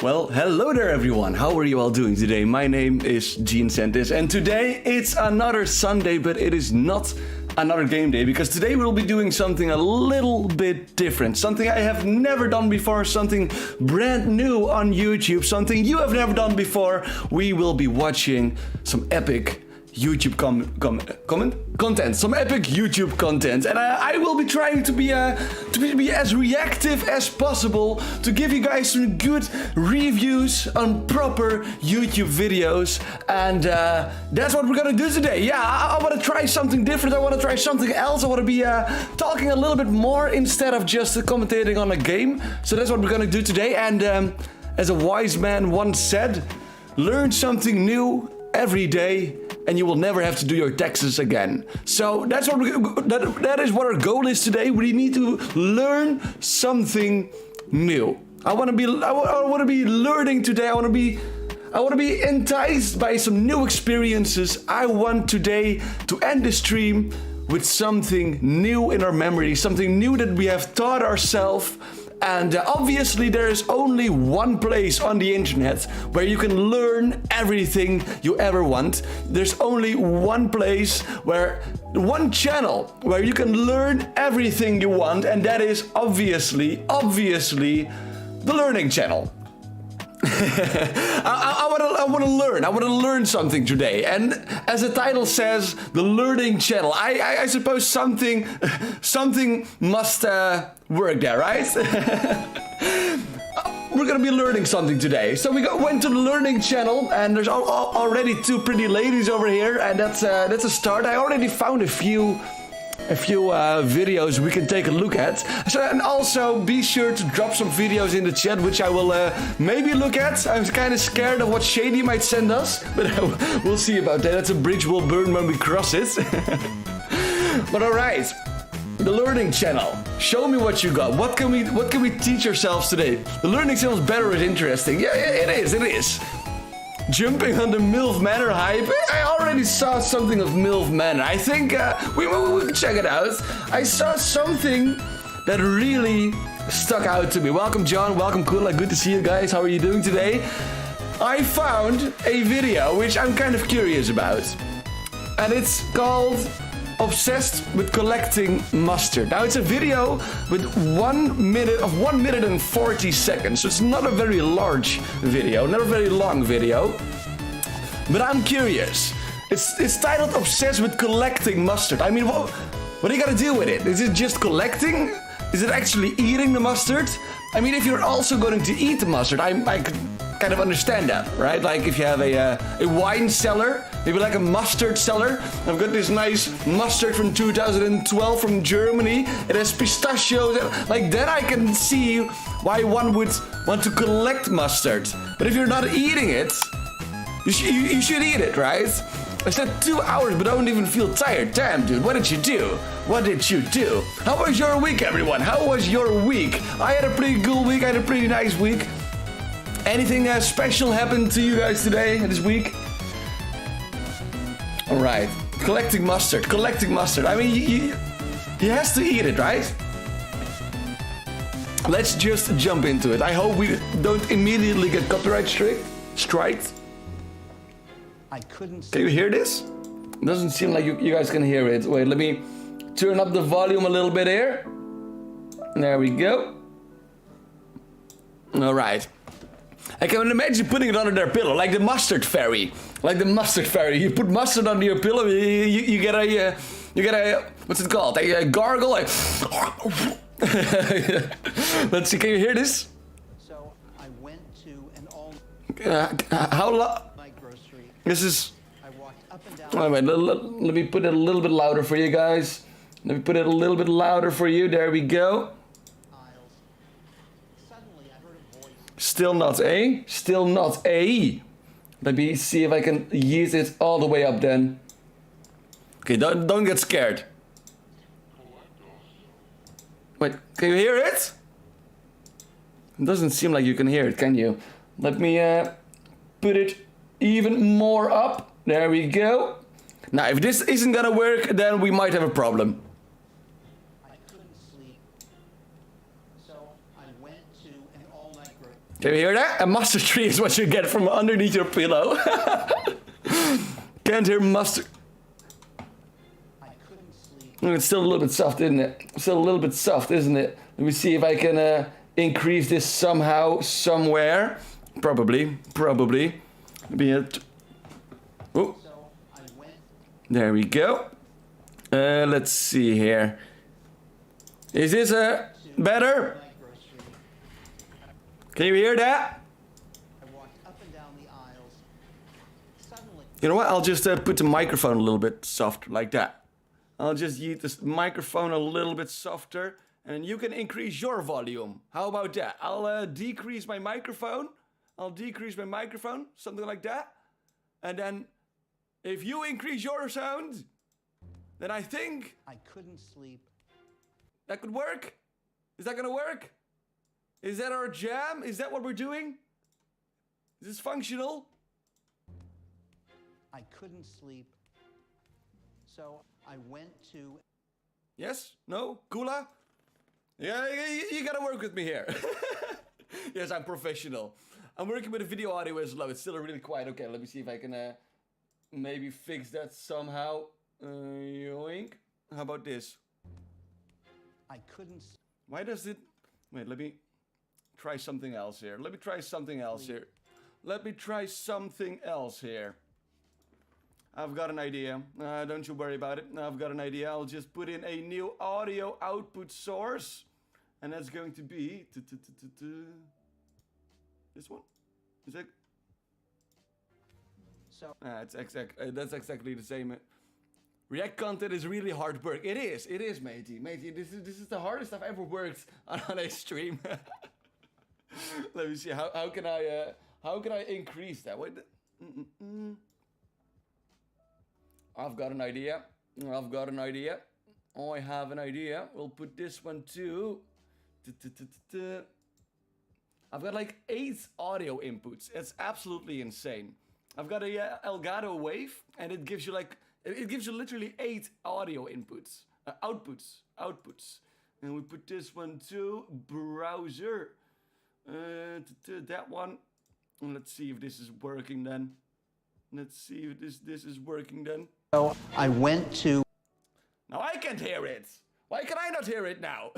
Well, hello there everyone, how are you all doing today? My name is Gene Santis and today it's another Sunday, but it is not another game day because today we'll be doing something a little bit different. Something I have never done before, something brand new on YouTube, something you have never done before. We will be watching some epic YouTube content, some epic YouTube content, and I will be trying to be as reactive as possible to give you guys some good reviews on proper YouTube videos, and that's what we're gonna do today. Yeah, I want to try something different. I want to try something else. I want to be talking a little bit more instead of just commentating on a game. So that's what we're gonna do today. And as a wise man once said, learn something new every day and you will never have to do your taxes again. So that's what that is what our goal is today. We need to learn something new. I want to be learning today. I want to be enticed by some new experiences. I want today to end the stream with something new in our memory, something new that we have taught ourselves. And obviously there is only one place on the internet where you can learn everything you ever want. There's only one place one channel where you can learn everything you want, and that is obviously the Learning Channel. I want to learn something today, and as the title says, the Learning Channel. I suppose something must work there, right? We're gonna be learning something today. So we went to the Learning Channel, and there's already two pretty ladies over here, and that's a start. I already found a few videos we can take a look at. So, and also be sure to drop some videos in the chat, which I will maybe look at. I'm kind of scared of what Shady might send us, but we'll see about that. That's a bridge we'll burn when we cross it. But all right, the Learning Channel. Show me what you got. What can we teach ourselves today? The Learning Channel is better and interesting. Yeah, it is. Jumping on the MILF Manor hype. I already saw something of MILF Manor. I think we can check it out. I saw something that really stuck out to me. Welcome John, welcome Kula, good to see you guys. How are you doing today? I found a video which I'm kind of curious about. And it's called Obsessed with Collecting Mustard. Now it's a video with 1 minute and 40 seconds. So it's not a very large video, not a very long video. But I'm curious. It's titled Obsessed with Collecting Mustard. I mean, what are you gonna do with it? Is it just collecting? Is it actually eating the mustard? I mean, if you're also going to eat the mustard, I could kind of understand that, right? Like if you have a wine cellar, maybe like a mustard cellar. I've got this nice mustard from 2012 from Germany. It has pistachios. Like that I can see why one would want to collect mustard. But if you're not eating it, you should eat it, right? I said 2 hours, but I don't even feel tired. Damn, dude, what did you do? What did you do? How was your week, everyone? How was your week? I had a pretty good week. I had a pretty nice week. Anything special happened to you guys today, this week? All right, collecting mustard. I mean, he has to eat it, right? Let's just jump into it. I hope we don't immediately get copyright striked. I couldn't. Can you hear this? It doesn't seem like you guys can hear it. Wait, let me turn up the volume a little bit here. There we go. All right. I can imagine putting it under their pillow, like the mustard fairy. You put mustard under your pillow, you get a what's it called? A gargle. Like let's see. Can you hear this? So I went to an all. How long? My grocery. This is. I walked up and down. Oh, wait, let me put it a little bit louder for you guys. Let me put it a little bit louder for you. There we go. Still not A. Still not A. Let me see if I can use it all the way up then. Okay, don't get scared. Wait, can you hear it? It doesn't seem like you can hear it, can you? Let me put it even more up. There we go. Now, if this isn't gonna work, then we might have a problem. I couldn't sleep. So I went to an all-night group. Can you hear that? A mustard tree is what you get from underneath your pillow. Can't hear mustard. I couldn't sleep. It's still a little bit soft, isn't it? Still a little bit soft, isn't it? Let me see if I can increase this somehow, somewhere. Probably. Maybe it. Oh, So I went. there we go. Let's see here. Is this better? Night grocery. Can you hear that? I walked up and down the aisles. Suddenly, You know what? I'll just put the microphone a little bit softer, like that. I'll just use this microphone a little bit softer, and you can increase your volume. How about that? I'll decrease my microphone. Something like that. And then, if you increase your sound, then I think I couldn't sleep. that could work. Is that gonna work? Is that our jam? Is that what we're doing? Is this functional? I couldn't sleep. So I went to. Yes? No? Kula? Yeah, you gotta work with me here. Yes, I'm professional. I'm working with a video audio as low. It's still really quiet. Okay, let me see if I can maybe fix that somehow. Yoink. How about this? I couldn't. Why does it... Wait, let me try something else here. I've got an idea. Don't you worry about it. I've got an idea. I'll just put in a new audio output source. And that's going to be... This one? Is it? So That's exactly the same. React content is really hard work. It is, matey. This is the hardest I've ever worked on a stream. Let me see. How can I increase that? Wait. I've got an idea. I have an idea. We'll put this one too. I've got like 8 audio inputs. It's absolutely insane. I've got a Elgato Wave, and it gives you literally 8 audio inputs, outputs. And we put this one too, browser. That one. And let's see if this is working then. So I went to. Now I can't hear it. Why can I not hear it now?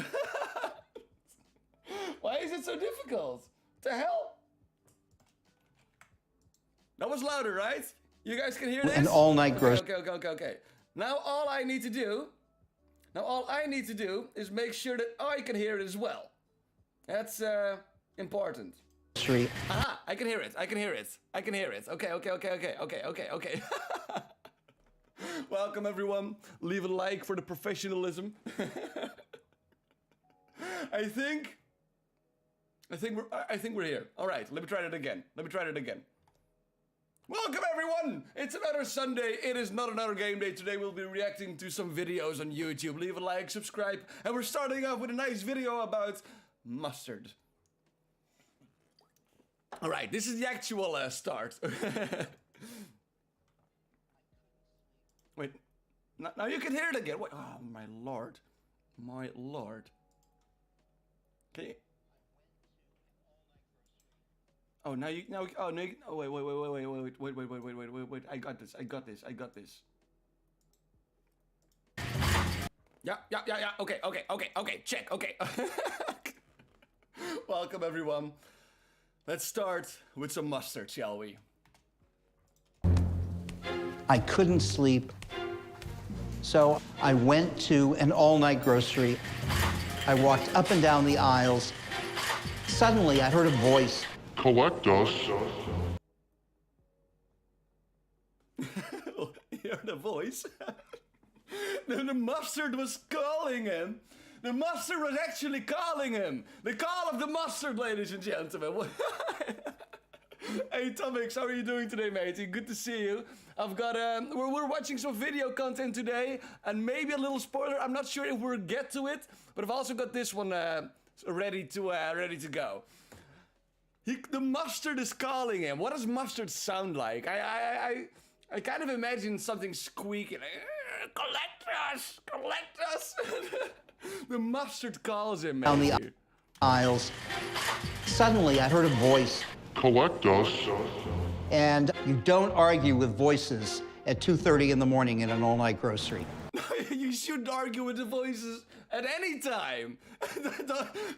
Why is it so difficult? What the hell? That was louder, right? You guys can hear this? An all-night grocery. Okay. Now all I need to do is make sure that I can hear it as well. That's important. Aha, I can hear it. Okay. Welcome everyone. Leave a like for the professionalism. I think we're here. All right, let me try it again. Welcome everyone! It's another Sunday. It is not another game day. Today we'll be reacting to some videos on YouTube. Leave a like, subscribe, and we're starting off with a nice video about mustard. All right, this is the actual start. Wait, now you can hear it again. Wait, oh my lord. Okay. Oh, wait, I got this. Yeah, okay, check, okay. Welcome everyone. Let's start with some mustard, shall we? I couldn't sleep. So I went to an all-night grocery. I walked up and down the aisles. Suddenly, I heard a voice. Collect us. You heard a voice? The mustard was calling him. The mustard was actually calling him. The call of the mustard, ladies and gentlemen. Hey Tomix, how are you doing today, matey? Good to see you. I've got we're watching some video content today, and maybe a little spoiler. I'm not sure if we'll get to it, but I've also got this one ready to go. The mustard is calling him. What does mustard sound like? I kind of imagine something squeaking. Collect us! Collect us! The mustard calls him, Down man. the aisles. Suddenly, I heard a voice. Collect us. And you don't argue with voices at 2:30 in the morning in an all-night grocery. You shouldn't argue with the voices at any time.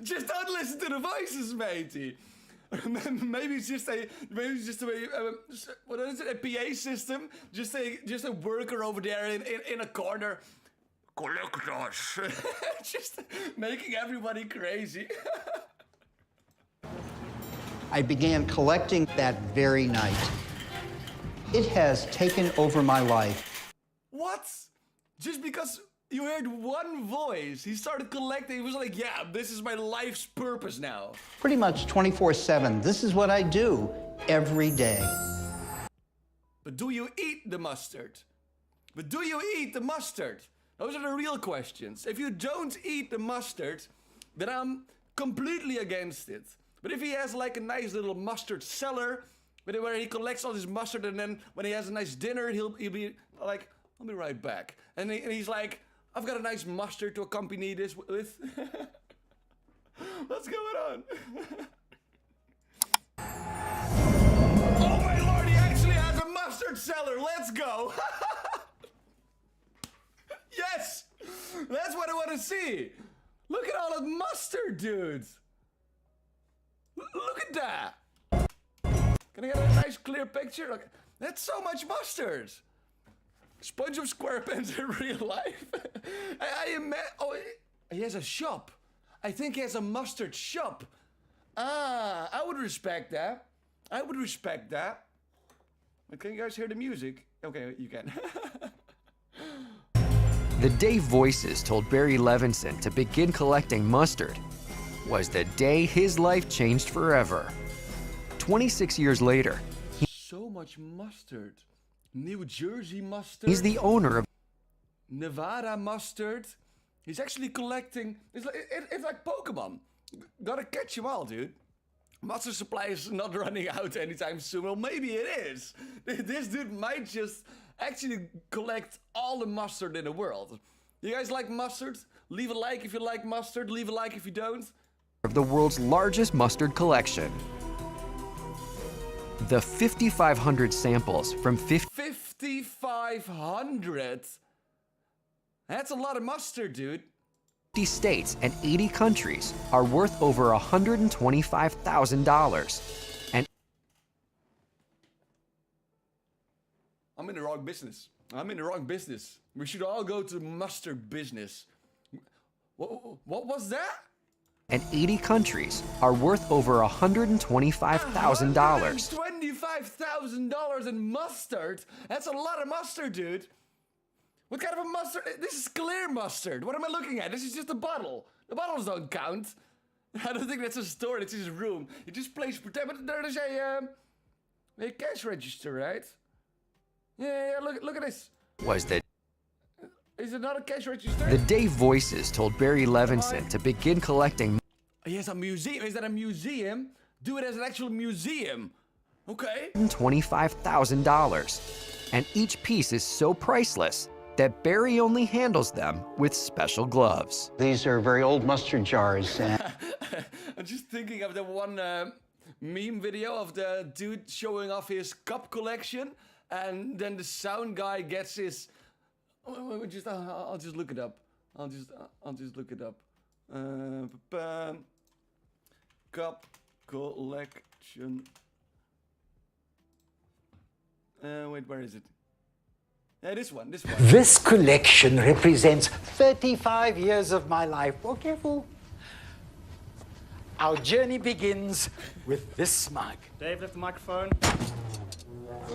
Just don't listen to the voices, matey. Maybe it's just a what is it? A PA system? Just a worker over there in a corner. Collect us. Just making everybody crazy. I began collecting that very night. It has taken over my life. What? Just because you heard one voice, he started collecting. He was like, yeah, this is my life's purpose now. Pretty much 24/7. This is what I do every day. But do you eat the mustard? But do you eat the mustard? Those are the real questions. If you don't eat the mustard, then I'm completely against it. But if he has like a nice little mustard cellar, where he collects all his mustard, and then when he has a nice dinner, he'll be like, I'll be right back. And he's like, I've got a nice mustard to accompany this with. What's going on? Oh my lord, he actually has a mustard cellar. Let's go. Yes, that's what I want to see. Look at all that mustard, dude. Look at that. Can I get a nice clear picture? Look, that's so much mustard. SpongeBob SquarePants in real life. Oh, he has a shop. I think he has a mustard shop. Ah, I would respect that. I would respect that. Can you guys hear the music? Okay, you can. The day voices told Barry Levinson to begin collecting mustard was the day his life changed forever. 26 years later, So much mustard. New Jersey mustard. he's the owner of Nevada mustard. He's actually collecting. It's like Pokemon. Gotta catch them all, dude. Mustard supply is not running out anytime soon. Well, maybe it is. This dude might just actually collect all the mustard in the world. You guys like mustard? Leave a like if you like mustard. Leave a like if you don't. the world's largest mustard collection. The 5,500 samples from 5,500? That's a lot of mustard, dude. 50 states and 80 countries are worth over $125,000. And I'm in the wrong business. I'm in the wrong business. We should all go to the mustard business. What was that? and 80 countries are worth over $125,000. $125,000 in mustard? That's a lot of mustard, dude. What kind of a mustard? This is clear mustard. What am I looking at? This is just a bottle. The bottles don't count. I don't think that's a store. It's his room. He just plays pretend. But there's a cash register, right? Yeah. Look at this. Was the Is it not a cash register? The day voices told Barry Levinson to begin collecting He has a museum. Is that a museum? Do it as an actual museum. Okay. $125,000. And each piece is so priceless that Barry only handles them with special gloves. These are very old mustard jars. And I'm just thinking of the one meme video of the dude showing off his cup collection, and then the sound guy gets his. I'll just look it up. I'll just look it up. Cup collection. Wait, where is it? Yeah, this one. This collection represents 35 years of my life. Oh, careful. Our journey begins with this mug. Dave, lift the microphone.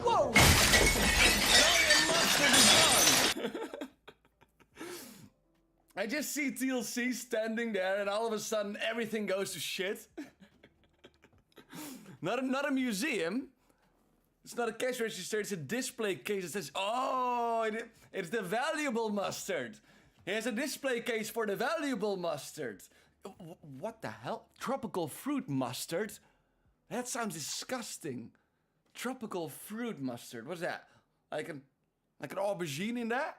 Whoa! I just see TLC standing there, and all of a sudden everything goes to shit. Not a museum. It's not a cash register, it's a display case that says, oh, it's the valuable mustard. Here's a display case for the valuable mustard. What the hell? Tropical fruit mustard? That sounds disgusting. Tropical fruit mustard, what's that? Like an aubergine in that?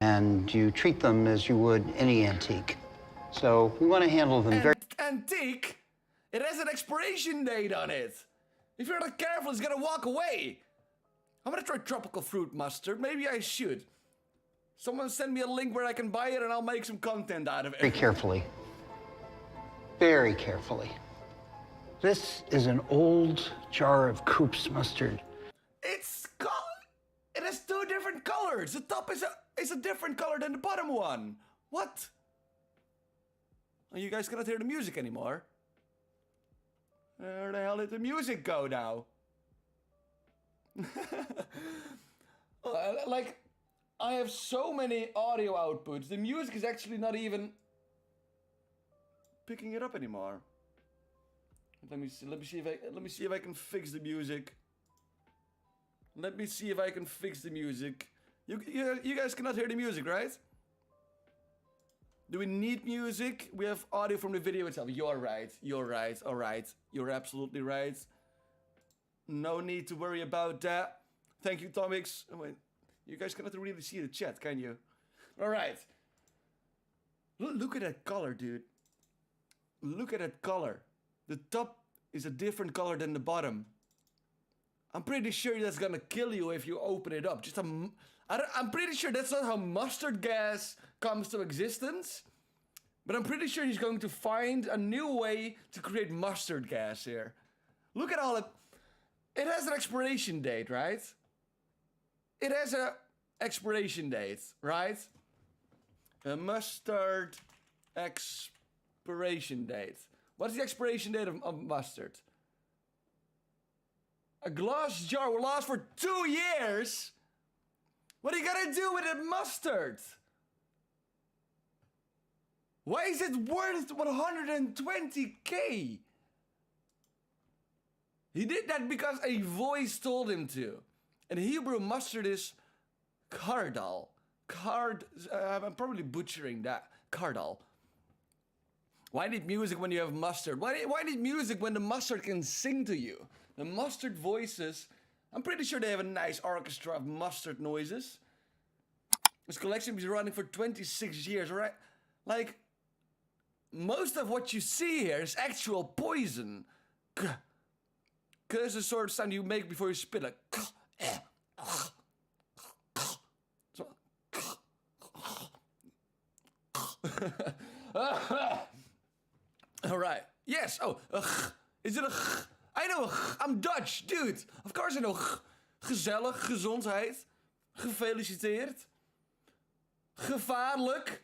And you treat them as you would any antique. So we want to handle them very... Antique? It has an expiration date on it. If you're not careful, it's gonna walk away. I'm gonna try tropical fruit mustard. Maybe I should. Someone send me a link where I can buy it and I'll make some content out of it. Very carefully. Very carefully. This is an old jar of Coop's mustard. It has two different colors. The top is a different color than the bottom one. What? Oh, you guys cannot hear the music anymore. Where the hell did the music go now? Like, I have so many audio outputs. The music is actually not even picking it up anymore. Let me see if I can fix the music. Let me see if I can fix the music. You guys cannot hear the music, right? Do we need music? We have audio from the video itself. You're right. You're right. All right. You're absolutely right. No need to worry about that. Thank you, Tomix. Oh, wait. You guys cannot really see the chat, can you? All right. Look at that color, dude. Look at that color. The top is a different color than the bottom. I'm pretty sure that's gonna kill you if you open it up. I'm pretty sure that's not how mustard gas comes to existence. But I'm pretty sure he's going to find a new way to create mustard gas here. Look at all it. It has an expiration date, right? It has an expiration date, right? A mustard expiration date. What's the expiration date of mustard? A glass jar will last for 2 years? What are you gonna do with the mustard? Why is it worth 120k? He did that because a voice told him to. In Hebrew, mustard is kardal. I'm probably butchering that. Kardal. Why need music when you have mustard? Why need music when the mustard can sing to you? The mustard voices, I'm pretty sure they have a nice orchestra of mustard noises. This collection is running for 26 years, right? Like, most of what you see here is actual poison. It's the sort of sound you make before you spit, like... All right. Yes. Oh, is it a? I know. I'm Dutch, dude. Of course I know. Gezellig, gezondheid. Gefeliciteerd. Gevaarlijk.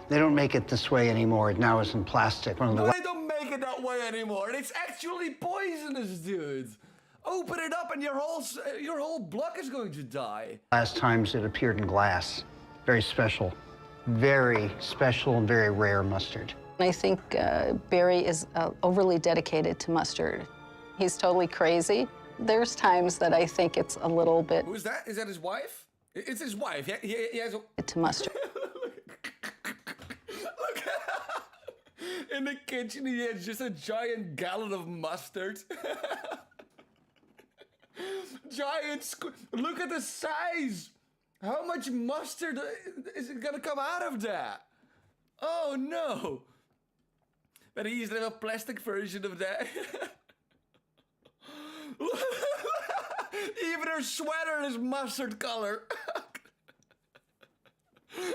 They don't make it this way anymore. Now it's in plastic. No, they don't make it that way anymore. It's actually poisonous, dude. Open it up and your whole block is going to die. Last times it appeared in glass. Very special and very rare mustard. I think Barry is overly dedicated to mustard. He's totally crazy. There's times that I think it's a little bit... Who is that? Is that his wife? It's his wife. He has a... ...to mustard. Look. In the kitchen, he has just a giant gallon of mustard. Look at the size. How much mustard is it gonna come out of that? Oh no. But he used to have a plastic version of that. Even her sweater is mustard color.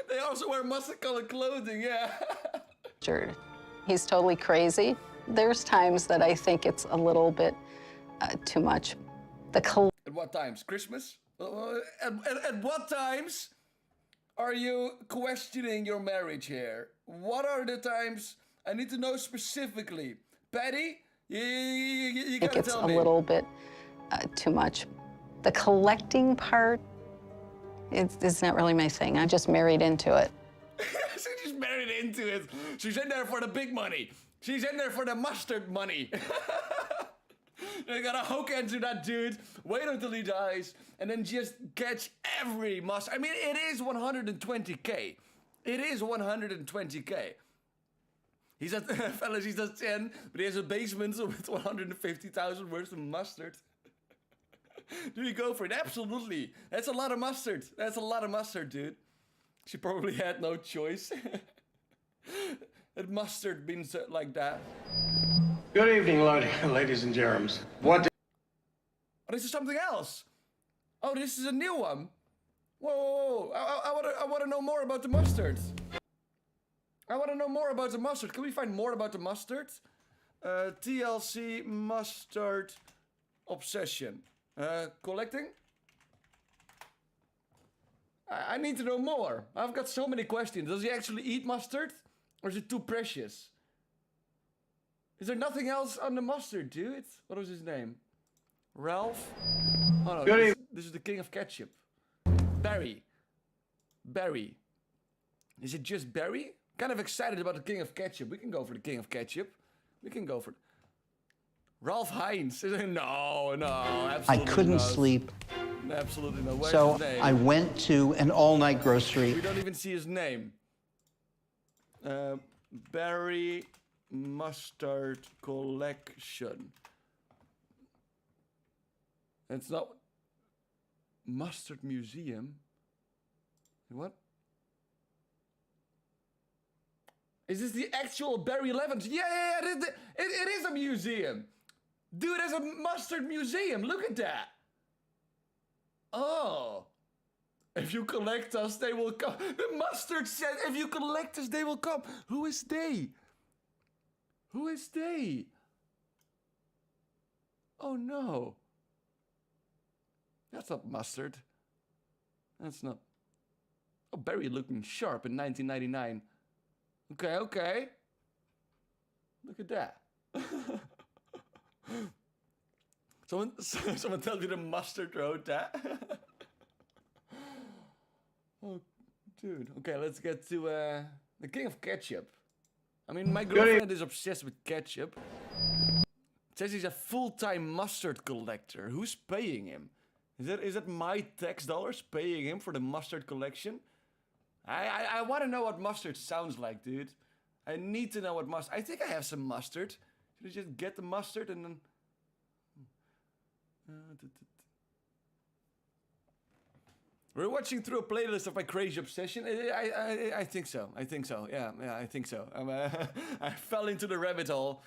They also wear mustard colored clothing, yeah. He's totally crazy. There's times that I think it's a little bit too much. At what times? Christmas? At what times are you questioning your marriage here? What are the times? I need to know specifically. Patty, you gotta tell me. It's a little bit too much. The collecting part, it's not really my thing. I just married into it. She just married into it. She's in there for the big money. She's in there for the mustard money. You gotta hook into that dude, wait until he dies, and then just catch every mustard. I mean, it is 120k. It is 120k. He's at, fellas, he's at 10, but he has a basement with 150,000 worth of mustard. Do you go for it? Absolutely. That's a lot of mustard. That's a lot of mustard, dude. She probably had no choice. That mustard been like that. Good evening, ladies and germs. What? Oh, this is something else. Oh, this is a new one. Whoa. I want to know more about the mustard. I want to know more about the mustard. Can we find more about the mustard? TLC mustard obsession. Collecting? I need to know more. I've got so many questions. Does he actually eat mustard? Or is it too precious? Is there nothing else on the mustard, dude? What was his name? Ralph? Oh no, this is the king of ketchup. Barry. Barry. Is it just Barry? Kind of excited about the king of ketchup. We can go for the king of ketchup. We can go for... Ralph Hines. No, absolutely I couldn't not. sleep. Absolutely not. Where's So his name? I went to an all-night grocery. We don't even see his name. Barry Mustard Collection. It's not... Mustard Museum? What? Is this the actual Barry Levens? Yeah, it is a museum. Dude, there's a mustard museum. Look at that. Oh. If you collect us, they will come. The mustard said, if you collect us, they will come. Who is they? Who is they? Oh no. That's not mustard. That's not... Oh, Barry looking sharp in 1999. Okay. Look at that. Someone tells me the mustard wrote that. Oh, dude. Okay, let's get to the king of ketchup. I mean, my girlfriend is obsessed with ketchup. It says he's a full-time mustard collector. Who's paying him? Is it my tax dollars paying him for the mustard collection? I want to know what mustard sounds like, dude. I need to know what mustard... I think I have some mustard. Should I just get the mustard and then... We're watching through a playlist of my crazy obsession. I think so. I think so. Yeah, I think so. I fell into the rabbit hole.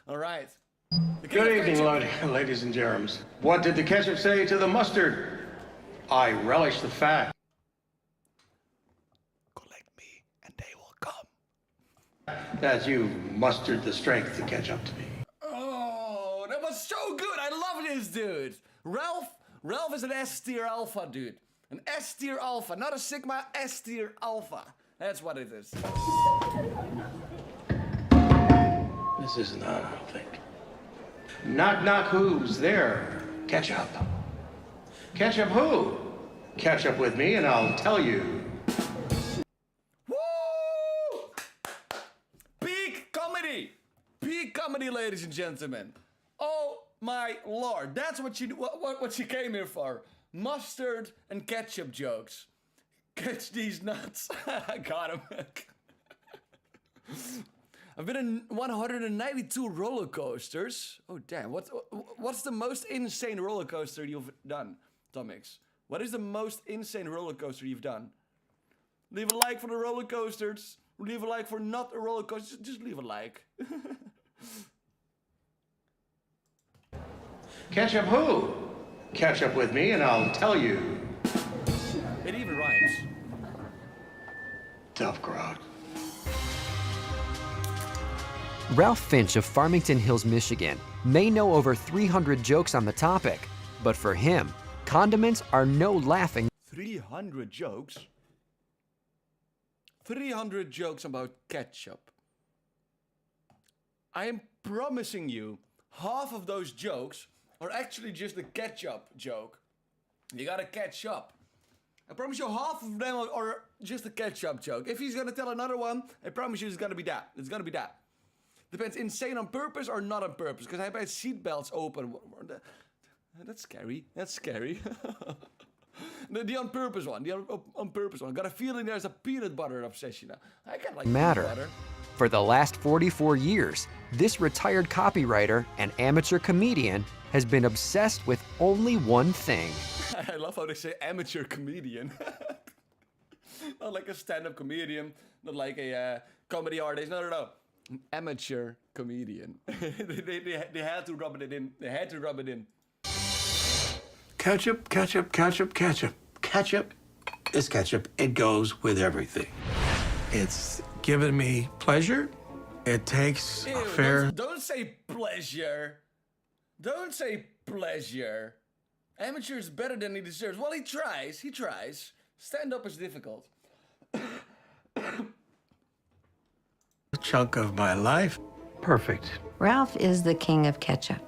All right. Good evening, ladies and germs. What did the ketchup say to the mustard? I relish the fact Collect me and they will come. that you mustered the strength to catch up to me. Oh, that was so good. I love this dude. Ralph is an S-tier alpha, dude. An S-tier alpha, not a Sigma, S-tier alpha. That's what it is. This isn't on, I don't think. Knock, knock, who's there? Ketchup. Ketchup who? Catch up with me and I'll tell you. Woo! Peak comedy! Peak comedy, ladies and gentlemen. Oh my lord, that's what she came here for. Mustard and ketchup jokes. Catch these nuts. I got him. I've been in 192 roller coasters. Oh damn! What's the most insane roller coaster you've done, Tomix? What is the most insane roller coaster you've done? Leave a like for the roller coasters. Leave a like for not a roller coaster. Just leave a like. Catch up who? Catch up with me and I'll tell you. It even rhymes. Tough crowd. Ralph Finch of Farmington Hills, Michigan, may know over 300 jokes on the topic, but for him, condiments are no laughing. 300 jokes? 300 jokes about ketchup. I am promising you, half of those jokes are actually just a ketchup joke. You gotta catch up. I promise you half of them are just a ketchup joke. If he's gonna tell another one, I promise you it's gonna be that. It's gonna be that. Depends, insane on purpose or not on purpose. Because I have my seatbelts open. That's scary. That's scary. The on purpose one. The on purpose one. Got a feeling there's a peanut butter obsession now. I kind of like Matter. peanut butter. For the last 44 years, this retired copywriter and amateur comedian has been obsessed with only one thing. I love how they say amateur comedian. Not like a stand-up comedian, not like a comedy artist. No. An amateur comedian. they had to rub it in. They had to rub it in. Ketchup, ketchup, ketchup, ketchup. Ketchup is ketchup. It goes with everything. It's given me pleasure. It takes Ew, a fair... Don't say pleasure. Don't say pleasure. Amateur is better than he deserves. Well, he tries. He tries. Stand-up is difficult. chunk of my life. Perfect. Ralph is the king of ketchup.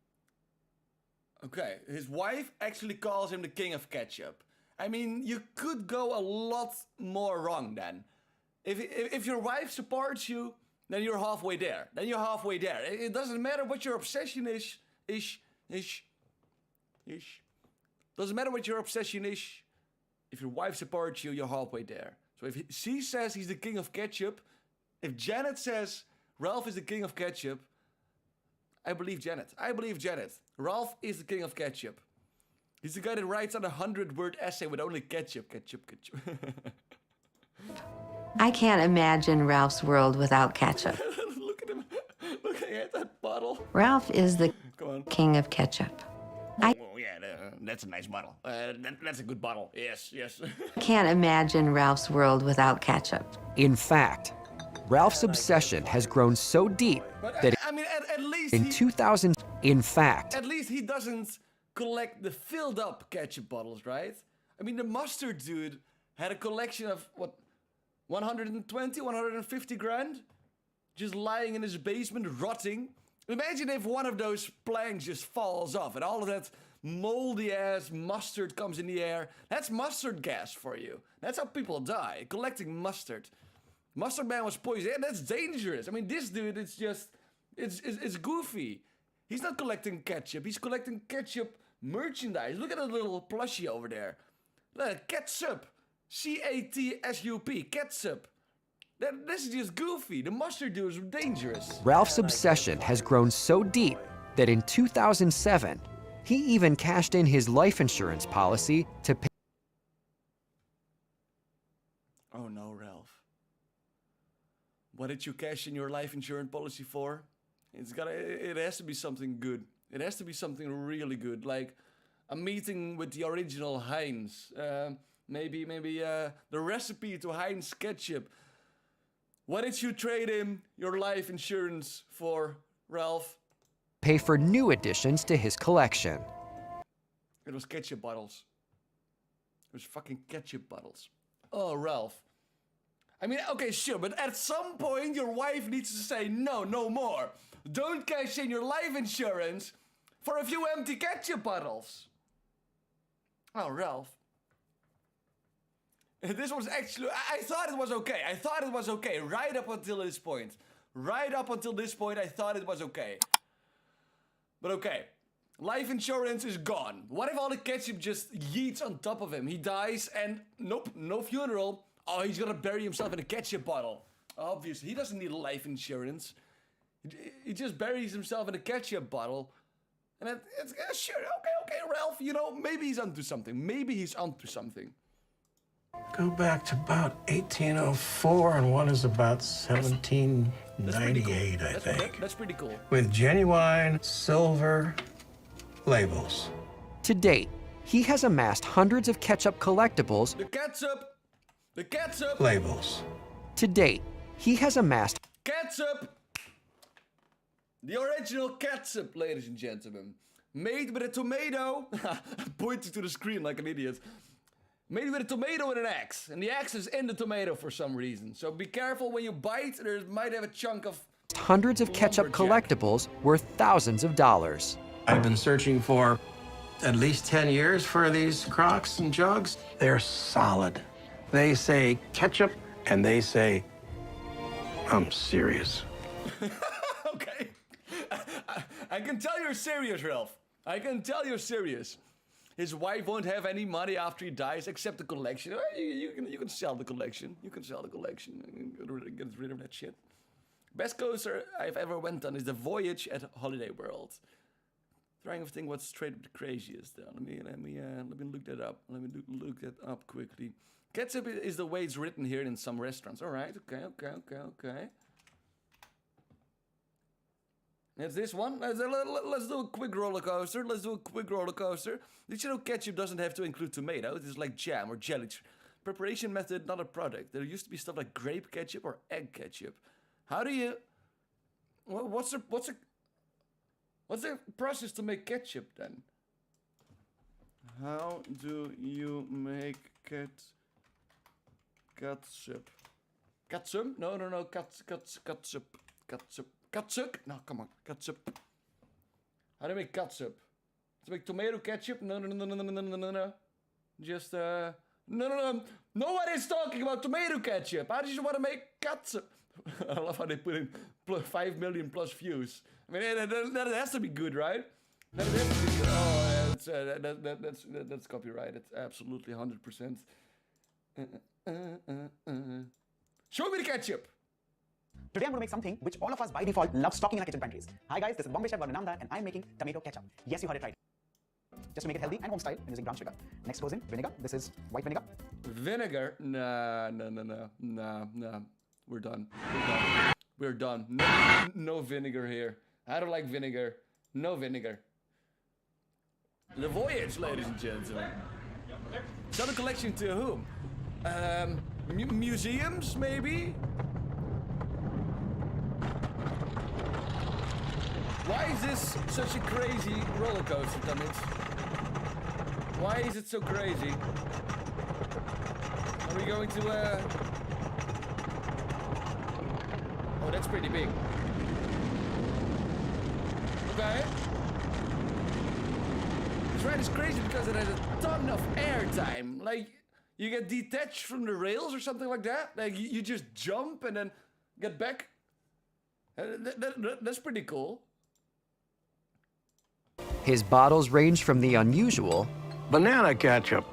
Okay, his wife actually calls him the king of ketchup. I mean, you could go a lot more wrong then. If your wife supports you, then you're halfway there. Then you're halfway there. It doesn't matter what your obsession is. Doesn't matter what your obsession is. If your wife supports you, you're halfway there. So if she says he's the king of ketchup, if Janet says Ralph is the king of ketchup, I believe Janet. I believe Janet. Ralph is the king of ketchup. He's the guy that writes on a 100-word essay with only ketchup. I can't imagine Ralph's world without ketchup. Look at him. Looking at that bottle. Ralph is the Come on. king of ketchup. Oh, yeah, that's a nice bottle. That's a good bottle. Yes. Can't imagine Ralph's world without ketchup. In fact, Ralph's obsession has grown so deep But that I mean, at least in 2000, in fact, at least he doesn't collect the filled up ketchup bottles, right? I mean, the mustard dude had a collection of, what, 120, 150 grand? Just lying in his basement, rotting. Imagine if one of those planks just falls off and all of that moldy ass mustard comes in the air. That's mustard gas for you. That's how people die, collecting mustard. Mustard Man was poisoned. Yeah, that's dangerous. I mean, this dude, it's goofy. He's not collecting ketchup. He's collecting ketchup merchandise. Look at that little plushie over there. Look, ketchup. C-A-T-S-U-P. Ketchup. This is just goofy. The mustard dude is dangerous. Ralph's obsession has grown so deep that in 2007, he even cashed in his life insurance policy to pay. Oh no, Ralph. What did you cash in your life insurance policy for? It has to be something good. It has to be something really good, like a meeting with the original Heinz. Maybe the recipe to Heinz ketchup. What did you trade in your life insurance for, Ralph? Pay for new additions to his collection. It was ketchup bottles. It was fucking ketchup bottles. Oh, Ralph. I mean, okay, sure, but at some point your wife needs to say, no more. Don't cash in your life insurance for a few empty ketchup bottles. Oh, Ralph. This was actually, I thought it was okay. Right up until this point. Right up until this point, I thought it was okay. But okay. Life insurance is gone. What if all the ketchup just yeets on top of him? He dies and nope, no funeral. Oh, he's gonna bury himself in a ketchup bottle. Obviously, he doesn't need life insurance. He just buries himself in a ketchup bottle. And it's sure, okay, Ralph, you know, maybe he's onto something. Go back to about 1804, and one is about 1798, I think. That's pretty cool. With genuine silver labels. To date, he has amassed hundreds of ketchup collectibles. The ketchup! Labels. To date, he has amassed Ketchup! The original ketchup, ladies and gentlemen. Made with a tomato. Pointing to the screen like an idiot. Made with a tomato and an axe. And the axe is in the tomato for some reason. So be careful when you bite. There might have a chunk of hundreds of ketchup lumberjack. collectibles worth thousands of dollars. I've been searching for at least 10 years for these Crocs and jugs. They're solid. They say ketchup, and they say, I'm serious. Okay. I can tell you're serious, Ralph. I can tell you're serious. His wife won't have any money after he dies except the collection. You can sell the collection. You can sell the collection. Get rid of that shit. Best coaster I've ever went on is the Voyage at Holiday World. Trying to think what's straight up the craziest. Let me look that up. Let me look that up quickly. Ketchup is the way it's written here in some restaurants. All right. Okay. It's this one. Let's do a quick roller coaster. Did you know ketchup doesn't have to include tomato? It is like jam or jelly. Preparation method, not a product. There used to be stuff like grape ketchup or egg ketchup. How do you? What's the process to make ketchup then? How do you make ketchup? Ketchup? No. Ketchup? No, come on. Ketchup. How do you make ketchup? To make tomato ketchup? No. Just, no. Nobody's talking about tomato ketchup. How do you want to make ketchup? I love how they put in 5 million plus views. I mean, that has to be good, right? That has to be good. Oh, that's copyrighted. Absolutely 100%. Show me the ketchup. Today I'm going to make something which all of us by default love stocking in our kitchen pantries. Hi guys, this is Bombay Chef Varnamda and I'm making tomato ketchup. Yes, you heard it right. Just to make it healthy and home style, I'm using brown sugar. Next goes in vinegar. This is white vinegar. Vinegar? Nah. We're done. No vinegar here. I don't like vinegar. No vinegar. The Voyage, ladies and gentlemen. Sell the collection to whom? Museums, maybe? Why is this such a crazy roller coaster, Thomas? Why is it so crazy? Are we going to, Oh, that's pretty big. Okay. This ride is crazy because it has a ton of airtime. Like, you get detached from the rails or something like that. Like, you just jump and then get back. That's pretty cool. His bottles range from the unusual. Banana ketchup.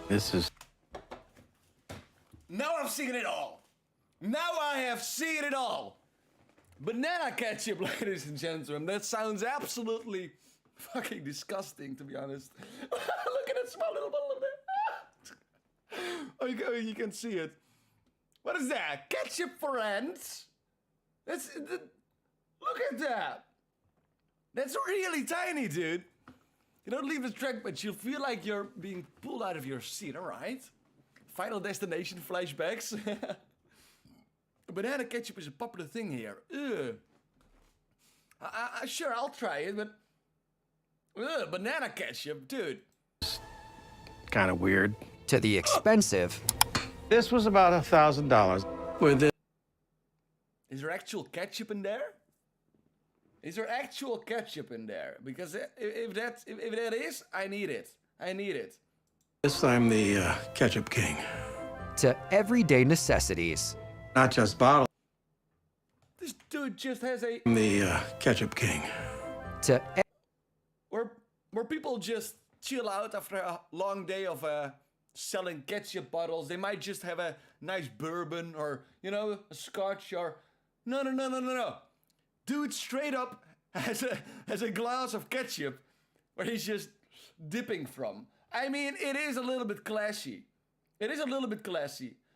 This is... Now I've seen it all. Now I have seen it all. Banana ketchup, ladies and gentlemen. That sounds absolutely fucking disgusting, to be honest. Look at that small little bottle of that. Oh, you can see it. What is that? Ketchup for ants? Look at that. That's really tiny, dude. You don't leave the track, but you'll feel like you're being pulled out of your seat, all right? Final Destination flashbacks. Banana ketchup is a popular thing here. Ugh. Sure, I'll try it, but... banana ketchup, dude. Kind of weird. To the expensive. This was about $1,000. With this... Is there actual ketchup in there? Is there actual ketchup in there? Because if that is, I need it. This I'm the ketchup king. To everyday necessities. Not just bottles. This dude just has a... I'm the ketchup king. To where people just chill out after a long day of selling ketchup bottles. They might just have a nice bourbon or, you know, a scotch or... No. Dude straight up has a glass of ketchup where he's just dipping from. I mean, it is a little bit classy.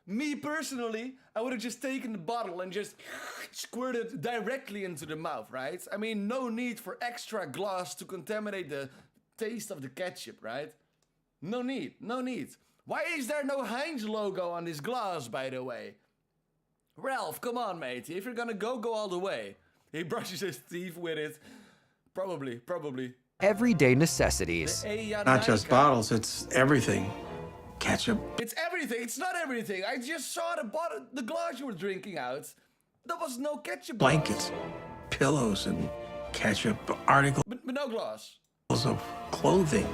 Me personally, I would have just taken the bottle and just squirted directly into the mouth, right? I mean, no need for extra glass to contaminate the taste of the ketchup, right? No need. Why is there no Heinz logo on this glass, by the way? Ralph, come on, mate. If you're gonna go all the way. He brushes his teeth with it. Probably. everyday necessities. Not just bottles, it's everything. Ketchup. It's everything. It's not everything. I just saw the glass you were drinking out. There was no ketchup. Blankets, pillows, and ketchup articles But no glass. of clothing.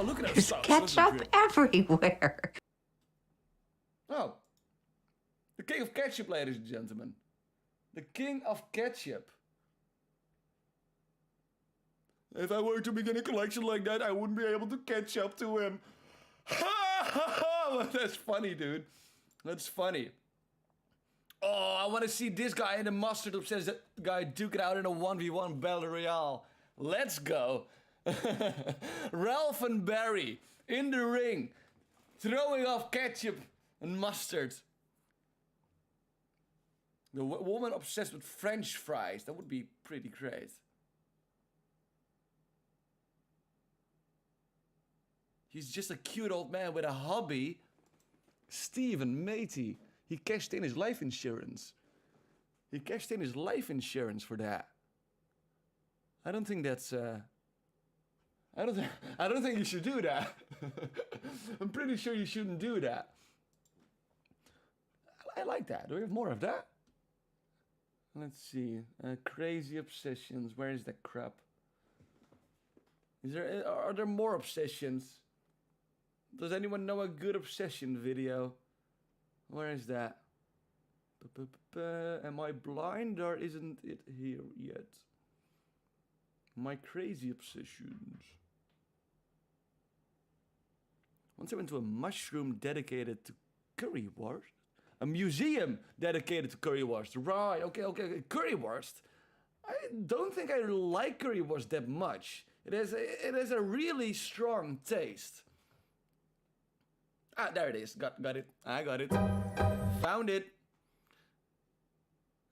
look at that There's sauce. ketchup everywhere. Oh. The king of ketchup, ladies and gentlemen. The king of ketchup. If I were to begin a collection like that, I wouldn't be able to catch up to him. That's funny, dude. That's funny. Oh, I want to see this guy in the mustard obsessed guy duke it out in a 1v1 battle royale. Let's go. Ralph and Barry in the ring, throwing off ketchup and mustard. The woman obsessed with French fries. That would be pretty great. He's just a cute old man with a hobby. Stephen Matey. He cashed in his life insurance. He cashed in his life insurance for that. I don't think that's I don't think you should do that. I'm pretty sure you shouldn't do that. I like that. Do we have more of that? Let's see. Crazy obsessions. Where is that crap? Are there more obsessions? Does anyone know a good obsession video? Where is that? Am I blind or isn't it here yet? My crazy obsessions. Once I went to a mushroom dedicated to currywurst. A museum dedicated to currywurst. Right, okay. Currywurst. I don't think I like currywurst that much. It has a really strong taste. Ah, there it is. Got it. I got it. Found it.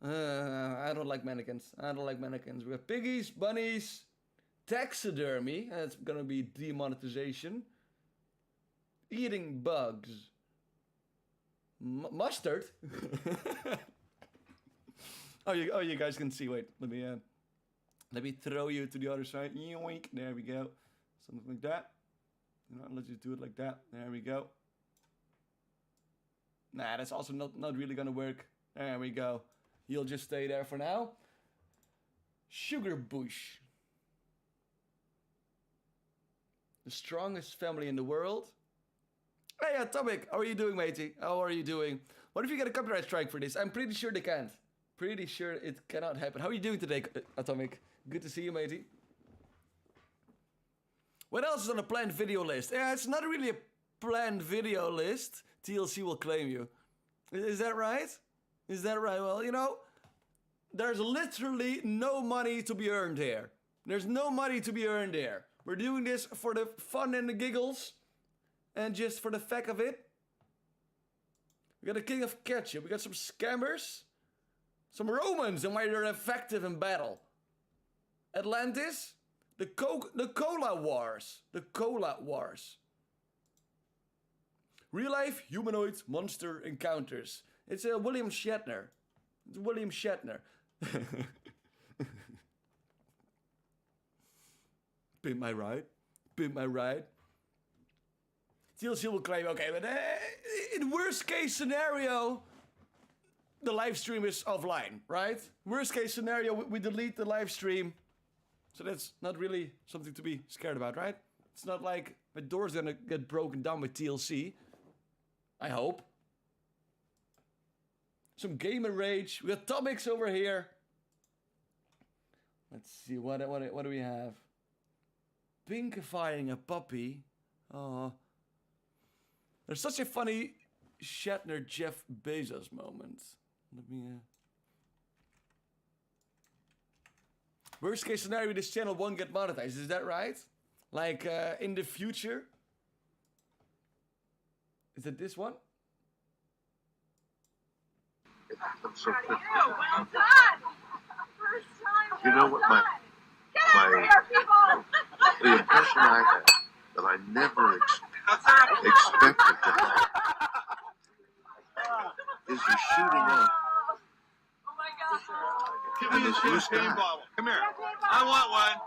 I don't like mannequins. We have piggies, bunnies, taxidermy. That's gonna be demonetization. Eating bugs. Mustard. oh, you guys can see. Wait, let me throw you to the other side. Yoink. There we go. Something like that. You know, let's just do it like that. There we go. Nah, that's also not really gonna work. There we go. You'll just stay there for now. Sugar Bush. The strongest family in the world. Hey, Atomic, how are you doing, matey? How are you doing? What if you get a copyright strike for this? I'm pretty sure they can't. Pretty sure it cannot happen. How are you doing today, Atomic? Good to see you, matey. What else is on the planned video list? Yeah, it's not really a planned video list. TLC will claim you. Is that right? Is that right? Well, you know, there's literally no money to be earned here. There's no money to be earned here. We're doing this for the fun and the giggles. And just for the fact of it. We got a king of ketchup. We got some scammers. Some Romans and why they're effective in battle. Atlantis. The Cola Wars. The Cola Wars. Real life humanoid monster encounters. It's William Shatner. It's William Shatner. Pimp my ride. Pimp my ride. TLC will claim, okay, but in worst case scenario, the live stream is offline, right? Worst case scenario, we delete the live stream. So that's not really something to be scared about, right? It's not like my door's gonna get broken down with TLC. I hope. Some gamer rage. We got topics over here. Let's see, what do we have? Pinkifying a puppy. Oh. There's such a funny Shatner Jeff Bezos moment. Let me Worst case scenario, this channel won't get monetized. Is that right? Like in the future? Is it this one? So quick. Well done! First time. You know what the impression I had that I never expected to have is you're shooting up. Oh my God. Give me a champagne bottle. Come here. I want one.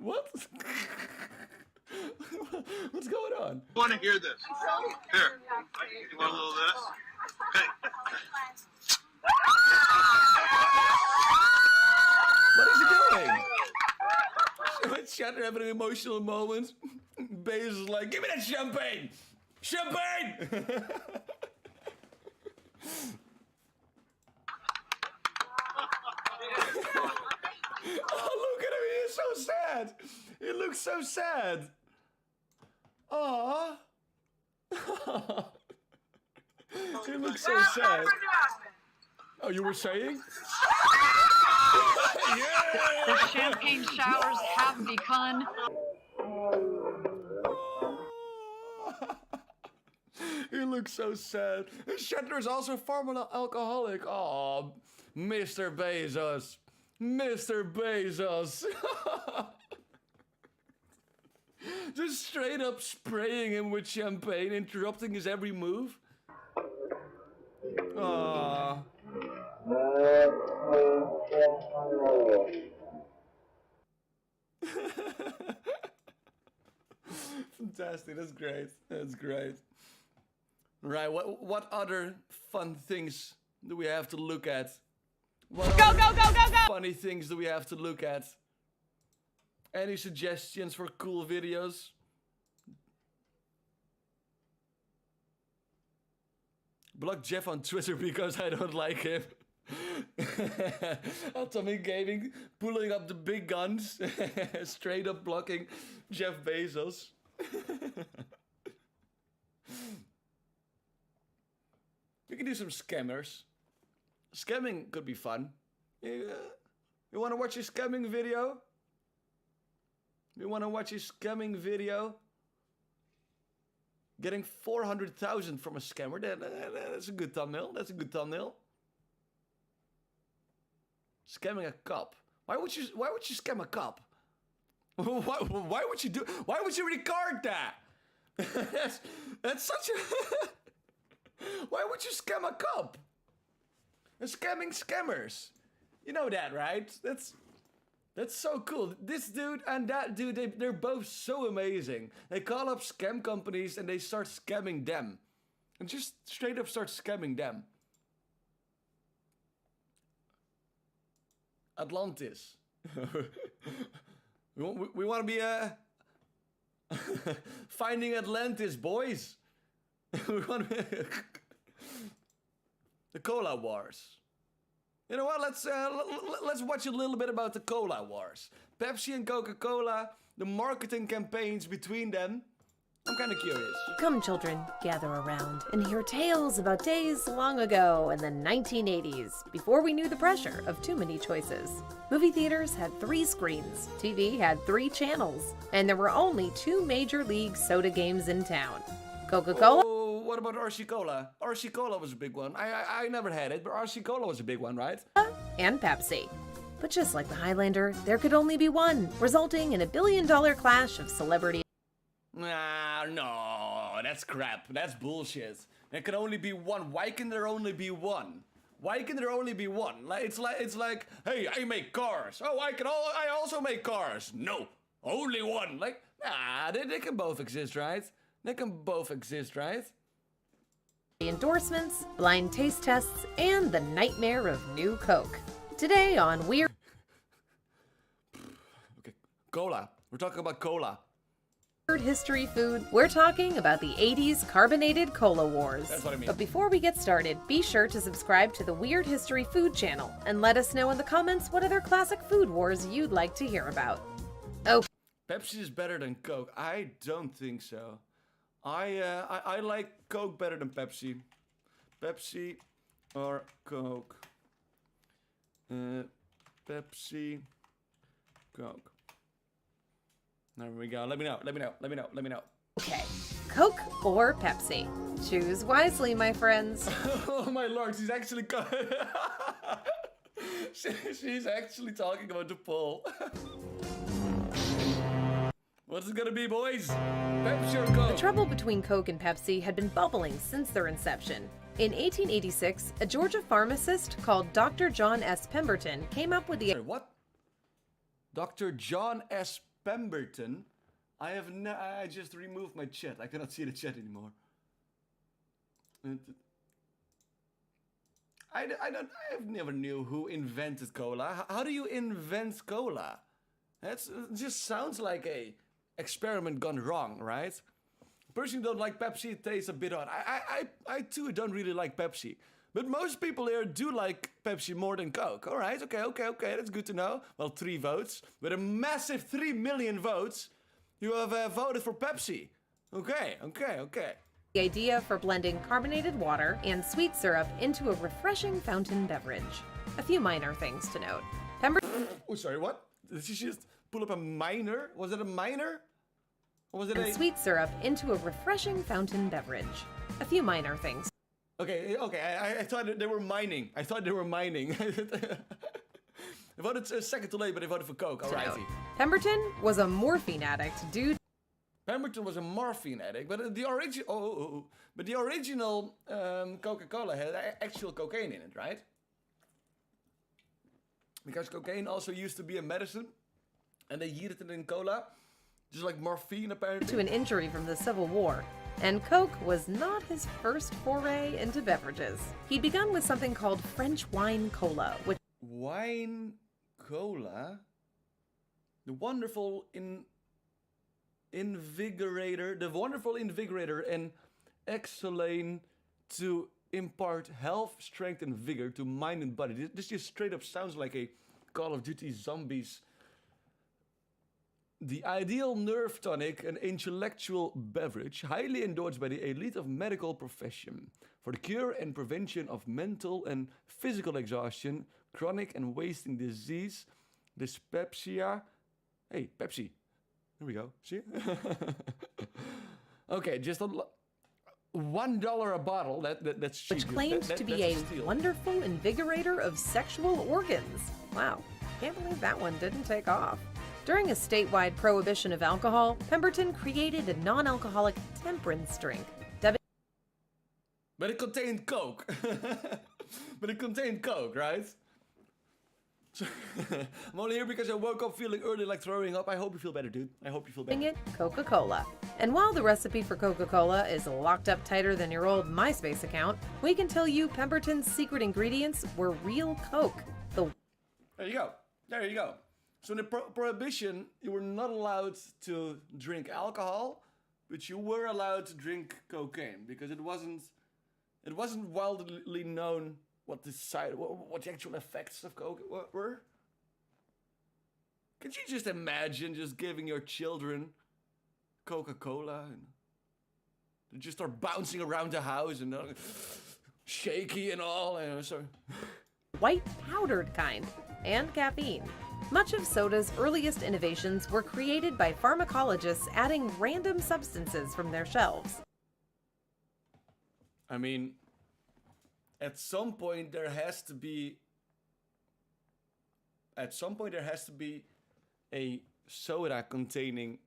What? What's going on? I want to hear this. Here. You want a little of this? Hey. What is he doing? Shatner having an emotional moment. Bezos is like, give me that champagne! Champagne! Oh, look at him, he is so sad. He looks so sad. Aww. He looks so sad. Oh, you were saying? Yeah! The champagne showers have begun. He looks so sad. Shatner is also a former alcoholic. Oh, Mr. Bezos. Mr. Bezos. Just straight up spraying him with champagne, interrupting his every move. Aww. Fantastic, that's great. That's great. Right, what other fun things do we have to look at? What Go, go, go, go, go! funny things do we have to look at? Any suggestions for cool videos? Block Jeff on Twitter because I don't like him. Atomic Gaming pulling up the big guns. Straight up blocking Jeff Bezos. We can do some scammers. Scamming could be fun. You want to watch a scamming video? You want to watch a scamming video? Getting 400,000 from a scammer. That's a good thumbnail. That's a good thumbnail. Scamming a cop. Why would you scam a cop? Why would you do? Why would you record that? that's such a. Why would you scam a cop? They're scamming scammers. You know that, right? That's so cool. This dude and that dude, they're both so amazing. They call up scam companies and they start scamming them. And just straight up start scamming them. Atlantis. we want to be finding Atlantis, boys. We want to be the Cola Wars. You know what? Let's watch a little bit about the Cola Wars. Pepsi and Coca-Cola, the marketing campaigns between them. I'm kind of curious. Come, children, gather around and hear tales about days long ago in the 1980s, before we knew the pressure of too many choices. Movie theaters had 3 screens, TV had 3 channels, and there were only 2 major league soda games in town. Coca-Cola. Oh, what about RC Cola? RC Cola was a big one. I never had it, but RC Cola was a big one, right? And Pepsi. But just like the Highlander, there could only be one, resulting in a billion-dollar clash of celebrity. Nah, no, that's crap. That's bullshit. There can only be one. Why can there only be one? Why can there only be one? It's like, hey, I make cars. Oh, I also make cars. No, only one. Like, nah, they can both exist, right? They can both exist, right? Endorsements, blind taste tests, and the nightmare of new Coke. Today on Weird Cola. We're talking about cola. History Food, we're talking about the 80s carbonated cola wars. That's what I mean. But before we get started, be sure to subscribe to the Weird History Food channel and let us know in the comments what other classic food wars you'd like to hear about. Oh, Pepsi is better than Coke. I don't think so. I like Coke better than Pepsi. Pepsi or Coke? Pepsi, Coke. There we go. Let me know. Okay. Coke or Pepsi? Choose wisely, my friends. Oh my lord, she's actually she's actually talking about the poll. What's it gonna be, boys? Pepsi or Coke? The trouble between Coke and Pepsi had been bubbling since their inception. In 1886, a Georgia pharmacist called Dr. John S. Pemberton came up with the... Sorry, what? Dr. John S. Pemberton? I just removed my chat. I cannot see the chat anymore. I've never knew who invented cola. How do you invent cola? It just sounds like a experiment gone wrong, right? Personally don't like Pepsi, it tastes a bit odd. I too don't really like Pepsi. But most people here do like Pepsi more than Coke. All right, okay, that's good to know. Well, 3 votes. With a massive 3 million votes, you have voted for Pepsi. Okay. The idea for blending carbonated water and sweet syrup into a refreshing fountain beverage. A few minor things to note. Oh, sorry, what? Did she just pull up a minor? Was it a minor? Or was it and sweet syrup into a refreshing fountain beverage. A few minor things. Okay, I thought they were mining. I voted a second too late, but I voted for Coke. Alrighty. Pemberton was a morphine addict due. Pemberton was a morphine addict, but the original Coca-Cola had actual cocaine in it, right? Because cocaine also used to be a medicine, and they heated it in cola, just like morphine apparently. To an injury from the Civil War. And Coke was not his first foray into beverages. He'd begun with something called French wine cola, which... Wine cola? The wonderful invigorator and exhalane to impart health, strength and vigor to mind and body. This just straight up sounds like a Call of Duty Zombies. The ideal nerve tonic and intellectual beverage, highly endorsed by the elite of medical profession for the cure and prevention of mental and physical exhaustion, chronic and wasting disease, dyspepsia. Hey, Pepsi. Here we go. See? Okay, just $1 a bottle. That's cheap. Which claimed to be a wonderful invigorator of sexual organs. Wow, can't believe that one didn't take off. During a statewide prohibition of alcohol, Pemberton created a non-alcoholic temperance drink. But it contained Coke. Right? So, I'm only here because I woke up feeling early like throwing up. I hope you feel better, dude. I hope you feel better. It Coca-Cola. And while the recipe for Coca-Cola is locked up tighter than your old MySpace account, we can tell you Pemberton's secret ingredients were real Coke. There you go. So in the prohibition, you were not allowed to drink alcohol, but you were allowed to drink cocaine because it wasn't widely known what the actual effects of coke were. Could you just imagine just giving your children Coca-Cola and they just start bouncing around the house and shaky and all, so. White powdered kind, and caffeine. Much of soda's earliest innovations were created by pharmacologists adding random substances from their shelves. I mean, at some point there has to be a soda containing,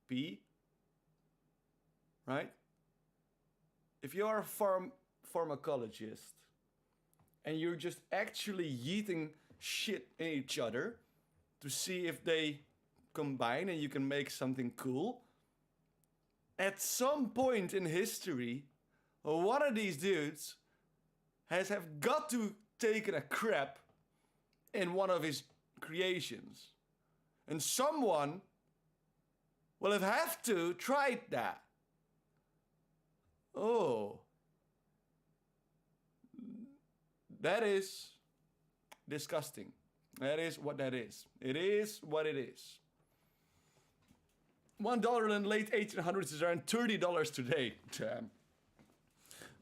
pee, right? If you are a pharmacologist and you're just actually yeeting shit in each other to see if they combine and you can make something cool, at some point in history, one of these dudes have got to taken a crap in one of his creations. And someone will have to tried that. Oh. That is disgusting. That is what that is. It is what it is. $1 in the late 1800s is around $30 today.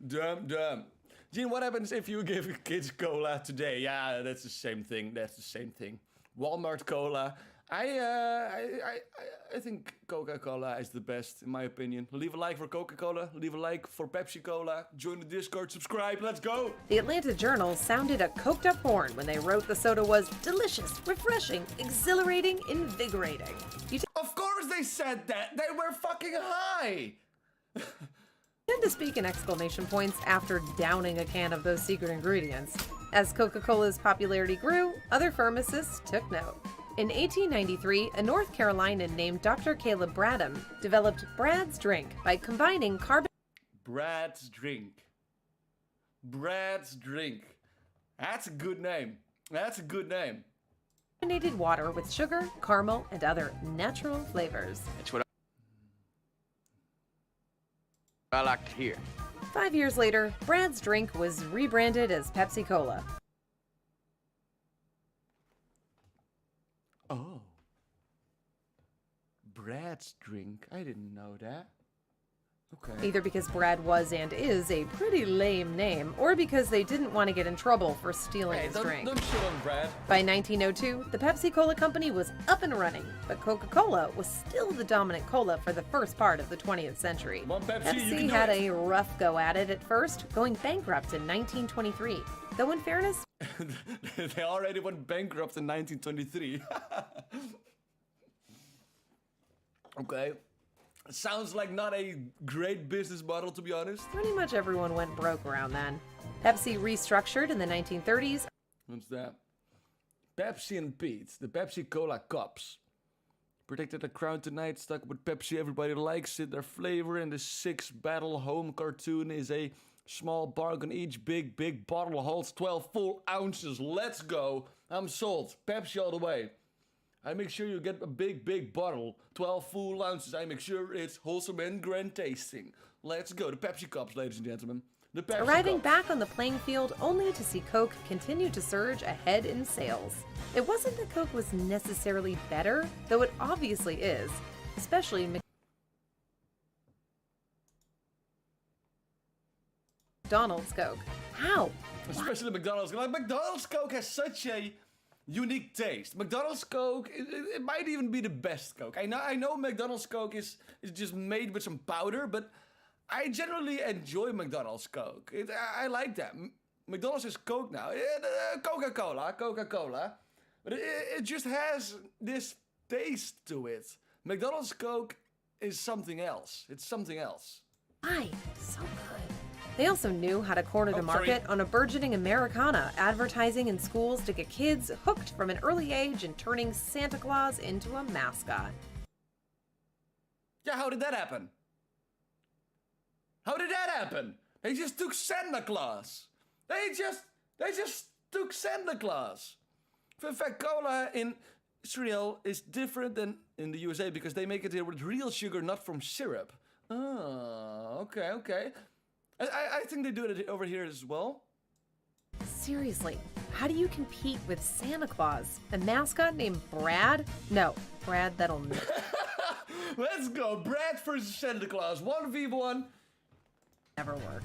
Damn. Gene, what happens if you give kids cola today? Yeah, that's the same thing. Walmart cola. I think Coca-Cola is the best, in my opinion. Leave a like for Coca-Cola. Leave a like for Pepsi-Cola. Join the Discord. Subscribe. Let's go. The Atlanta Journal sounded a coked-up horn when they wrote the soda was delicious, refreshing, exhilarating, invigorating. Of course they said that. They were fucking high. Tend to speak in exclamation points after downing a can of those secret ingredients. As Coca-Cola's popularity grew, other pharmacists took note. In 1893, a North Carolinian named Dr. Caleb Bradham developed Brad's Drink by combining Brad's Drink. That's a good name. carbonated water with sugar, caramel, and other natural flavors. That's what I like to hear. 5 years later, Brad's drink was rebranded as Pepsi Cola. Oh. Brad's drink. I didn't know that. Okay. Either because Brad was and is a pretty lame name, or because they didn't want to get in trouble for stealing his drink. Don't shit on Brad. By 1902, the Pepsi Cola Company was up and running, but Coca-Cola was still the dominant cola for the first part of the 20th century. Come on, Pepsi, you can do had it. a rough go at it at first, going bankrupt in 1923. Though in fairness, They already went bankrupt in 1923. Okay. Sounds like not a great business model, to be honest. pretty much everyone went broke around then. Pepsi restructured in the 1930s. What's that? Pepsi and Pete, the Pepsi Cola cups. Protected the crown tonight, stuck with Pepsi, everybody likes it. Their flavor in the 6-battle home cartoon is a small bargain. Each big bottle holds 12 full ounces. Let's go. I'm sold. Pepsi all the way. I make sure you get a big bottle, 12 full ounces. I make sure it's wholesome and grand tasting. Let's go. The Pepsi cups, ladies and gentlemen. The Pepsi Arriving cups. back on the playing field only to see Coke continue to surge ahead in sales. It wasn't that Coke was necessarily better, though it obviously is, especially McDonald's Coke. How? Especially McDonald's. Like, McDonald's Coke has such a unique taste. McDonald's Coke, it might even be the best Coke. I know McDonald's Coke is just made with some powder, but I generally enjoy McDonald's Coke. I like that. McDonald's is Coke now. Coca-Cola. But it just has this taste to it. McDonald's Coke is something else. It's something else. Why? So good. They also knew how to corner the market on a burgeoning Americana, advertising in schools to get kids hooked from an early age and turning Santa Claus into a mascot. Yeah, how did that happen? How did that happen? They just took Santa Claus. They just took Santa Claus. In fact, cola in Israel is different than in the USA because they make it here with real sugar, not from syrup. Oh, okay. I think they do it over here as well. Seriously, how do you compete with Santa Claus? A mascot named Brad? No, Brad, that'll Let's go, Brad versus Santa Claus, 1v1. never work.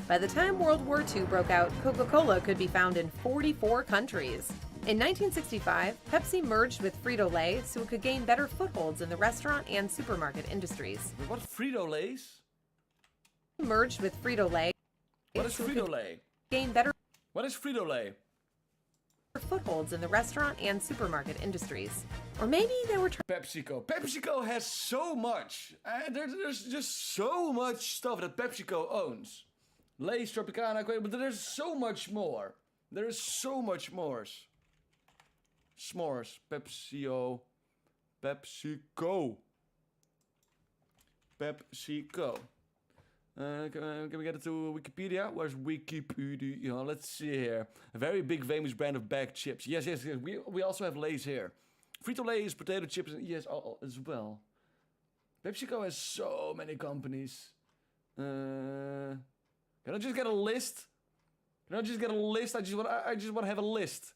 By the time World War II broke out, Coca-Cola could be found in 44 countries. In 1965, Pepsi merged with Frito-Lay so it could gain better footholds in the restaurant and supermarket industries. What, Frito-Lays? Merged with Frito-Lay. What is Frito-Lay? Gain better What is Frito-Lay? footholds in the restaurant and supermarket industries. Or maybe they were PepsiCo. PepsiCo has so much. There's just so much stuff that PepsiCo owns. Lay's, Tropicana, but there's so much more. There's so much more. S'mores. PepsiCo. PepsiCo. Can we get it to Wikipedia? Where's Wikipedia? Let's see here. A very big famous brand of bagged chips. Yes. We also have Lay's here. Frito-Lay is potato chips and yes, as well. PepsiCo has so many companies. Can I just get a list? I just want to have a list.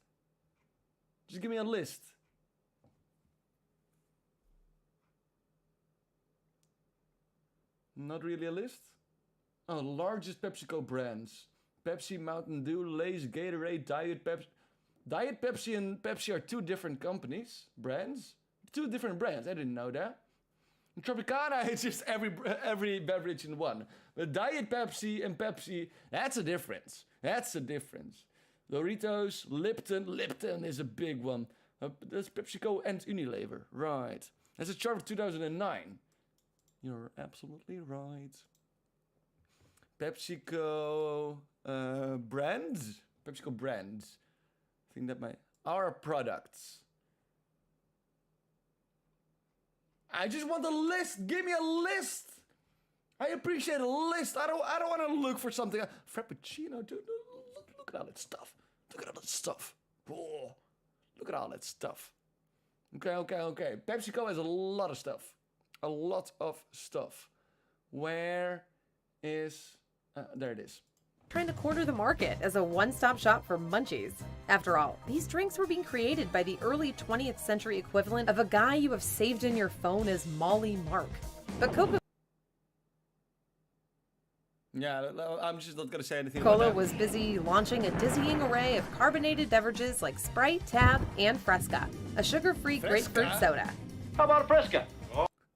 Just give me a list. Not really a list? Oh, largest PepsiCo brands. Pepsi, Mountain Dew, Lay's, Gatorade, Diet Pepsi. Diet Pepsi and Pepsi are two different companies, brands. Two different brands, I didn't know that. And Tropicana is just every beverage in one. But Diet Pepsi and Pepsi, that's a difference. Doritos, Lipton is a big one. That's PepsiCo and Unilever, right. That's a chart of 2009. You're absolutely right. PepsiCo brands? PepsiCo brands. I think that might... Our products. I just want a list. Give me a list. I appreciate a list. I don't want to look for something. Frappuccino, dude. Look at all that stuff. Oh, Look at all that stuff. Okay. PepsiCo has a lot of stuff. A lot of stuff. Where is... there it is. Trying to corner the market as a one-stop shop for munchies. After all, these drinks were being created by the early 20th century equivalent of a guy you have saved in your phone as Molly Mark. But Yeah, I'm just not gonna say anything Coca-Cola about that. was busy launching a dizzying array of carbonated beverages like Sprite, Tab, and Fresca, a sugar-free grapefruit soda. How about a Fresca?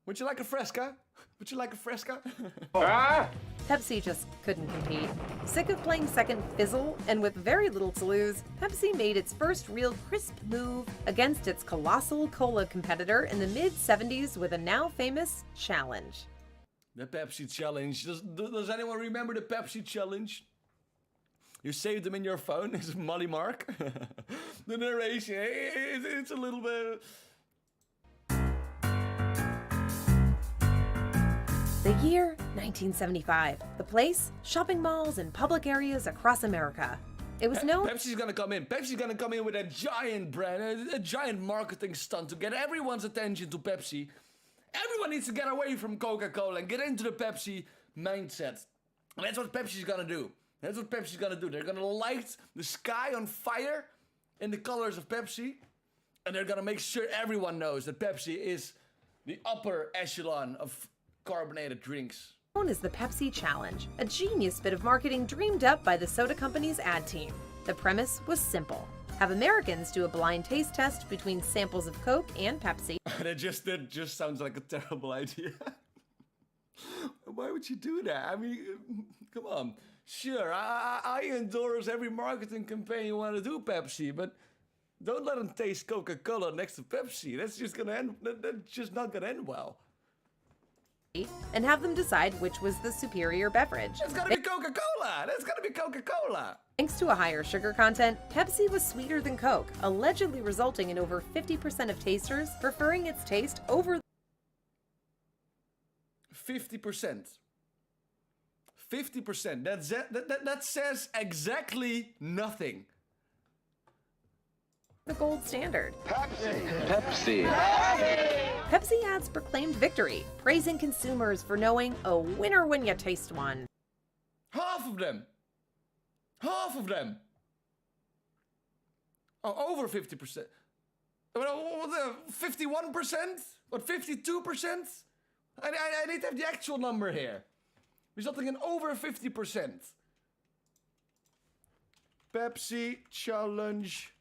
Would you like a Fresca? Would you like a Fresca? Pepsi just couldn't compete. Sick of playing second fizzle, and with very little to lose, Pepsi made its first real crisp move against its colossal cola competitor in the mid-70s with a now famous challenge. The Pepsi Challenge. Does anyone remember the Pepsi Challenge? You saved them in your phone. It's Molly Mark. The narration, it's a little bit... The year, 1975. The place, shopping malls and public areas across America. It was known... Pepsi's gonna come in. Pepsi's gonna come in with a giant brand, a giant marketing stunt to get everyone's attention to Pepsi. Everyone needs to get away from Coca-Cola and get into the Pepsi mindset. And that's what Pepsi's gonna do. That's what Pepsi's gonna do. They're gonna light the sky on fire in the colors of Pepsi. And they're gonna make sure everyone knows that Pepsi is the upper echelon of carbonated drinks. Known as the Pepsi Challenge, a genius bit of marketing dreamed up by the soda company's ad team. The premise was simple. Have Americans do a blind taste test between samples of Coke and Pepsi. That just sounds like a terrible idea. Why would you do that? I mean, come on. Sure, I endorse every marketing campaign you want to do, Pepsi, but don't let them taste Coca-Cola next to Pepsi. That's just gonna end. That's just not gonna end well. And have them decide which was the superior beverage. It's gotta be Coca-Cola. That's gotta be Coca-Cola. Thanks to a higher sugar content, Pepsi was sweeter than Coke, allegedly resulting in over 50% of tasters preferring its taste over 50%. 50%. That says exactly nothing. the gold standard. Pepsi. Pepsi ads proclaimed victory, praising consumers for knowing a winner when you taste one. Half of them. Half of them. Oh, over 50%. 51%? What, 52%? I need to have the actual number here. Resulting in over 50%. Pepsi Challenge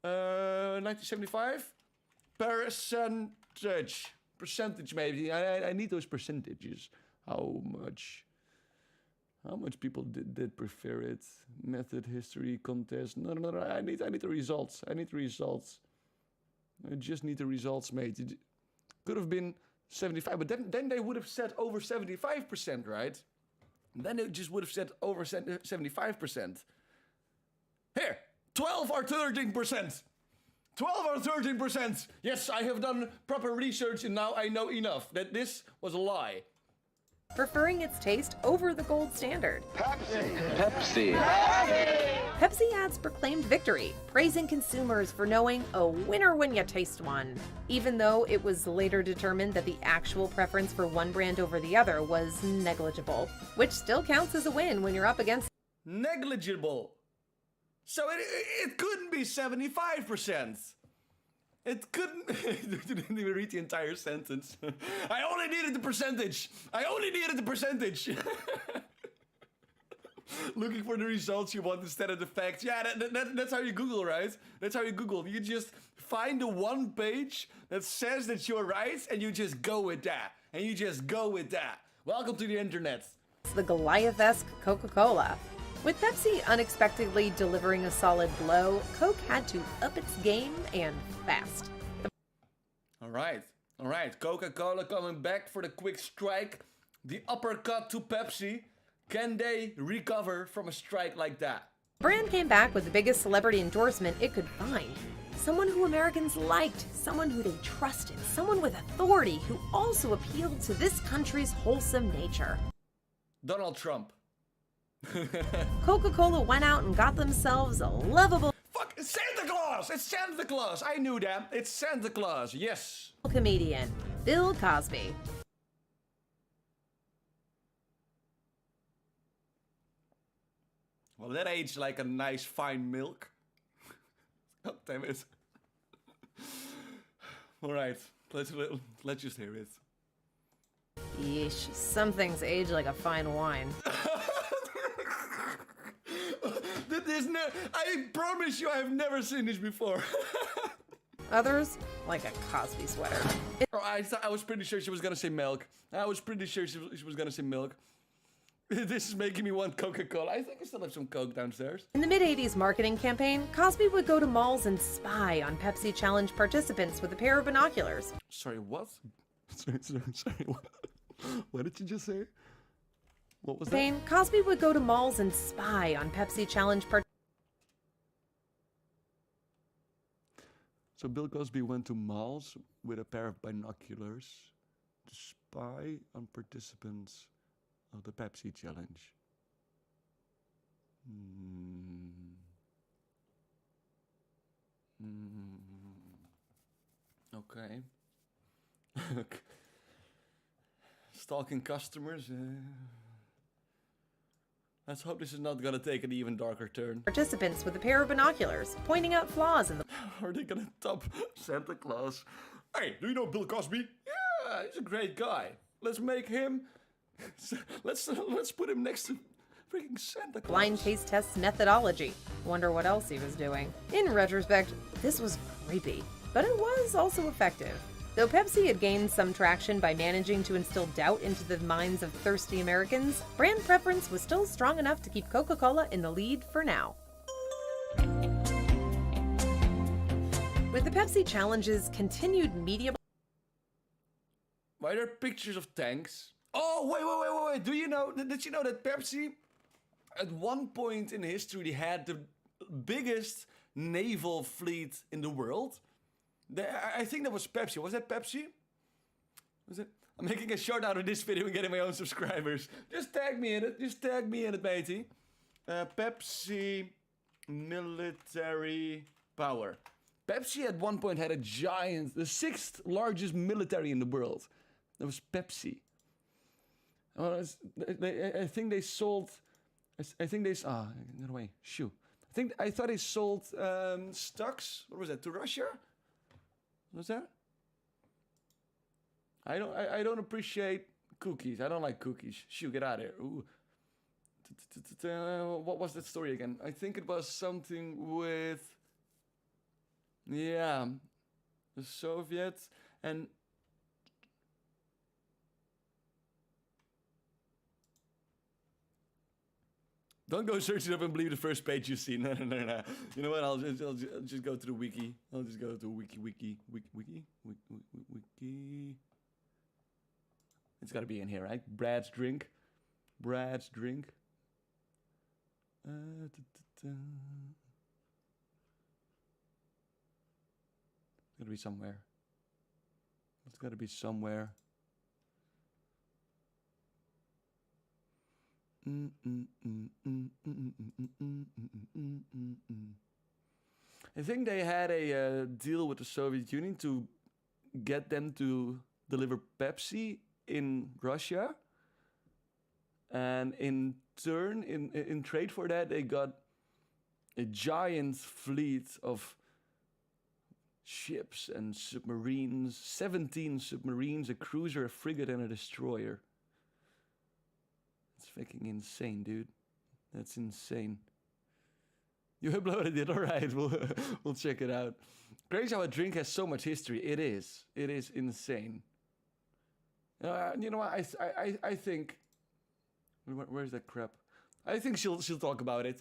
1975. Percentage maybe. I need those percentages. How much people did prefer it? Method, history, contest. No. I need the results. I just need the results, mate. It could have been 75, but then they would have said over 75%, right? Then they just would have said over 75%. Here, 12 or 13%. 12 or 13%. Yes, I have done proper research and now I know enough that this was a lie. Preferring its taste over the gold standard. Pepsi. Pepsi ads proclaimed victory, praising consumers for knowing a winner when you taste one, even though it was later determined that the actual preference for one brand over the other was negligible, which still counts as a win when you're up against... Negligible. So it couldn't be 75%. It couldn't... I didn't even read the entire sentence. I only needed the percentage. Looking for the results you want instead of the facts. Yeah, that's how you Google, right? That's how you Google. You just find the one page that says that you're right, and you just go with that. Welcome to the internet. It's the Goliath-esque Coca-Cola. With Pepsi unexpectedly delivering a solid blow, Coke had to up its game and fast. All right. Coca-Cola coming back for the quick strike. The uppercut to Pepsi. Can they recover from a strike like that? The brand came back with the biggest celebrity endorsement it could find. Someone who Americans liked, someone who they trusted, someone with authority who also appealed to this country's wholesome nature. Donald Trump. Coca-Cola went out and got themselves a lovable... Fuck, It's Santa Claus! It's Santa Claus! I knew that. It's Santa Claus, yes. Comedian Bill Cosby. Well, that aged like a nice fine milk. God damn it. Alright, let's just hear it. Yeesh, some things age like a fine wine. I promise you I have never seen this before. Others, like a Cosby sweater. I was pretty sure she was gonna say milk. I was pretty sure she was gonna say milk. This is making me want Coca-Cola. I think I still have some Coke downstairs. In the mid-'80s marketing campaign, Cosby would go to malls and spy on Pepsi Challenge participants with a pair of binoculars. Sorry, what? Sorry, what? What did you just say? What was that? Cosby would go to malls and spy on Pepsi Challenge participants. So Bill Cosby went to malls with a pair of binoculars to spy on participants of the Pepsi Challenge. Okay. Stalking customers. Let's hope this is not gonna take an even darker turn. Participants with a pair of binoculars, pointing out flaws in the... Are they gonna top Santa Claus? Hey, do you know Bill Cosby? Yeah, he's a great guy. Let's make him... let's put him next to freaking Santa Claus. Blind taste test methodology. Wonder what else he was doing. In retrospect, this was creepy, but it was also effective. Though Pepsi had gained some traction by managing to instill doubt into the minds of thirsty Americans, brand preference was still strong enough to keep Coca-Cola in the lead for now. With the Pepsi Challenge's continued media... Why are there pictures of tanks? Oh, wait. Did you know that Pepsi, at one point in history, had the biggest naval fleet in the world? I think that was Pepsi. Was that Pepsi? Was it? I'm making a short out of this video and getting my own subscribers. Just tag me in it, matey. Pepsi military power. Pepsi at one point had a giant, the 6th largest military in the world. That was Pepsi. I think they sold. Get away. Shoo. I thought they sold stocks. What was that? To Russia? What's that? I don't appreciate cookies. I don't like cookies. Shoo, get out of here. Ooh. What was that story again? I think it was something with... Yeah. The Soviets and... Don't go search it up and believe the first page you see. No. You know what? I'll just go to the wiki. I'll just go to wiki. It's got to be in here, right? Brad's drink. It's got to be somewhere. I think they had a deal with the Soviet Union to get them to deliver Pepsi in Russia, and in turn, in trade for that, they got a giant fleet of ships and submarines, 17 submarines, a cruiser, a frigate, and a destroyer. It's freaking insane, dude. That's insane. You uploaded it, alright, we'll check it out. Crazy how a drink has so much history. It is insane. You know what, I think... Where's that crap? I think she'll talk about it.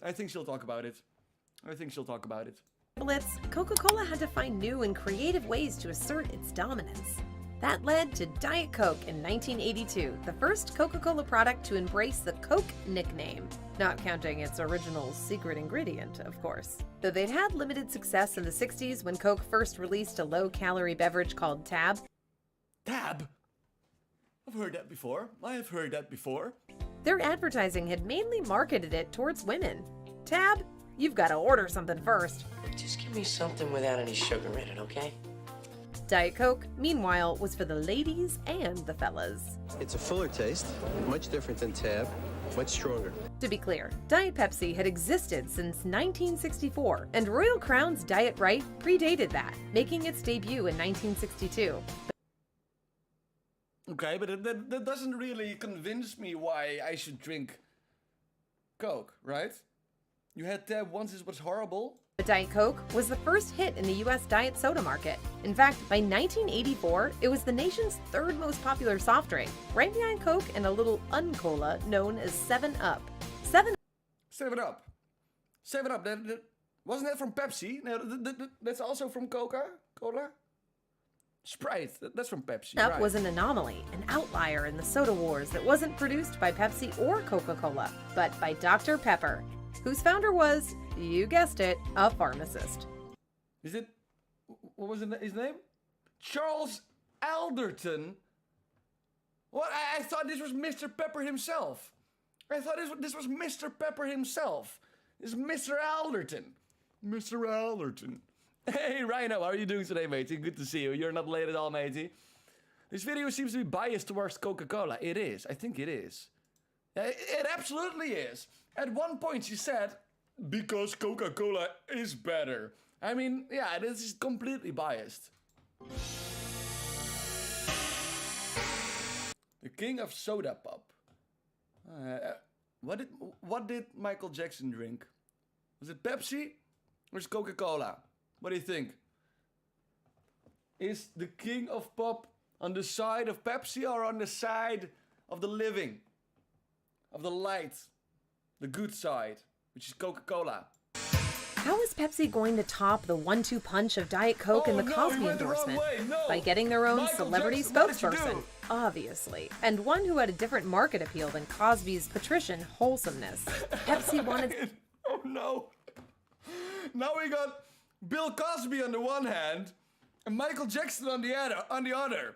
Blitz, Coca-Cola had to find new and creative ways to assert its dominance. That led to Diet Coke in 1982, the first Coca-Cola product to embrace the Coke nickname, not counting its original secret ingredient, of course. Though they'd had limited success in the 60s when Coke first released a low-calorie beverage called Tab. Tab? I've heard that before. Their advertising had mainly marketed it towards women. Tab? you've got to order something first. Just give me something without any sugar in it, okay? Diet Coke, meanwhile, was for the ladies and the fellas. It's a fuller taste, much different than Tab, much stronger. To be clear, Diet Pepsi had existed since 1964, and Royal Crown's Diet Right predated that, making its debut in 1962. Okay, but that doesn't really convince me why I should drink Coke, right? You had Tab once, it was horrible. The Diet Coke was the first hit in the US diet soda market. In fact, by 1984, it was the nation's third most popular soft drink, right behind Coke and a little uncola known as 7-Up. 7-Up. 7-Up, wasn't that from Pepsi? No, that's also from Coca-Cola? Sprite, that's from Pepsi, 7-Up right. was an anomaly, an outlier in the soda wars that wasn't produced by Pepsi or Coca-Cola, but by Dr. Pepper, whose founder was, you guessed it, a pharmacist. Is it, what was his name? Charles Alderton? What? I thought this was Mr. Pepper himself. I thought this was Mr. Pepper himself. This is Mr. Alderton. Mr. Alderton. Hey, Rhino, how are you doing today, matey? Good to see you. You're not late at all, matey. This video seems to be biased towards Coca-Cola. It is. I think it is. It absolutely is. At one point she said, because Coca-Cola is better. I mean, yeah, this is completely biased. The king of soda pop. What did Michael Jackson drink? Was it Pepsi or is it Coca-Cola? What do you think? Is the king of pop on the side of Pepsi or on the side of the living? Of the light? The good side, which is Coca-Cola. How is Pepsi going to top the 1-2 punch of Diet Coke and the Cosby endorsement? By getting their own celebrity spokesperson, obviously, and one who had a different market appeal than Cosby's patrician wholesomeness. Pepsi wanted... Oh no! Now we got Bill Cosby on the one hand and Michael Jackson on the other.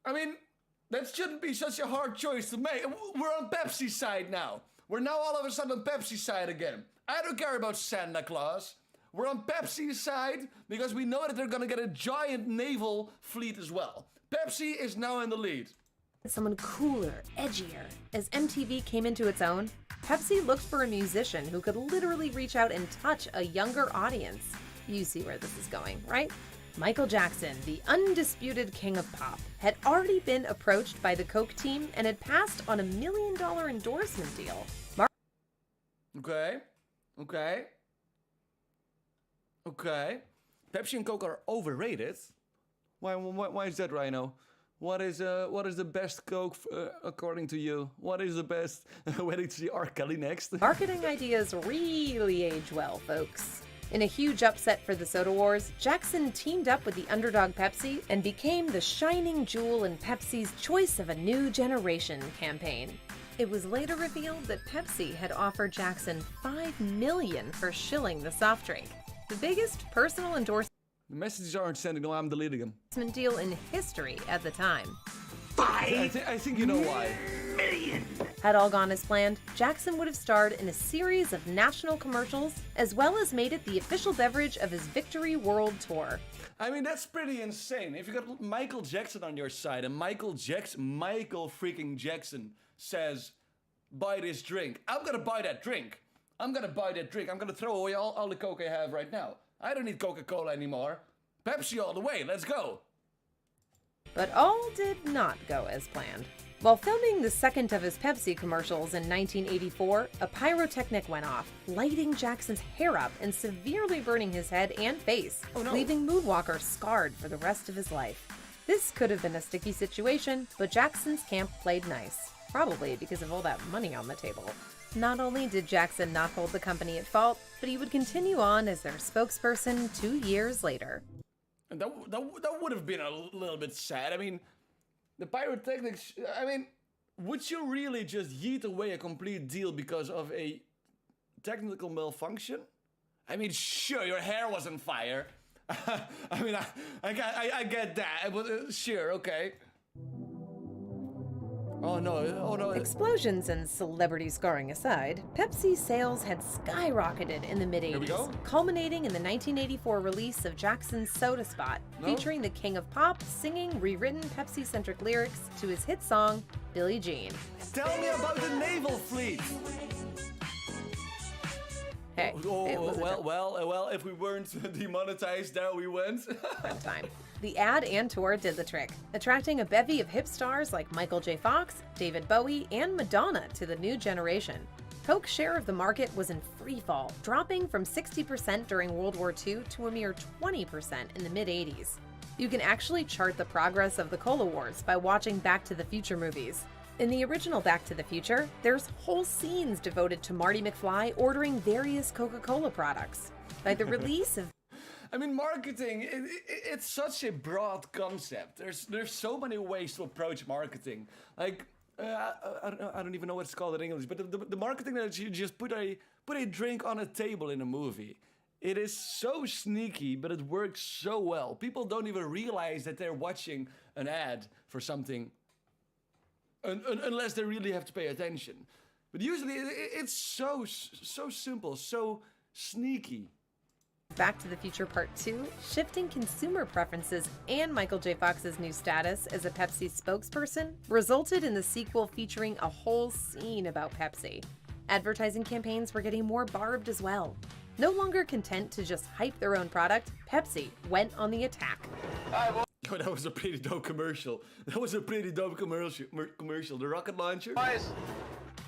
I mean, that shouldn't be such a hard choice to make. We're on Pepsi's side now. We're now all of a sudden on Pepsi's side again. I don't care about Santa Claus. We're on Pepsi's side because we know that they're gonna get a giant naval fleet as well. Pepsi is now in the lead. Someone cooler, edgier. As MTV came into its own, Pepsi looked for a musician who could literally reach out and touch a younger audience. You see where this is going, right? Michael Jackson, the undisputed king of pop, had already been approached by the Coke team and had passed on $1 million endorsement deal. Okay. Pepsi and Coke are overrated. Why is that, Rhino? What is the best Coke according to you? What is the best? Waiting to see R. Kelly next. Marketing ideas really age well, folks. In a huge upset for the soda wars, Jackson teamed up with the underdog Pepsi and became the shining jewel in Pepsi's Choice of a New Generation campaign. It was later revealed that Pepsi had offered Jackson $5 million for shilling the soft drink, the biggest personal endorsement The messages aren't sending, no, I'm deleting them. deal in history at the time. I think you know why. Had all gone as planned, Jackson would have starred in a series of national commercials, as well as made it the official beverage of his Victory World Tour. I mean, that's pretty insane. If you got Michael Jackson on your side, and Michael freaking Jackson says, buy this drink. I'm gonna buy that drink. I'm gonna throw away all the Coke I have right now. I don't need Coca-Cola anymore. Pepsi all the way, let's go. But all did not go as planned. While filming the second of his Pepsi commercials in 1984, a pyrotechnic went off, lighting Jackson's hair up and severely burning his head and face, leaving Moonwalker scarred for the rest of his life. This could have been a sticky situation, but Jackson's camp played nice, probably because of all that money on the table. Not only did Jackson not hold the company at fault, but he would continue on as their spokesperson 2 years later. And that would have been a little bit sad. I mean, the pyrotechnics, I mean, would you really just yeet away a complete deal because of a technical malfunction? I mean, sure, your hair was on fire. I mean, I get that, but sure, okay. Oh no, oh no. Explosions and celebrity scarring aside, Pepsi's sales had skyrocketed in the mid-80s, culminating in the 1984 release of Jackson's Soda Spot, featuring the king of pop singing rewritten Pepsi-centric lyrics to his hit song, Billie Jean. Tell me about the naval fleet! Hey, well, if we weren't demonetized, there we went. Fun time. The ad and tour did the trick, attracting a bevy of hip stars like Michael J. Fox, David Bowie, and Madonna to the new generation. Coke's share of the market was in free fall, dropping from 60% during World War II to a mere 20% in the mid-80s. You can actually chart the progress of the Cola Wars by watching Back to the Future movies. In the original Back to the Future, there's whole scenes devoted to Marty McFly ordering various Coca-Cola products. By the release of I mean, marketing, it's such a broad concept. There's so many ways to approach marketing. Like, I don't even know what it's called in English, but the marketing that you just put a drink on a table in a movie. It is so sneaky, but it works so well. People don't even realize that they're watching an ad for something unless they really have to pay attention. But usually it's so simple, so sneaky. Back to the Future Part 2, shifting consumer preferences and Michael J. Fox's new status as a Pepsi spokesperson resulted in the sequel featuring a whole scene about Pepsi. Advertising campaigns were getting more barbed as well. No longer content to just hype their own product, Pepsi went on the attack. Oh, that was a pretty dope commercial. The rocket launcher.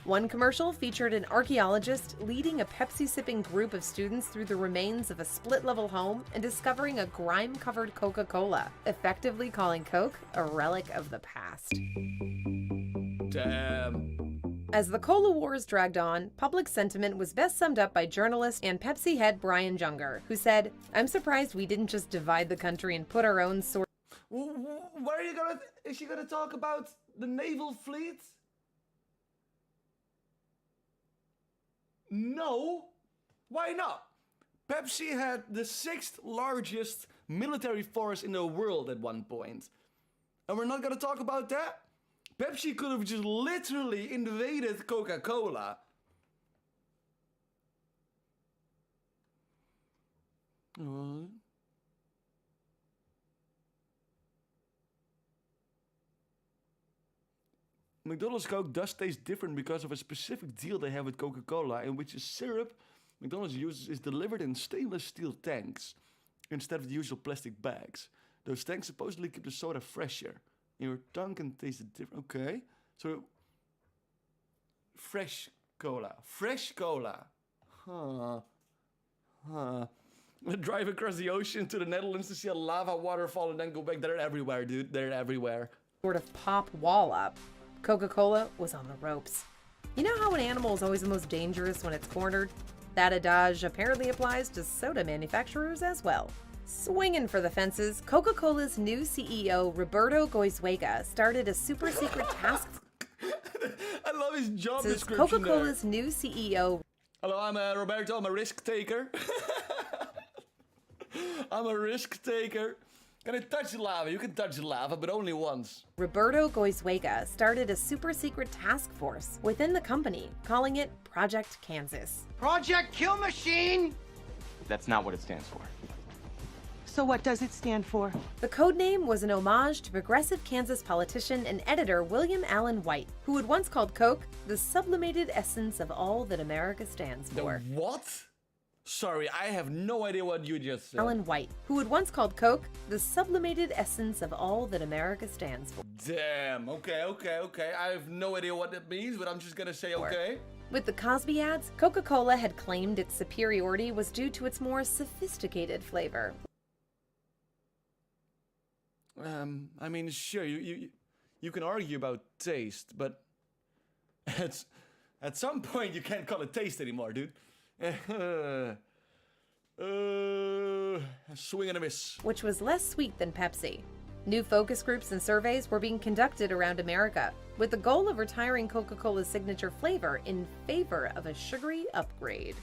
One commercial featured an archaeologist leading a Pepsi-sipping group of students through the remains of a split-level home and discovering a grime-covered Coca-Cola, effectively calling Coke a relic of the past. Damn. As the Cola Wars dragged on, public sentiment was best summed up by journalist and Pepsi head Brian Junger, who said, "I'm surprised we didn't just divide the country and put our own sort." Where are you gonna? Is she gonna talk about the naval fleet? No. Why not? Pepsi had the 6th largest military force in the world at one point. And we're not gonna talk about that? Pepsi could have just literally invaded Coca-Cola. McDonald's Coke does taste different because of a specific deal they have with Coca-Cola, in which the syrup McDonald's uses is delivered in stainless steel tanks instead of the usual plastic bags. Those tanks supposedly keep the soda fresher. Your tongue can taste it different. Okay, so fresh cola. Huh. Drive across the ocean to the Netherlands to see a lava waterfall and then go back. They're everywhere, dude. They're everywhere. Sort of pop wall up. Coca-Cola was on the ropes. You know how an animal is always the most dangerous when it's cornered? That adage apparently applies to soda manufacturers as well. Swinging for the fences, Coca-Cola's new CEO, Roberto Goizuega, started a super secret task I love his job description. Coca-Cola's new CEO. Hello, I'm Roberto. I'm a risk taker. I'm a risk taker. Can I touch the lava? You can touch the lava, but only once. Roberto Goizuega started a super secret task force within the company, calling it Project Kansas. Project Kill Machine? That's not what it stands for. So what does it stand for? The codename was an homage to progressive Kansas politician and editor William Allen White, who had once called Coke the sublimated essence of all that America stands for. The what? Sorry, I have no idea what you just said. Allen White, who had once called Coke the sublimated essence of all that America stands for. Damn, okay. I have no idea what that means, but I'm just gonna say okay. With the Cosby ads, Coca-Cola had claimed its superiority was due to its more sophisticated flavor. I mean, sure, you can argue about taste, but at some point you can't call it taste anymore, dude. Swing and a miss. Which was less sweet than Pepsi. New focus groups and surveys were being conducted around America, with the goal of retiring Coca-Cola's signature flavor in favor of a sugary upgrade.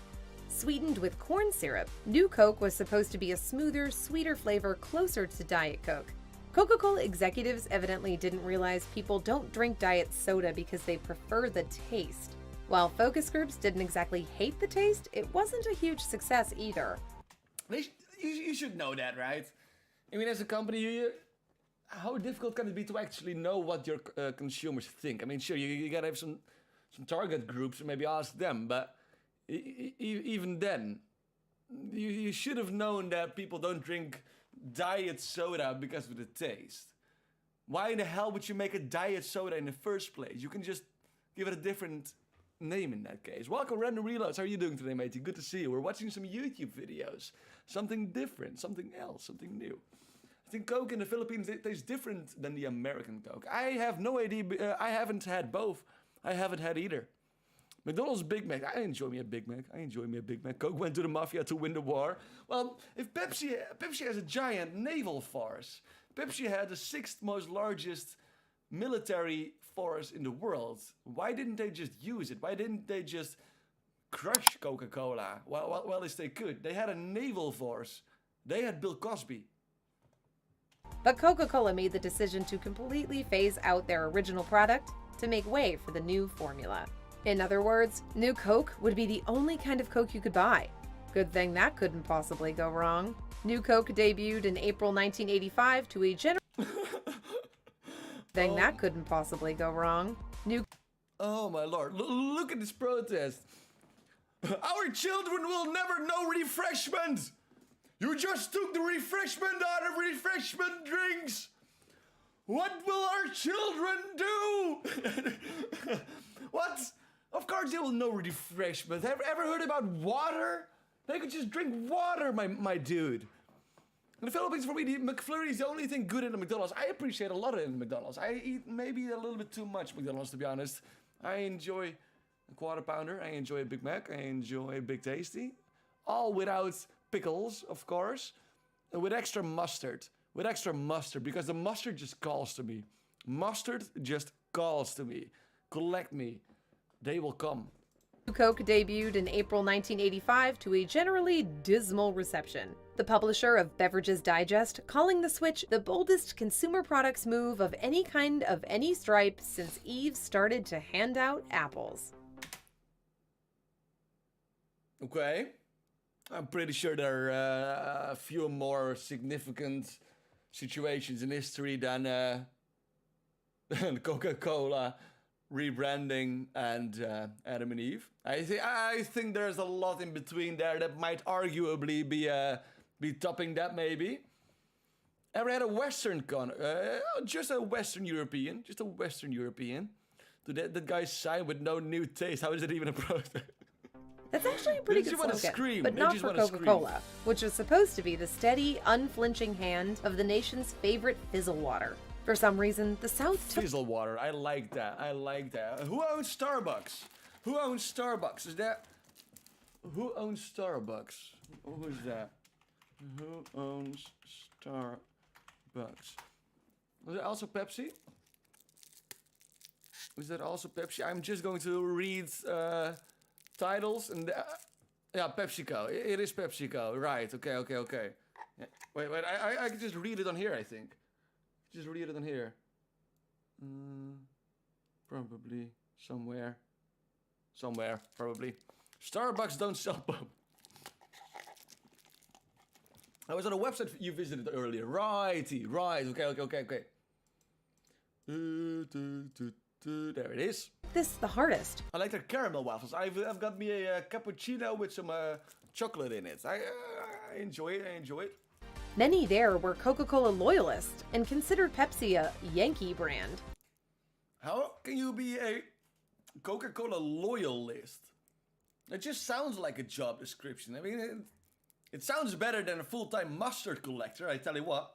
Sweetened with corn syrup, New Coke was supposed to be a smoother, sweeter flavor closer to Diet Coke. Coca-Cola executives evidently didn't realize people don't drink diet soda because they prefer the taste. While focus groups didn't exactly hate the taste, it wasn't a huge success either. You should know that, right? I mean, as a company, how difficult can it be to actually know what your consumers think? I mean, sure, you gotta have some target groups and maybe ask them, but even then, you should have known that people don't drink diet soda because of the taste. Why in the hell would you make a diet soda in the first place? You can just give it a different name in that case. Welcome, Random Reloads. How are you doing today, matey? Good to see you. We're watching some YouTube videos. Something different, something else, something new. I think Coke in the Philippines tastes different than the American Coke. I have no idea. I haven't had both. I haven't had either. McDonald's Big Mac. I enjoy me a Big Mac. Coke went to the mafia to win the war. Well, if Pepsi has a giant naval force. Pepsi had the 6th most largest military force in the world. Why didn't they just use it? Why didn't they just crush Coca-Cola? Well, as they could. They had a naval force. They had Bill Cosby. But Coca-Cola made the decision to completely phase out their original product to make way for the new formula. In other words, New Coke would be the only kind of Coke you could buy. Good thing that couldn't possibly go wrong. New Coke debuted in April 1985 to a that couldn't possibly go wrong. Oh my lord, look at this protest. Our children will never know refreshment. You just took the refreshment out of refreshment drinks. What will our children do? What? Of course they will know refreshment. Have you ever heard about water? They could just drink water, my dude. In the Philippines, for me, the McFlurry is the only thing good in the McDonald's. I appreciate a lot of it in the McDonald's. I eat maybe a little bit too much McDonald's, to be honest. I enjoy a Quarter Pounder. I enjoy a Big Mac. I enjoy a Big Tasty. All without pickles, of course. And with extra mustard. Because the mustard just calls to me. Mustard just calls to me. Collect me. They will come. New Coke debuted in April 1985 to a generally dismal reception. The publisher of Beverages Digest calling the switch the boldest consumer products move of any kind of any stripe since Eve started to hand out apples. Okay. I'm pretty sure there are a few more significant situations in history than Coca-Cola rebranding and Adam and Eve. I think there's a lot in between there that might arguably be topping that, maybe. Ever had a Western just a Western European. That guy's sign with no new taste. How is it even a product? That's actually a pretty good slogan, but not for Coca-Cola, which was supposed to be the steady, unflinching hand of the nation's favorite fizzle water. For some reason, the South took fizzle water. I like that. Who owns Starbucks? Who owns Starbucks? Is that... Who owns Starbucks? Who's that? Who owns Starbucks? Was it also Pepsi? Is that also Pepsi? I'm just going to read titles and... yeah, PepsiCo. It is PepsiCo. Right. Okay. Yeah. Wait. I can just read it on here, I think. Just read it on here. Probably somewhere. Probably. Starbucks don't sell pub. I was on a website you visited earlier. Righty. Right. Okay. There it is. this the hardest. I like their caramel waffles. I've got me a cappuccino with some chocolate in it. I enjoy it. Many there were Coca-Cola loyalists and considered Pepsi a Yankee brand. How can you be a Coca-Cola loyalist? It just sounds like a job description. I mean, it sounds better than a full-time mustard collector, I tell you what.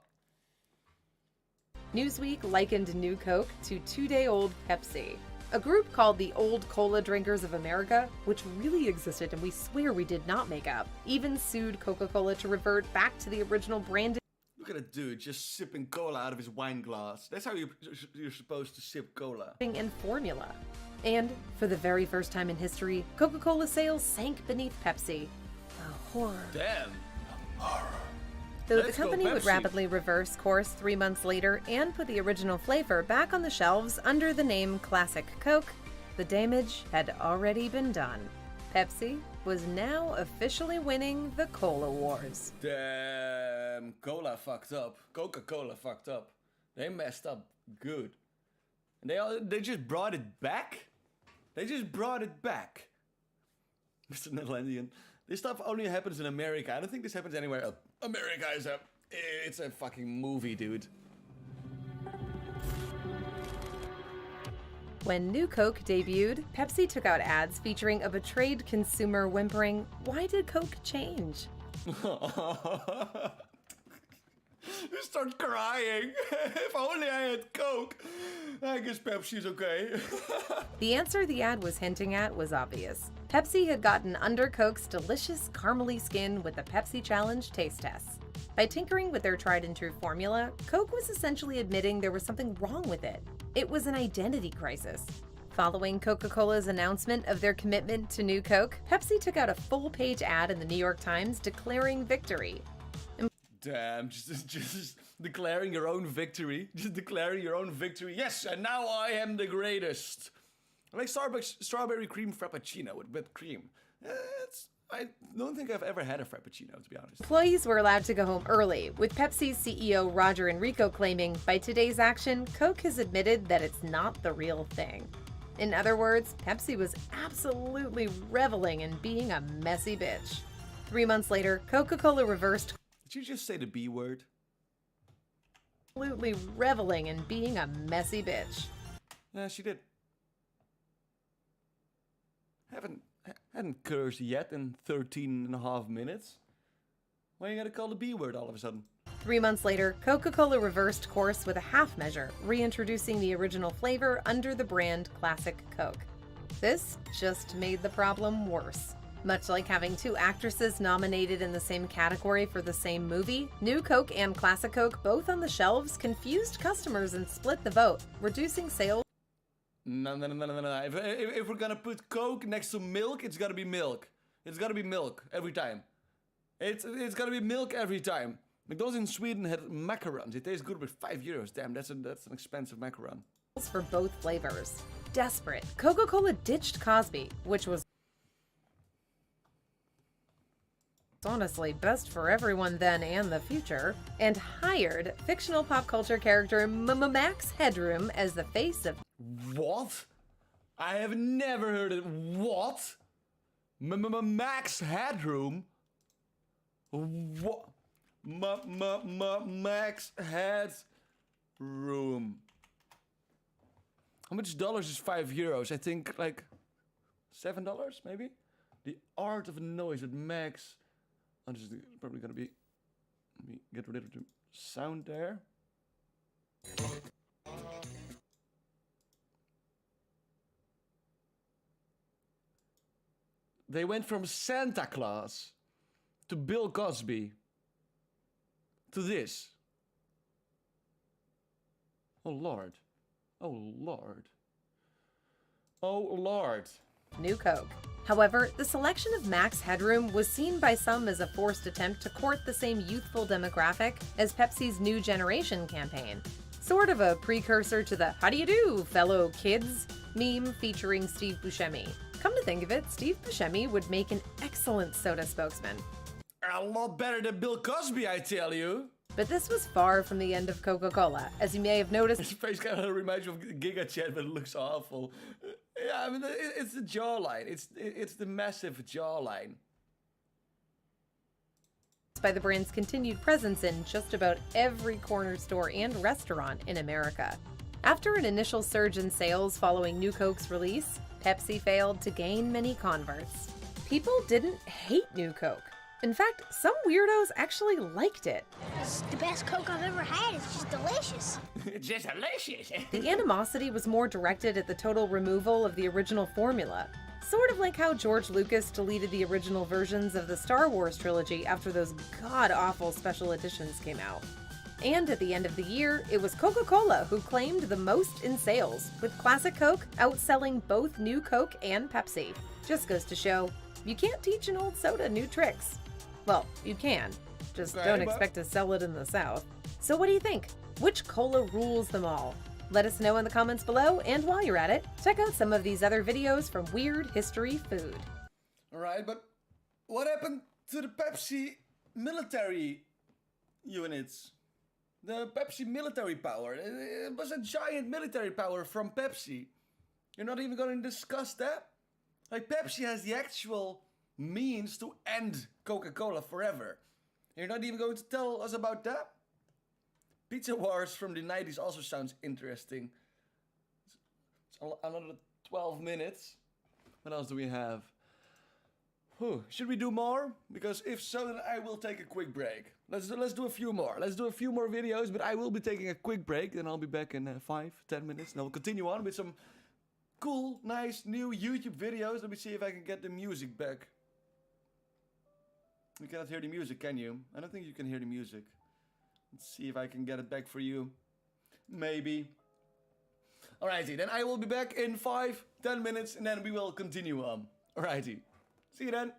Newsweek likened New Coke to two-day-old Pepsi. A group called the Old Cola Drinkers of America, which really existed and we swear we did not make up, even sued Coca-Cola to revert back to the original branding. Look at a dude just sipping cola out of his wine glass. That's how you're supposed to sip cola. And formula. And for the very first time in history, Coca-Cola sales sank beneath Pepsi. A horror. Damn. A horror. Though the company would rapidly reverse course 3 months later and put the original flavor back on the shelves under the name Classic Coke, the damage had already been done. Pepsi was now officially winning the Cola Wars. Damn, Cola fucked up. Coca-Cola fucked up. They messed up good. And they just brought it back? They just brought it back. Mr. Netherlandian. This stuff only happens in America. I don't think this happens anywhere else. America is it's a fucking movie, dude. When New Coke debuted, Pepsi took out ads featuring a betrayed consumer whimpering, "Why did Coke change?" You start crying. If only I had Coke. I guess Pepsi's okay. The answer the ad was hinting at was obvious. Pepsi had gotten under Coke's delicious caramely skin with the Pepsi Challenge taste tests. By tinkering with their tried and true formula, Coke was essentially admitting there was something wrong with it. It was an identity crisis. Following Coca-Cola's announcement of their commitment to New Coke, Pepsi took out a full-page ad in the New York Times declaring victory. Damn, just declaring your own victory. Just declaring your own victory. Yes, and now I am the greatest. I like Starbucks strawberry cream frappuccino with whipped cream. I don't think I've ever had a frappuccino, to be honest. Employees were allowed to go home early, with Pepsi's CEO Roger Enrico claiming, by today's action, Coke has admitted that it's not the real thing. In other words, Pepsi was absolutely reveling in being a messy bitch. 3 months later, Coca-Cola reversed. Did you just say the B word? Absolutely reveling in being a messy bitch. Yeah, she did. Hadn't cursed yet in 13.5 minutes. Why you gotta call the B word all of a sudden? 3 months later, Coca-Cola reversed course with a half measure, reintroducing the original flavor under the brand Classic Coke. This just made the problem worse. Much like having two actresses nominated in the same category for the same movie, New Coke and Classic Coke both on the shelves confused customers and split the vote, reducing sales. No. If we're gonna put Coke next to milk, it's gotta be milk. It's gotta be milk every time. It's gotta be milk every time. McDonald's in Sweden had macarons. It tastes good with €5. Damn, that's an expensive macaron. For both flavors. Desperate, Coca-Cola ditched Cosby, which was honestly best for everyone then and the future, and hired fictional pop culture character Max Headroom as the face of... What? I have never heard it. What? Max Headroom? What? Max Headroom. How much dollars is €5? I think like $7 maybe? The Art of Noise with Max. I'm just probably gonna be. Let me get rid of the sound there. They went from Santa Claus to Bill Cosby to this. Oh Lord. Oh Lord. Oh Lord. New Coke. However, the selection of Max Headroom was seen by some as a forced attempt to court the same youthful demographic as Pepsi's New Generation campaign. Sort of a precursor to the "How do you do, fellow kids" meme featuring Steve Buscemi. Come to think of it, Steve Buscemi would make an excellent soda spokesman. A lot better than Bill Cosby, I tell you. But this was far from the end of Coca-Cola. As you may have noticed, his face kind of reminds you of Giga Chat, but it looks awful. Yeah, I mean, it's the jawline. It's the massive jawline. By the brand's continued presence in just about every corner store and restaurant in America. After an initial surge in sales following New Coke's release, Pepsi failed to gain many converts. People didn't hate New Coke. In fact, some weirdos actually liked it. It's the best Coke I've ever had. It's just delicious. It's just delicious. The animosity was more directed at the total removal of the original formula. Sort of like how George Lucas deleted the original versions of the Star Wars trilogy after those god-awful special editions came out. And at the end of the year, it was Coca-Cola who claimed the most in sales, with Classic Coke outselling both New Coke and Pepsi. Just goes to show, you can't teach an old soda new tricks. Well, you can. Just Okay, don't but- expect to sell it in the South. So what do you think? Which cola rules them all? Let us know in the comments below, and while you're at it, check out some of these other videos from Weird History Food. Alright, but what happened to the Pepsi military units? The Pepsi military power. It was a giant military power from Pepsi. You're not even going to discuss that? Like, Pepsi has the actual means to end Coca-Cola forever. You're not even going to tell us about that? Pizza Wars from the 90s also sounds interesting. It's another 12 minutes. What else do we have? Should we do more? Because if so, then I will take a quick break. Let's do a few more. Let's do a few more videos, but I will be taking a quick break. Then I'll be back in 5-10 minutes. And I'll continue on with some cool, nice, new YouTube videos. Let me see if I can get the music back. You cannot hear the music, can you? I don't think you can hear the music. Let's see if I can get it back for you. Maybe. Alrighty, then I will be back in 5-10 minutes and then we will continue on. Alrighty. See you then.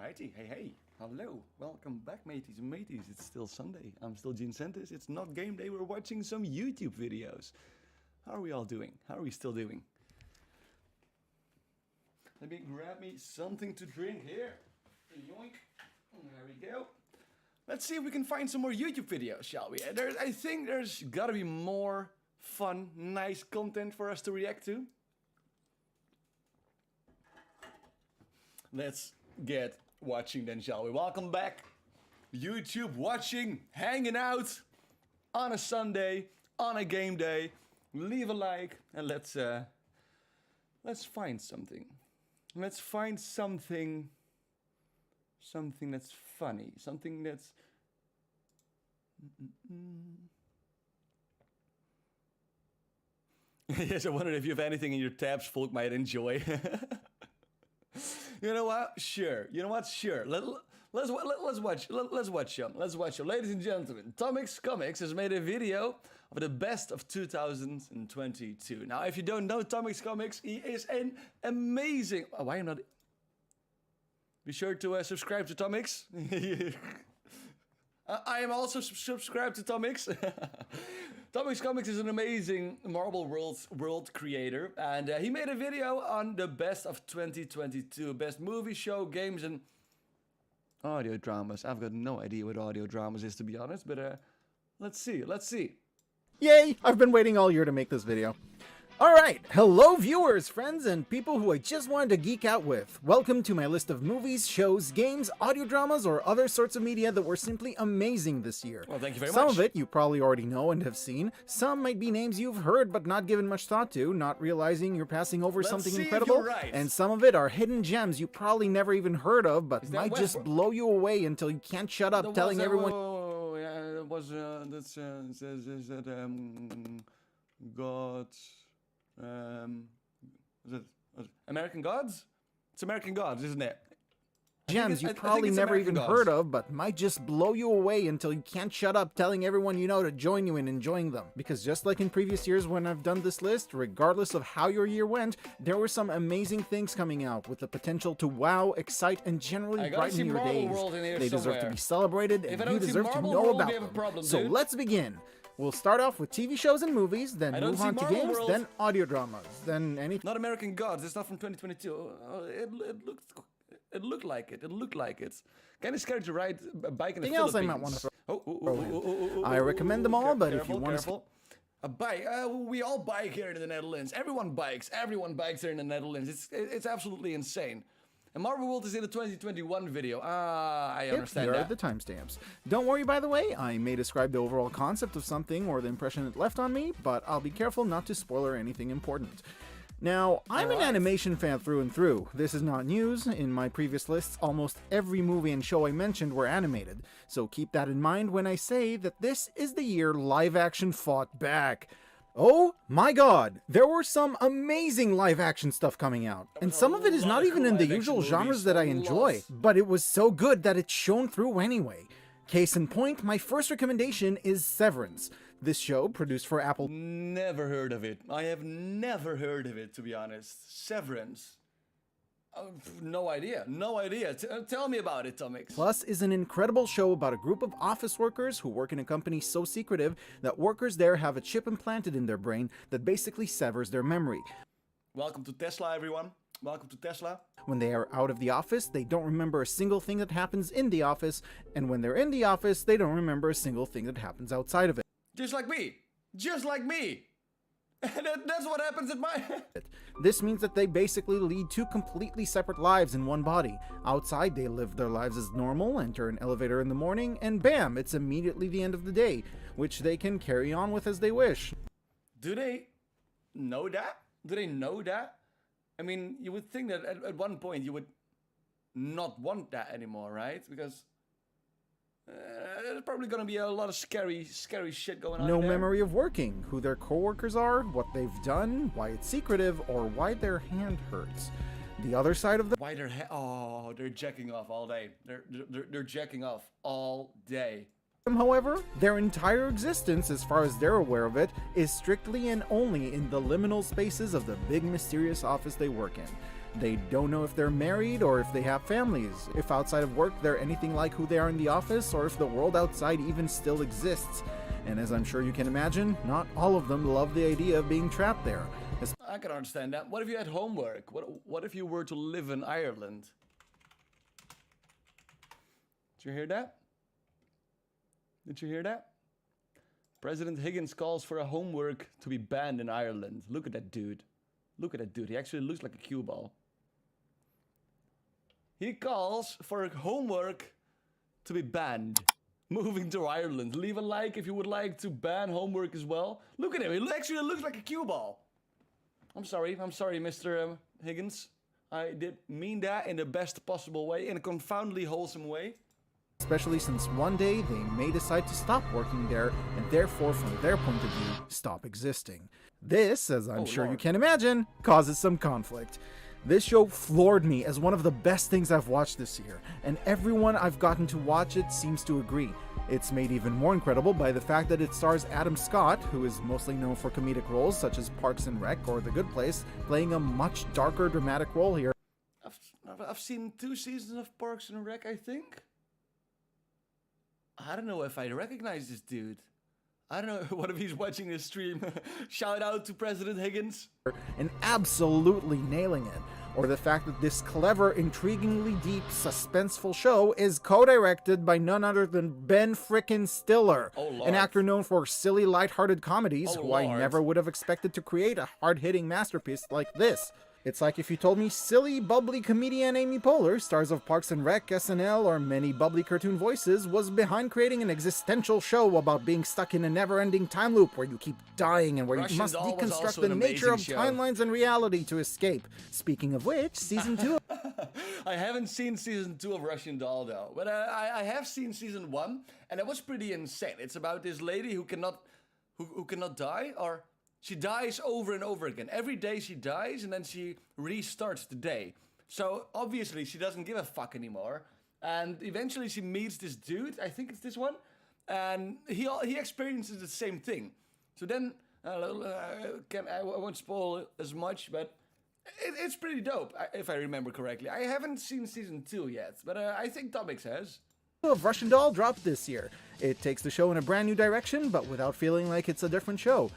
Alrighty, hey, hello, welcome back mateys and mateys. It's still Sunday, I'm still Gene Santis, it's not game day, we're watching some YouTube videos. How are we all doing? How are we still doing? Let me grab me something to drink here. Yoink, there we go. Let's see if we can find some more YouTube videos, shall we? I think there's gotta be more fun, nice content for us to react to. Let's get watching then, shall we? Welcome back, YouTube watching, hanging out on a Sunday, on a game day. Leave a like and let's find something. Let's find something that's funny, something that's Yes, I wondered if you have anything in your tabs folk might enjoy. You know what? Sure. You know what? Sure. Let's watch them. Let's watch them. Ladies and gentlemen, Tomix Comics has made a video of the best of 2022. Now, if you don't know Tomix Comics, he is an amazing... Oh, why am I not... Be sure to subscribe to Tomix. I am also subscribed to Tomix. Tomix Comics is an amazing Marvel world creator, and he made a video on the best of 2022, best movie, show, games, and audio dramas. I've got no idea what audio dramas is, to be honest, but let's see. Yay! I've been waiting all year to make this video. Alright, hello viewers, friends, and people who I just wanted to geek out with. Welcome to my list of movies, shows, games, audio dramas, or other sorts of media that were simply amazing this year. Well, thank you very much. Some of it you probably already know and have seen. Some might be names you've heard but not given much thought to, not realizing you're passing over something incredible. Right. And some of it are hidden gems you probably never even heard of, but might just blow you away until you can't shut up telling everyone... Was it American Gods? It's American Gods, isn't it? Gems you probably never even heard of, but might just blow you away until you can't shut up telling everyone you know to join you in enjoying them. Because just like in previous years when I've done this list, regardless of how your year went, there were some amazing things coming out with the potential to wow, excite, and generally brighten your days. They deserve to be celebrated, and you deserve to know about them. So let's begin. We'll start off with TV shows and movies, then move on to games, then audio dramas, then anything. Not American Gods, it's not from 2022. It looked like it. Kind of scared to ride a bike in the Philippines. Else I might want to throw. I recommend them all, but if you want to... A bike, we all bike here in the Netherlands. Everyone bikes here in the Netherlands. It's absolutely insane. And Marvel World is in the 2021 video. I understand Here that. are the timestamps. Don't worry, by the way, I may describe the overall concept of something or the impression it left on me, but I'll be careful not to spoiler anything important. Now, I'm an animation fan through and through. This is not news. In my previous lists, almost every movie and show I mentioned were animated. So keep that in mind when I say that this is the year live action fought back. Oh my god, there were some amazing live-action stuff coming out, and some of it is not even in the usual genres that I enjoy, but it was so good that it shone through anyway. Case in point, my first recommendation is Severance. This show, produced for Apple... Never heard of it. I have never heard of it, to be honest. Severance. No idea. Tell me about it, Tomix. Plus is an incredible show about a group of office workers who work in a company so secretive that workers there have a chip implanted in their brain that basically severs their memory. Welcome to Tesla, everyone. Welcome to Tesla. When they are out of the office, they don't remember a single thing that happens in the office, and when they're in the office, they don't remember a single thing that happens outside of it. Just like me. Just like me. That's what happens at my... This means that they basically lead two completely separate lives in one body. Outside, they live their lives as normal, enter an elevator in the morning, and bam, it's immediately the end of the day, which they can carry on with as they wish. Do they know that? I mean, you would think that at one point you would not want that anymore, right? Because... there's probably gonna be a lot of scary shit going on. No memory of working, who their coworkers are, what they've done, why it's secretive, or why their hand hurts. The other side of the... Why they're jacking off all day. They're jacking off all day. However, their entire existence, as far as they're aware of it, is strictly and only in the liminal spaces of the big mysterious office they work in. They don't know if they're married or if they have families, if outside of work they're anything like who they are in the office, or if the world outside even still exists. And as I'm sure you can imagine, not all of them love the idea of being trapped there. I can understand that. What if you had homework? What if you were to live in Ireland? Did you hear that? Did you hear that? President Higgins calls for a homework to be banned in Ireland. Look at that dude. Look at that dude. He actually looks like a cue ball. He calls for homework to be banned. Moving to Ireland. Leave a like if you would like to ban homework as well. Look at him. He actually looks like a cue ball. I'm sorry, Mr. Higgins. I did mean that in the best possible way, in a confoundedly wholesome way. Especially since one day they may decide to stop working there and therefore, from their point of view, stop existing. This, as I'm sure you can imagine, causes some conflict. This show floored me as one of the best things I've watched this year, and everyone I've gotten to watch it seems to agree. It's made even more incredible by the fact that it stars Adam Scott, who is mostly known for comedic roles such as Parks and Rec or The Good Place, playing a much darker, dramatic role here. I've seen 2 seasons of Parks and Rec, I think. I don't know if I recognize this dude. I don't know what if he's watching this stream. Shout out to President Higgins. And absolutely nailing it. Or the fact that this clever, intriguingly deep, suspenseful show is co-directed by none other than Ben frickin' Stiller, an actor known for silly, lighthearted comedies who I never would have expected to create a hard-hitting masterpiece like this. It's like if you told me silly, bubbly comedian Amy Poehler, stars of Parks and Rec, SNL, or many bubbly cartoon voices, was behind creating an existential show about being stuck in a never-ending time loop where you keep dying and where you must deconstruct the nature of timelines and reality to escape. Speaking of which, season 2... I haven't seen season 2 of Russian Doll though, but I have seen season 1, and it was pretty insane. It's about this lady who cannot die, or... She dies over and over again. Every day she dies and then she restarts the day. So obviously she doesn't give a fuck anymore. And eventually she meets this dude, I think it's this one. And he experiences the same thing. So then, I won't spoil as much, but it's pretty dope, if I remember correctly. I haven't seen season 2 yet, but I think Tomix has. Of Russian Doll dropped this year. It takes the show in a brand new direction, but without feeling like it's a different show.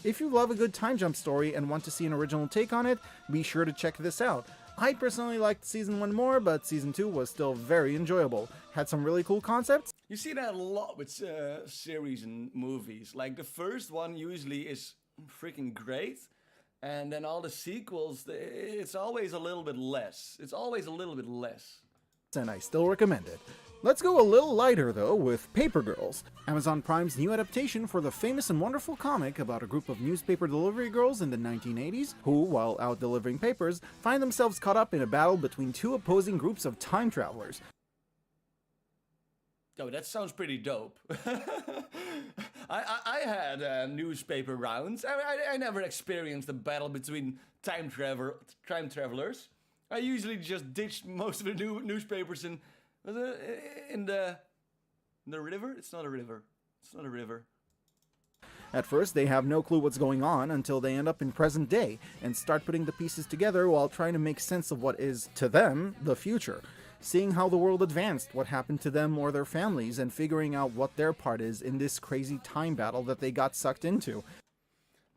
If you love a good time jump story and want to see an original take on it, be sure to check this out. I personally liked season 1 more, but season 2 was still very enjoyable. Had some really cool concepts. You see that a lot with series and movies. Like the first one usually is freaking great, and then all the sequels, it's always a little bit less. And I still recommend it. Let's go a little lighter, though, with Paper Girls, Amazon Prime's new adaptation for the famous and wonderful comic about a group of newspaper delivery girls in the 1980s who, while out delivering papers, find themselves caught up in a battle between 2 opposing groups of time travelers. Oh, that sounds pretty dope. I had newspaper rounds. I never experienced a battle between time travelers. I usually just ditched most of the newspapers in the river? It's not a river. It's not a river. At first, they have no clue what's going on until they end up in present day and start putting the pieces together while trying to make sense of what is, to them, the future. Seeing how the world advanced, what happened to them or their families, and figuring out what their part is in this crazy time battle that they got sucked into.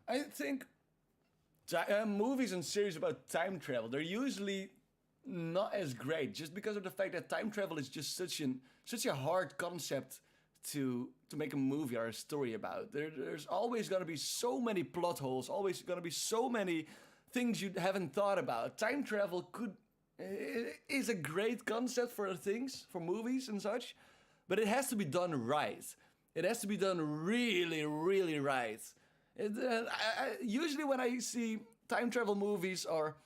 I think movies and series about time travel, they're usually not as great, just because of the fact that time travel is just such a hard concept to make a movie or a story about. There's always going to be so many plot holes, always going to be so many things you haven't thought about. Time travel is a great concept for things, for movies and such, but it has to be done right. It has to be done really, really right. Usually when I see time travel movies or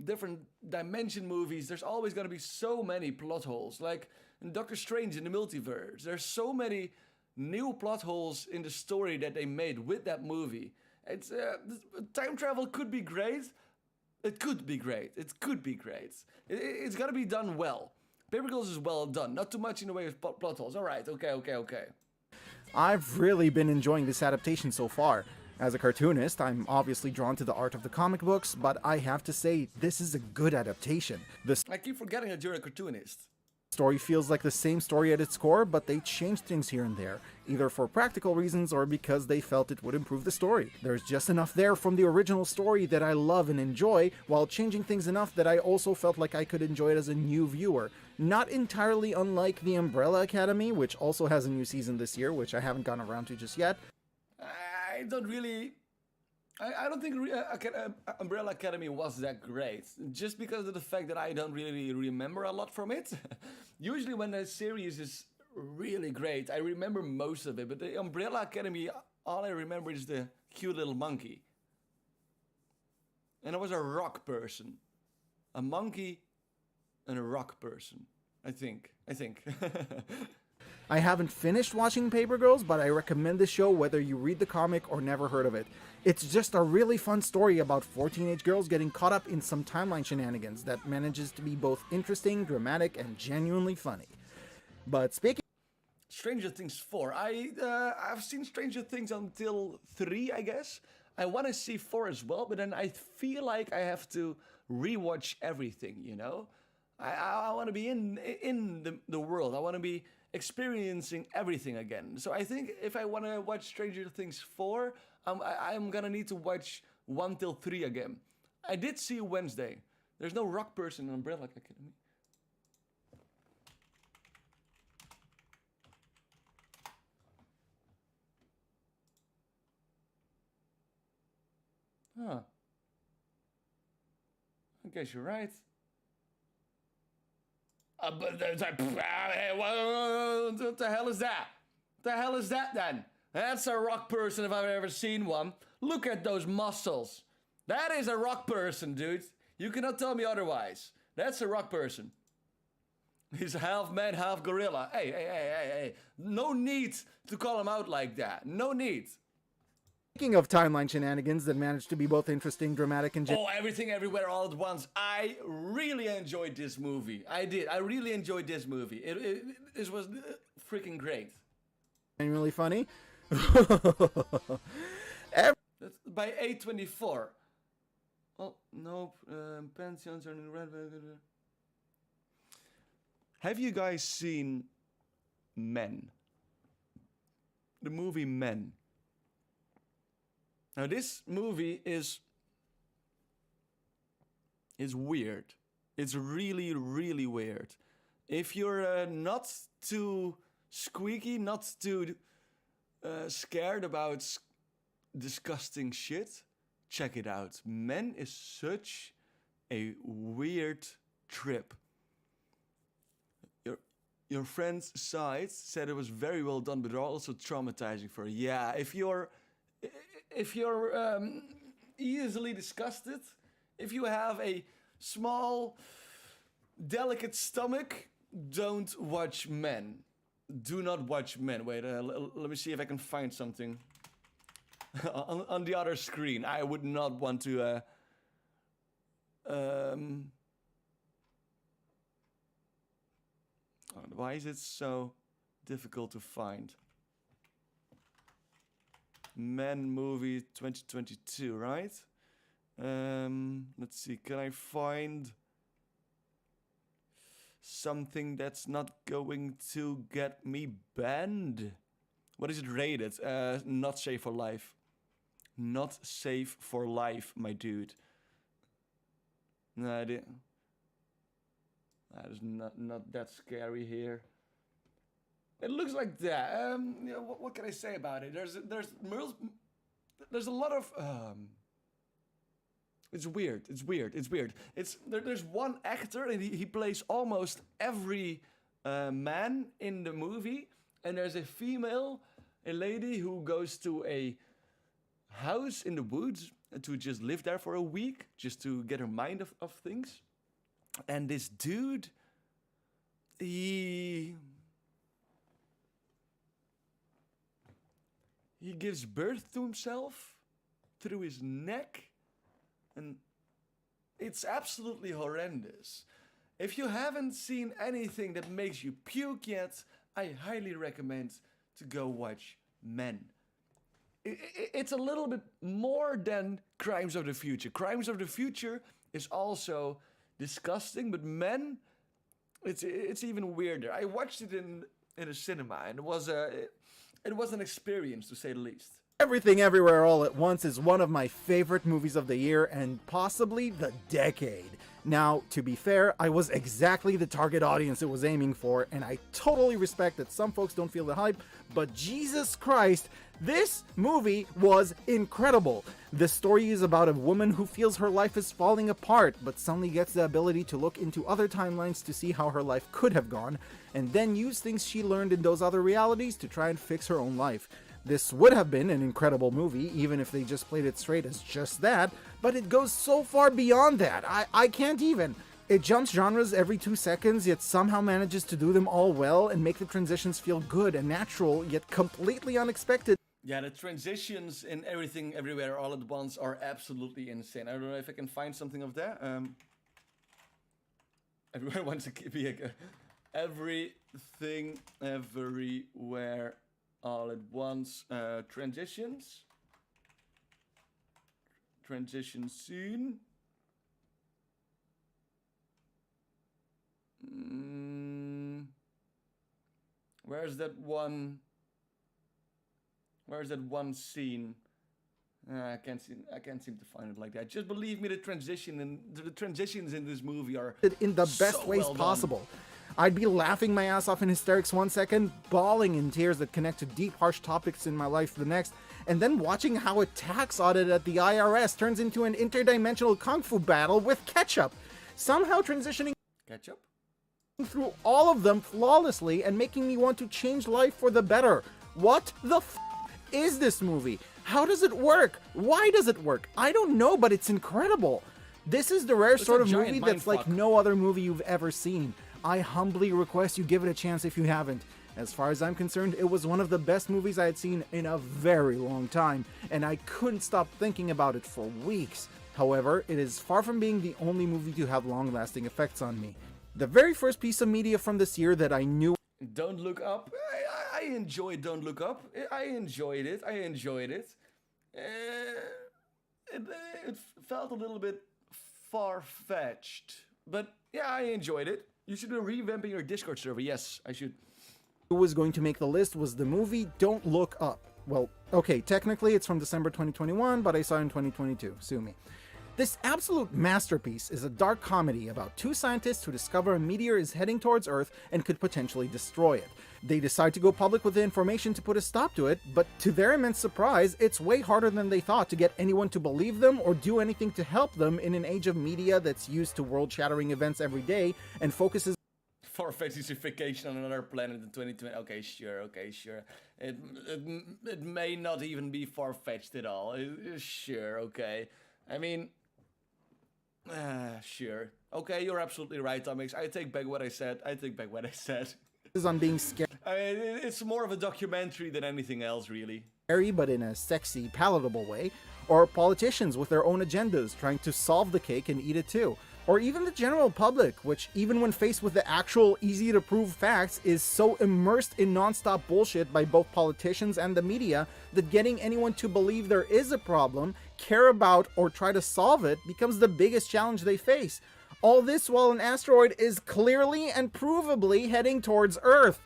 different dimension movies, there's always going to be so many plot holes. Like in Doctor Strange in the Multiverse, there's so many new plot holes in the story that they made with that movie. It's time travel could be great. It could be great. It could be great. It's got to be done well. Paper Girls is well done. Not too much in the way of plot holes. All right. Okay. I've really been enjoying this adaptation so far. As a cartoonist, I'm obviously drawn to the art of the comic books, but I have to say, this is a good adaptation. The I keep forgetting that you're a cartoonist. story feels like the same story at its core, but they changed things here and there, either for practical reasons or because they felt it would improve the story. There's just enough there from the original story that I love and enjoy, while changing things enough that I also felt like I could enjoy it as a new viewer. Not entirely unlike The Umbrella Academy, which also has a new season this year, which I haven't gotten around to just yet. I don't really... I don't think Umbrella Academy was that great. Just because of the fact that I don't really remember a lot from it. Usually when a series is really great, I remember most of it. But the Umbrella Academy, all I remember is the cute little monkey. And I was a rock person. A monkey and a rock person. I think. I haven't finished watching Paper Girls, but I recommend the show whether you read the comic or never heard of it. It's just a really fun story about 4 teenage girls getting caught up in some timeline shenanigans that manages to be both interesting, dramatic, and genuinely funny. But speaking... Stranger Things 4. I've seen Stranger Things until 3, I guess. I want to see 4 as well, but then I feel like I have to rewatch everything, you know? I want to be in the world. I want to be experiencing everything again. So I think if I want to watch Stranger Things 4, I'm gonna need to watch 1 till 3 again. I did see Wednesday. There's no rock person in Umbrella Academy. Huh. I guess you're right. But what the hell is that? What the hell is that then? That's a rock person if I've ever seen one. Look at those muscles. That is a rock person, dude. You cannot tell me otherwise. That's a rock person. He's half man, half gorilla. Hey. No need to call him out like that. No need. Speaking of timeline shenanigans that managed to be both interesting, dramatic, and... Everything, everywhere, all at once. I really enjoyed this movie. I did. I really enjoyed this movie. It was freaking great. Genuinely funny. That's by A24. Oh, nope. Pensions are in red. Have you guys seen Men? The movie Men. Now this movie is weird. It's really, really weird. If you're not too squeaky, not too scared about disgusting shit, check it out. Men is such a weird trip. Your friend's side said it was very well done, but also traumatizing for her. Yeah, if you're easily disgusted, if you have a small, delicate stomach, don't watch Men. Do not watch Men. Wait, let me see if I can find something on the other screen. I would not want to. Why is it so difficult to find? Men movie 2022, right? Let's see, can I find something that's not going to get me banned? What is it rated? Not safe for life. Not safe for life, my dude. No, that is not that scary here. It looks like that. What can I say about it? There's a lot of. It's weird. There's one actor and he plays almost every man in the movie, and there's a female, a lady who goes to a house in the woods to just live there for a week, just to get her mind of things. And this dude, he gives birth to himself through his neck, and it's absolutely horrendous. If you haven't seen anything that makes you puke yet, I highly recommend to go watch Men. it's a little bit more than Crimes of the Future. Crimes of the Future is also disgusting, but men, it's even weirder. I watched it in a cinema, and it was an experience, to say the least. Everything Everywhere All at Once is one of my favorite movies of the year and possibly the decade. Now, to be fair, I was exactly the target audience it was aiming for, and I totally respect that some folks don't feel the hype, but Jesus Christ, this movie was incredible. The story is about a woman who feels her life is falling apart, but suddenly gets the ability to look into other timelines to see how her life could have gone, and then use things she learned in those other realities to try and fix her own life. This would have been an incredible movie, even if they just played it straight as just that, but it goes so far beyond that. I can't even. It jumps genres every 2 seconds, yet somehow manages to do them all well and make the transitions feel good and natural, yet completely unexpected. Yeah, the transitions in Everything Everywhere All at Once are absolutely insane. I don't know if I can find something of that. Everyone wants to be Everything Everywhere All at Once. Transitions. Transition scene. Where's that one? Where's that one scene? I can't seem to find it like that. Just believe me, the transitions in this movie are in the best so ways well possible. done. I'd be laughing my ass off in hysterics 1 second, bawling in tears that connect to deep, harsh topics in my life the next, and then watching how a tax audit at the IRS turns into an interdimensional kung fu battle with ketchup, somehow transitioning ketchup through all of them flawlessly and making me want to change life for the better. What the f is this movie? How does it work? Why does it work? I don't know, but it's incredible. This is the rare sort of movie that's like no other movie you've ever seen. I humbly request you give it a chance if you haven't. As far as I'm concerned, it was one of the best movies I had seen in a very long time, and I couldn't stop thinking about it for weeks. However, it is far from being the only movie to have long-lasting effects on me. The very first piece of media from this year that I knew... Don't Look Up. I enjoyed Don't Look Up. I enjoyed it. It felt a little bit far-fetched, but yeah, I enjoyed it. You should be revamping your Discord server. Yes, I should. Who was going to make the list was the movie Don't Look Up. Well, okay, technically it's from December 2021, but I saw it in 2022. Sue me. This absolute masterpiece is a dark comedy about two scientists who discover a meteor is heading towards Earth and could potentially destroy it. They decide to go public with the information to put a stop to it, but to their immense surprise, it's way harder than they thought to get anyone to believe them or do anything to help them in an age of media that's used to world-shattering events every day and focuses Far-fetchification on another planet in 2020. Okay, sure. It may not even be far-fetched at all. Sure, okay. I mean... sure. Okay, you're absolutely right, Tomix. I take back what I said. on being scared. I mean, it's more of a documentary than anything else, really. Scary, but in a sexy, palatable way. Or politicians with their own agendas trying to solve the cake and eat it too. Or even the general public, which even when faced with the actual easy-to-prove facts is so immersed in non-stop bullshit by both politicians and the media that getting anyone to believe there is a problem, care about, or try to solve it becomes the biggest challenge they face. All this while an asteroid is clearly and provably heading towards Earth.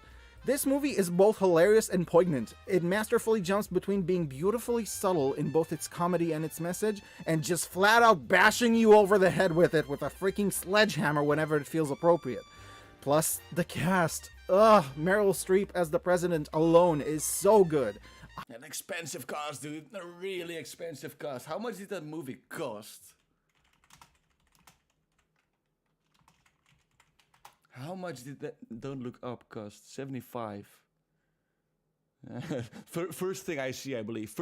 This movie is both hilarious and poignant. It masterfully jumps between being beautifully subtle in both its comedy and its message, and just flat out bashing you over the head with it with a freaking sledgehammer whenever it feels appropriate. Plus, the cast. Ugh, Meryl Streep as the president alone is so good. An expensive cast, dude. A really expensive cast. How much did that movie cost? How much did that Don't Look Up cost? 75. First thing I see, I believe.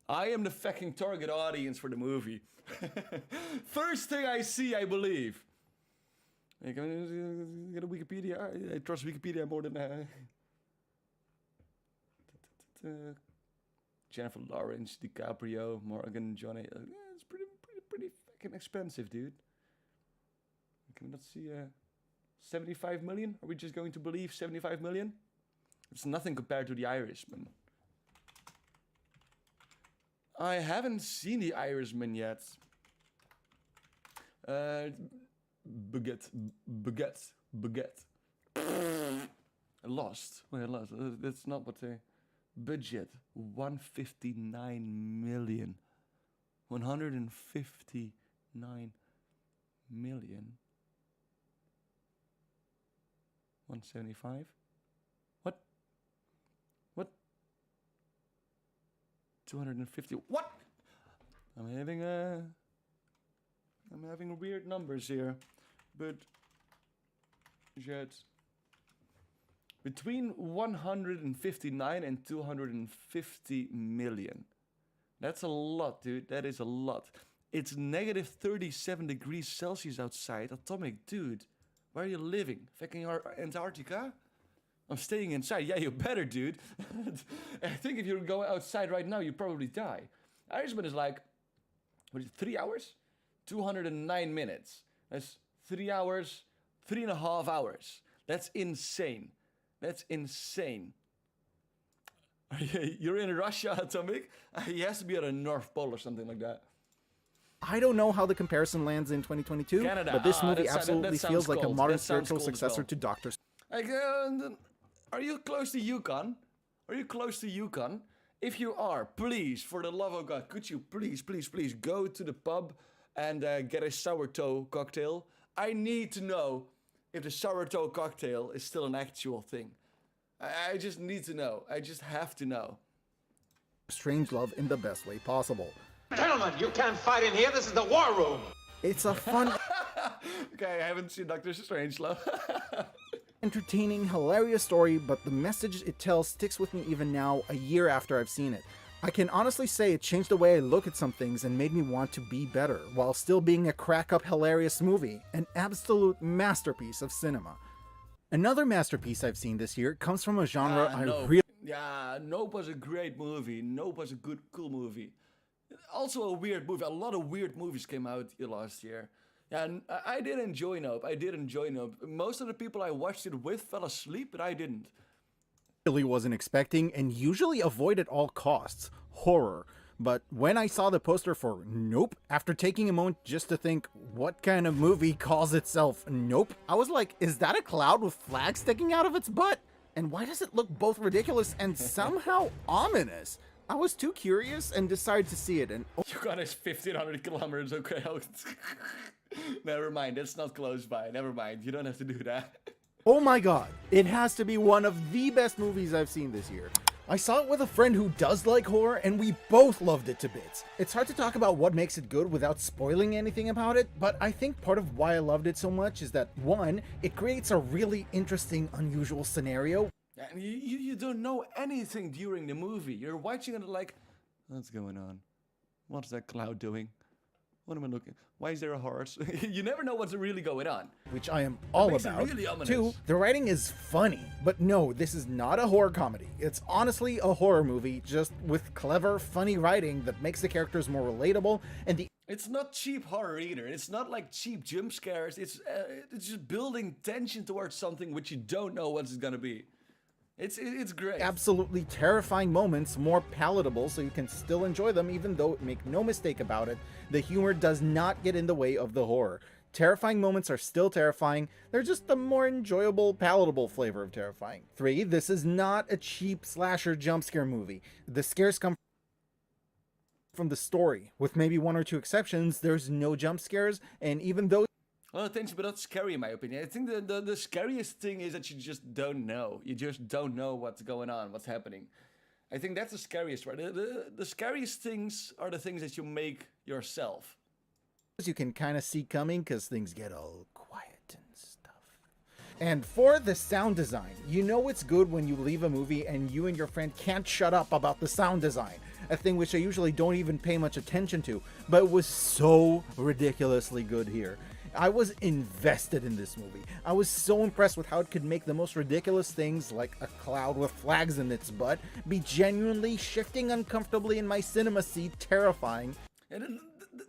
I am the fucking target audience for the movie. First thing I see, I believe. I get a Wikipedia. I trust Wikipedia more than Jennifer Lawrence, DiCaprio, Morgan, Johnny. It's pretty fucking expensive, dude. Can we not see 75 million? Are we just going to believe 75 million? It's nothing compared to The Irishman. I haven't seen The Irishman yet. Baguette. I lost. Wait, I lost. That's not what they... Budget. 159 million. 159 million. 175? What? What? 250? What? I'm having weird numbers here. But between 159 and 250 million. That's a lot, dude. That is a lot. It's negative 37 degrees Celsius outside. Atomic, dude. Where are you living? Fucking Antarctica? I'm staying inside. Yeah, you better, dude. I think if you go outside right now, you probably die. Irishman is like, what is it, 3 hours? 209 minutes. That's 3 hours, 3.5 hours. That's insane. That's insane. You're in Russia, Atomic? He has to be at a North Pole or something like that. I don't know how the comparison lands in 2022, Canada. but this movie that absolutely sounds feels like a cold. modern That sounds spiritual cold as successor well. to Doctor. Like, are you close to Yukon? Are you close to Yukon? If you are, please, for the love of God, could you please go to the pub and get a sourdough cocktail? I need to know if the sourdough cocktail is still an actual thing. I just need to know. I just have to know. Strangelove in the best way possible. Gentlemen, you can't fight in here. This is the war room. It's a fun, Okay, I haven't seen Doctor Strangelove. entertaining, hilarious story, but the message it tells sticks with me even now, a year after I've seen it. I can honestly say it changed the way I look at some things and made me want to be better, while still being a crack-up hilarious movie, an absolute masterpiece of cinema. Another masterpiece I've seen this year comes from a genre I really... Yeah, Nope was a great movie. Nope was a cool movie. Also a weird movie. A lot of weird movies came out last year. Yeah, and I did enjoy Nope. Most of the people I watched it with fell asleep, but I didn't. Really wasn't expecting and usually avoid at all costs. Horror. But when I saw the poster for Nope, after taking a moment just to think, what kind of movie calls itself Nope? I was like, is that a cloud with flags sticking out of its butt? And why does it look both ridiculous and somehow ominous? I was too curious and decided to see it and... Yukon is 1,500 kilometers, okay. Never mind, that's not close by. Never mind, you don't have to do that. Oh my god, it has to be one of the best movies I've seen this year. I saw it with a friend who does like horror, and we both loved it to bits. It's hard to talk about what makes it good without spoiling anything about it, but I think part of why I loved it so much is that, one, it creates a really interesting, unusual scenario. And you don't know anything during the movie. You're watching it like, what's going on? What's that cloud doing? What am I looking? Why is there a horse? You never know what's really going on. Which I am all makes it about. really ominous. Two, the writing is funny. But no, this is not a horror comedy. It's honestly a horror movie, just with clever, funny writing that makes the characters more relatable and the... It's not cheap horror either. It's not like cheap jump scares. It's just building tension towards something which you don't know what it's gonna be. It's great. Absolutely terrifying moments more palatable so you can still enjoy them, even though, make no mistake about it, the humor does not get in the way of the horror. Terrifying moments are still terrifying, they're just a more enjoyable, palatable flavor of terrifying. 3, this is not a cheap slasher jump scare movie. The scares come from the story. With maybe 1 or 2 exceptions, there's no jump scares, and even though... Well, things but not scary in my opinion. I think the scariest thing is that you just don't know. You just don't know what's going on, what's happening. I think that's the scariest part. The scariest things are the things that you make yourself. You can kind of see coming because things get all quiet and stuff. And 4, the sound design. You know it's good when you leave a movie and you and your friend can't shut up about the sound design. A thing which I usually don't even pay much attention to, but it was so ridiculously good here. I was invested in this movie. I was so impressed with how it could make the most ridiculous things, like a cloud with flags in its butt, be genuinely shifting uncomfortably in my cinema seat terrifying. And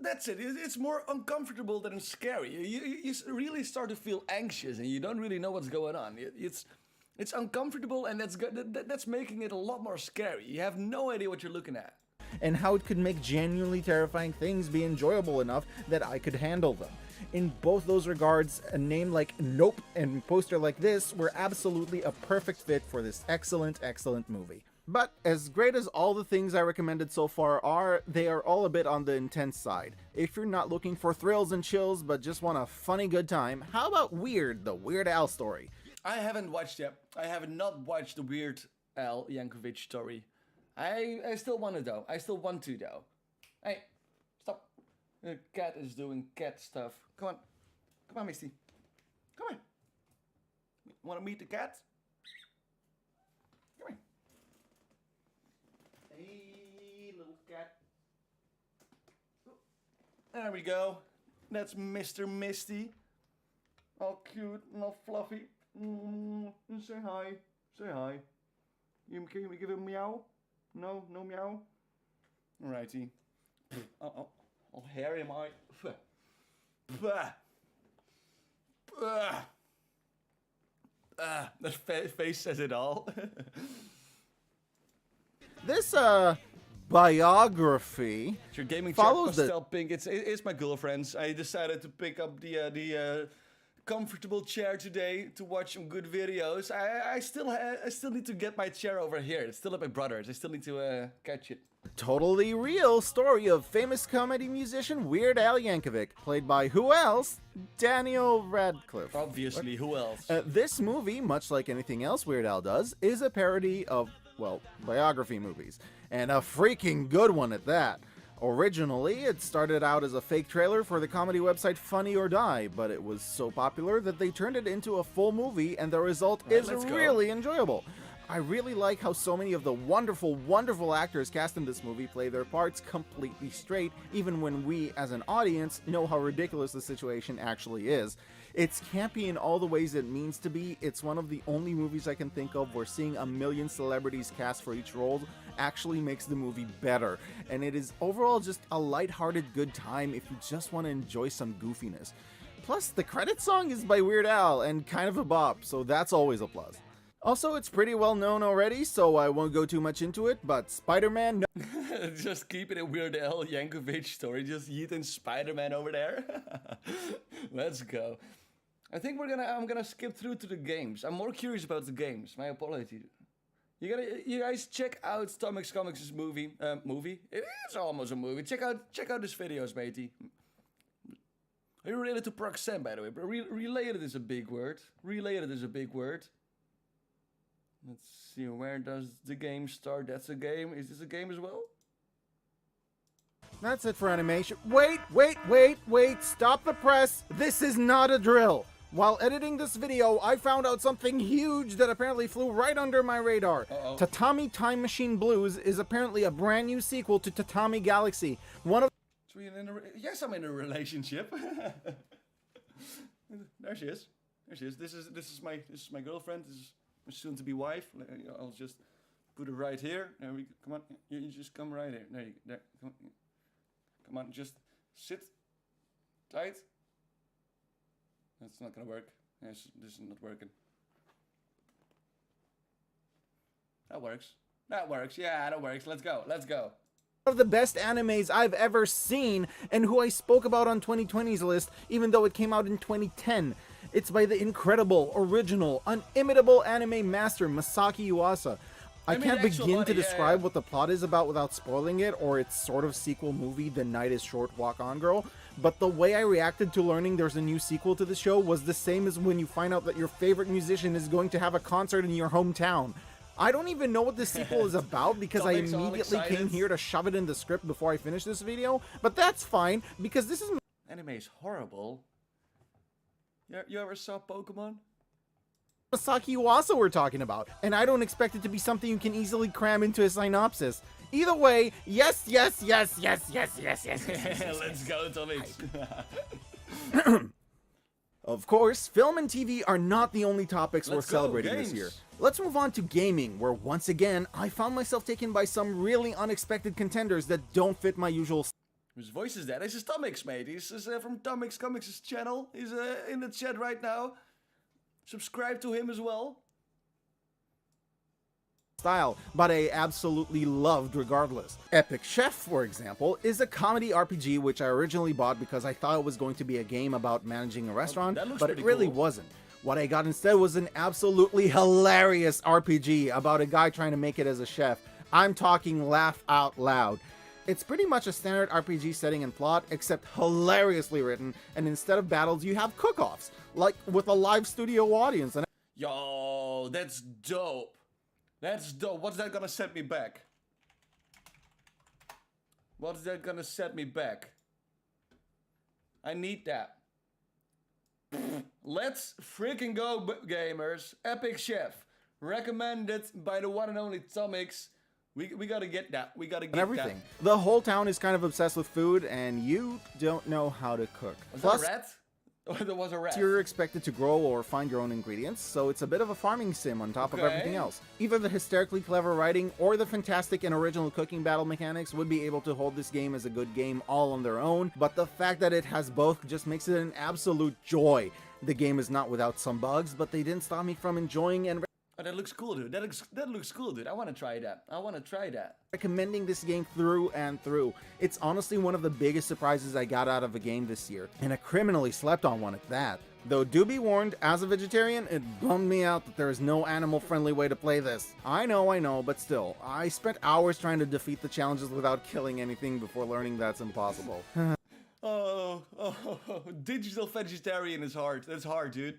that's it. It's more uncomfortable than scary. You really start to feel anxious and you don't really know what's going on. It's uncomfortable and that's making it a lot more scary. You have no idea what you're looking at. and how it could make genuinely terrifying things be enjoyable enough that I could handle them. In both those regards, a name like Nope and a poster like this were absolutely a perfect fit for this excellent, excellent movie. But as great as all the things I recommended so far are, they are all a bit on the intense side. If you're not looking for thrills and chills but just want a funny good time, how about Weird, the Weird Al story? I haven't watched yet. I have not watched the Weird Al Yankovic story. I still want to though. I still want to though. Hey, stop. The cat is doing cat stuff. Come on. Come on, Misty. Come on. Want to meet the cat? Come on. Hey, little cat. There we go. That's Mr. Misty. All cute and all fluffy. Say hi. Say hi. Can you give him a meow? No? No meow? Alrighty. I'll hair him out. That face says it all. This, biography It's your gaming follows chair, Pastel Pink. It's my girlfriend's. I decided to pick up the comfortable chair today to watch some good videos. I still need to get my chair over here. It's still at my brother's. I still need to catch it. totally real story of famous comedy musician Weird Al Yankovic, played by who else? Daniel Radcliffe. Obviously, who else? This movie, much like anything else Weird Al does, is a parody of, well, biography movies, and a freaking good one at that. Originally, it started out as a fake trailer for the comedy website Funny or Die, but it was so popular that they turned it into a full movie, and the result is really enjoyable. I really like how so many of the wonderful, wonderful actors cast in this movie play their parts completely straight, even when we, as an audience, know how ridiculous the situation actually is. It's campy in all the ways it means to be. It's one of the only movies I can think of where seeing a million celebrities cast for each role actually makes the movie better. And it is overall just a lighthearted good time if you just want to enjoy some goofiness. Plus, the credit song is by Weird Al and kind of a bop, so that's always a plus. Also, it's pretty well known already, so I won't go too much into it, but Spider-Man... Just keep it a Weird Al Yankovic story, just yeeting Spider-Man over there. Let's go. I think I'm gonna skip through to the games. I'm more curious about the games. My apologies. You guys check out Tomix Comics' movie. It's almost a movie. Check out his videos, matey. Are you related to Proxem, by the way? Related is a big word. Related is a big word. Let's see, where does the game start? That's a game. Is this a game as well? That's it for animation. Wait! Stop the press! This is not a drill! While editing this video, I found out something huge that apparently flew right under my radar. Tatami Time Machine Blues is apparently a brand new sequel to Tatami Galaxy. Yes, I'm in a relationship. There she is. There she is. This is my girlfriend. This is my soon-to-be wife. I'll just put her right here. There we go. Come on, you just come right here. There. Come on, just sit tight. That's not gonna work. Yes, this is not working. That works. That works. Yeah, that works. Let's go. Let's go. One of the best animes I've ever seen, and who I spoke about on 2020's list, even though it came out in 2010. It's by the incredible, original, unimitable anime master Masaki Yuasa. I can't begin to describe what the plot is about without spoiling it, or its sort of sequel movie, The Night is Short, Walk On Girl, but the way I reacted to learning there's a new sequel to the show was the same as when you find out that your favorite musician is going to have a concert in your hometown. I don't even know what this sequel is about because I immediately came here to shove it in the script before I finish this video, but that's fine, because this is... Anime is horrible. You ever saw Pokemon? Masaki Yuasa we're talking about, and I don't expect it to be something you can easily cram into a synopsis. Either way, yes. Let's go, Tommy. Of course, film and TV are not the only topics we're celebrating this year. Let's move on to gaming, where once again, I found myself taken by some really unexpected contenders that don't fit my usual... Whose voice is that? This is Tomix, mate. He's from Tomix Comics' channel. He's in the chat right now. Subscribe to him as well. style, but I absolutely loved regardless. Epic Chef, for example, is a comedy RPG which I originally bought because I thought it was going to be a game about managing a restaurant, but it really wasn't. What I got instead was an absolutely hilarious RPG about a guy trying to make it as a chef. I'm talking laugh out loud. It's pretty much a standard RPG setting and plot, except hilariously written, and instead of battles, you have cook-offs, like with a live studio audience. And yo, that's dope. That's dope. What's that gonna set me back? What's that gonna set me back? I need that. Let's freaking go, gamers. Epic Chef. Recommended by the one and only Tomix. We gotta get that. We gotta get everything. that. The whole town is kind of obsessed with food, and you don't know how to cook. Was that a rat? Or there was a rat? You're expected to grow or find your own ingredients, so it's a bit of a farming sim on top of everything else. Either the hysterically clever writing or the fantastic and original cooking battle mechanics would be able to hold this game as a good game all on their own, but the fact that it has both just makes it an absolute joy. The game is not without some bugs, but they didn't stop me from enjoying and oh, that looks cool, dude. That looks cool, dude. I want to try that. I want to try that. Recommending this game through and through. It's honestly one of the biggest surprises I got out of a game this year, and a criminally slept on one at that. Though do be warned, as a vegetarian, it bummed me out that there is no animal-friendly way to play this. I know, but still, I spent hours trying to defeat the challenges without killing anything before learning that's impossible. Oh, digital vegetarian is hard. That's hard, dude.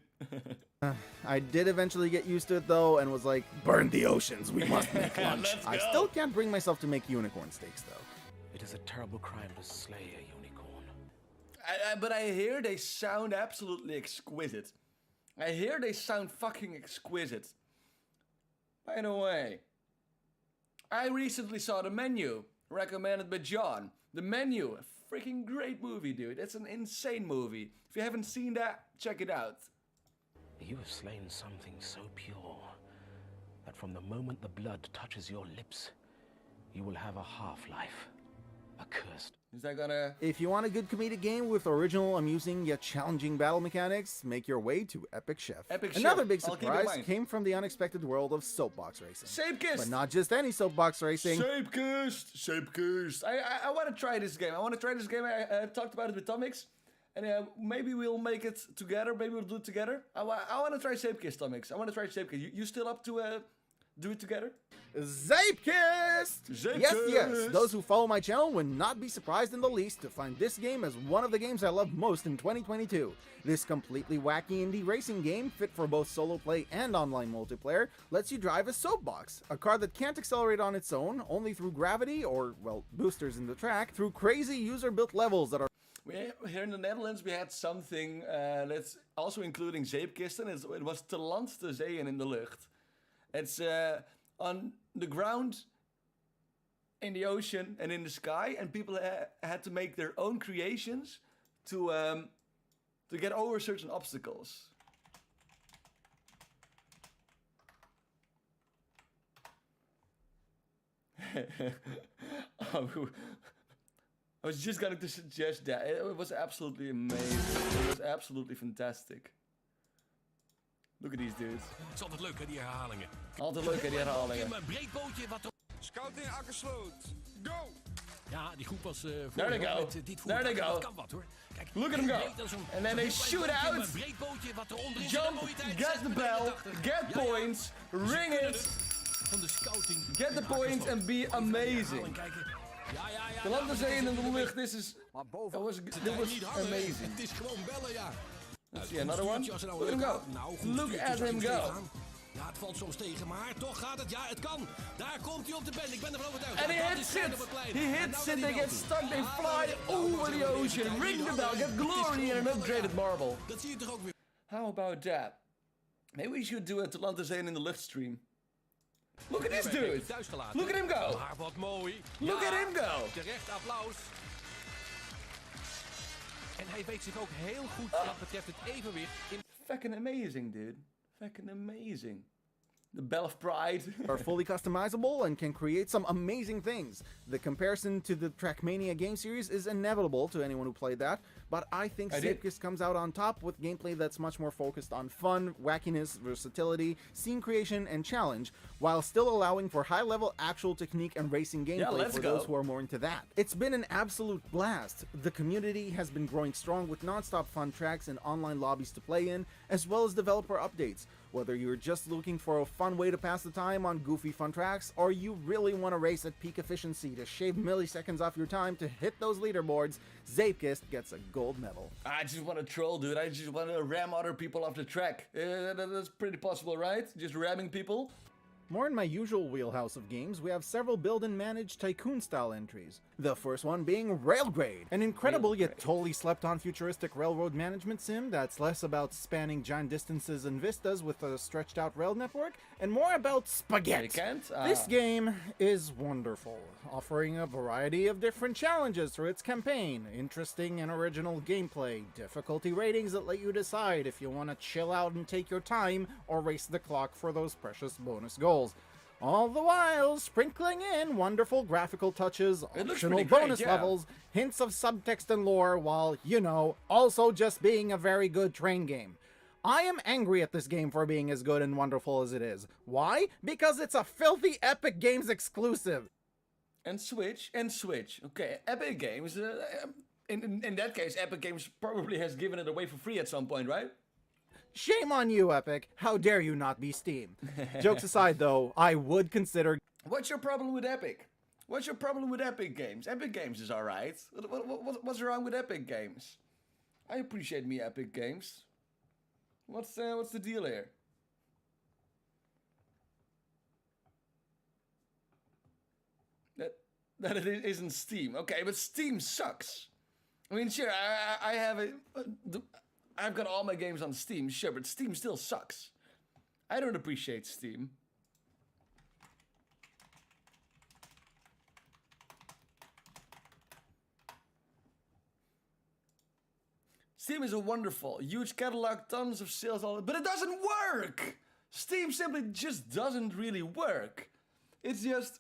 I did eventually get used to it though, and was like, burn the oceans, we must make lunch. I still can't bring myself to make unicorn steaks though. It is a terrible crime to slay a unicorn. But I hear they sound absolutely exquisite. I hear they sound fucking exquisite. By the way, I recently saw The Menu, recommended by John. The Menu, a freaking great movie, dude. It's an insane movie. If you haven't seen that, check it out. You have slain something so pure that from the moment the blood touches your lips, you will have a half-life. Accursed. Is that gonna... If you want a good comedic game with original, amusing, yet challenging battle mechanics, make your way to Epic Chef. Another big surprise came from the unexpected world of soapbox racing. Sapekist! But not just any soapbox racing. Sapekist! I want to try this game. I talked about it with Tomix. And maybe we'll make it together. Maybe we'll do it together. I want to try Sapekist, Tomix. I want to try Sapekist. You still up to do it together? Zapekist! Yes. Those who follow my channel would not be surprised in the least to find this game as one of the games I love most in 2022. This completely wacky indie racing game, fit for both solo play and online multiplayer, lets you drive a soapbox, a car that can't accelerate on its own, only through gravity or, well, boosters in the track, through crazy user-built levels that are... Here in the Netherlands, we had something that's also including zeepkisten. It was te land, te zee en in de lucht. It's on the ground, in the ocean, and in the sky. And people had to make their own creations to get over certain obstacles. I was just going to suggest that. It was absolutely amazing. It was absolutely fantastic. Look at these dudes. Het is altijd leuk, hè, die herhalingen. Altijd leuk, hè, die herhalingen. Een breedbootje wat... Scouting Akkersloot. Go! Ja, die groep was... There they go. There they go. Dat kan wat, hoor. Kijk, look at them go. And then they shoot out. Jump, get the bell, get points, ring it. Van de scouting. Get the points and be amazing. De land, de zee en de lucht, this was amazing. Het is gewoon bellen, ja. Let's see another one. Look at him go. Look at him go. Ja, het valt soms tegen, maar toch gaat het. Ja, het kan. Daar komt hij op de band. Ik ben ervan overtuigd. And he hits it. He hits it. They get stuck. They fly over the ocean. Ring the bell. Get glory and an upgraded marble. Dat zie je toch ook weer. How about that? Maybe we should do it to land, de zee en in de lucht stream. Look at this dude. Look at him go. Maar wat mooi. Look at him go. Terecht applaus. En hij weet zich ook heel goed wat betreft het evenwicht in... Fucking amazing, dude. Fucking amazing. The Bell of Pride. are fully customizable and can create some amazing things. The comparison to the Trackmania game series is inevitable to anyone who played that, but I think Zapekist comes out on top with gameplay that's much more focused on fun, wackiness, versatility, scene creation, and challenge, while still allowing for high-level actual technique and racing gameplay for those who are more into that. It's been an absolute blast. The community has been growing strong with non-stop fun tracks and online lobbies to play in, as well as developer updates. Whether you're just looking for a fun way to pass the time on goofy fun tracks, or you really want to race at peak efficiency to shave milliseconds off your time to hit those leaderboards, Zapekist gets a gold medal. I just want to troll, dude. I just want to ram other people off the track. That's pretty possible, right? Just ramming people. More in my usual wheelhouse of games, we have several build and manage tycoon-style entries. The first one being Railgrade, an incredible yet totally slept-on futuristic railroad management sim that's less about spanning giant distances and vistas with a stretched-out rail network, and more about spaghetti. This game is wonderful, offering a variety of different challenges through its campaign, interesting and original gameplay, difficulty ratings that let you decide if you want to chill out and take your time, or race the clock for those precious bonus goals. All the while sprinkling in wonderful graphical touches, optional bonus levels, hints of subtext and lore, while, you know, also just being a very good train game. I am angry at this game for being as good and wonderful as it is. Why? Because it's a filthy Epic Games exclusive. And Switch. Okay, Epic Games. In that case, Epic Games probably has given it away for free at some point, right? Shame on you, Epic. How dare you not be Steam? Jokes aside, though, I would consider... What's your problem with Epic? What's your problem with Epic Games? Epic Games is alright. What's wrong with Epic Games? I appreciate me Epic Games. What's the deal here? That it isn't Steam. Okay, but Steam sucks. I mean, sure, I have it... I've got all my games on Steam, sure, but Steam still sucks. I don't appreciate Steam. Steam is a wonderful, huge catalog, tons of sales, but it doesn't work! Steam simply just doesn't really work. It's just...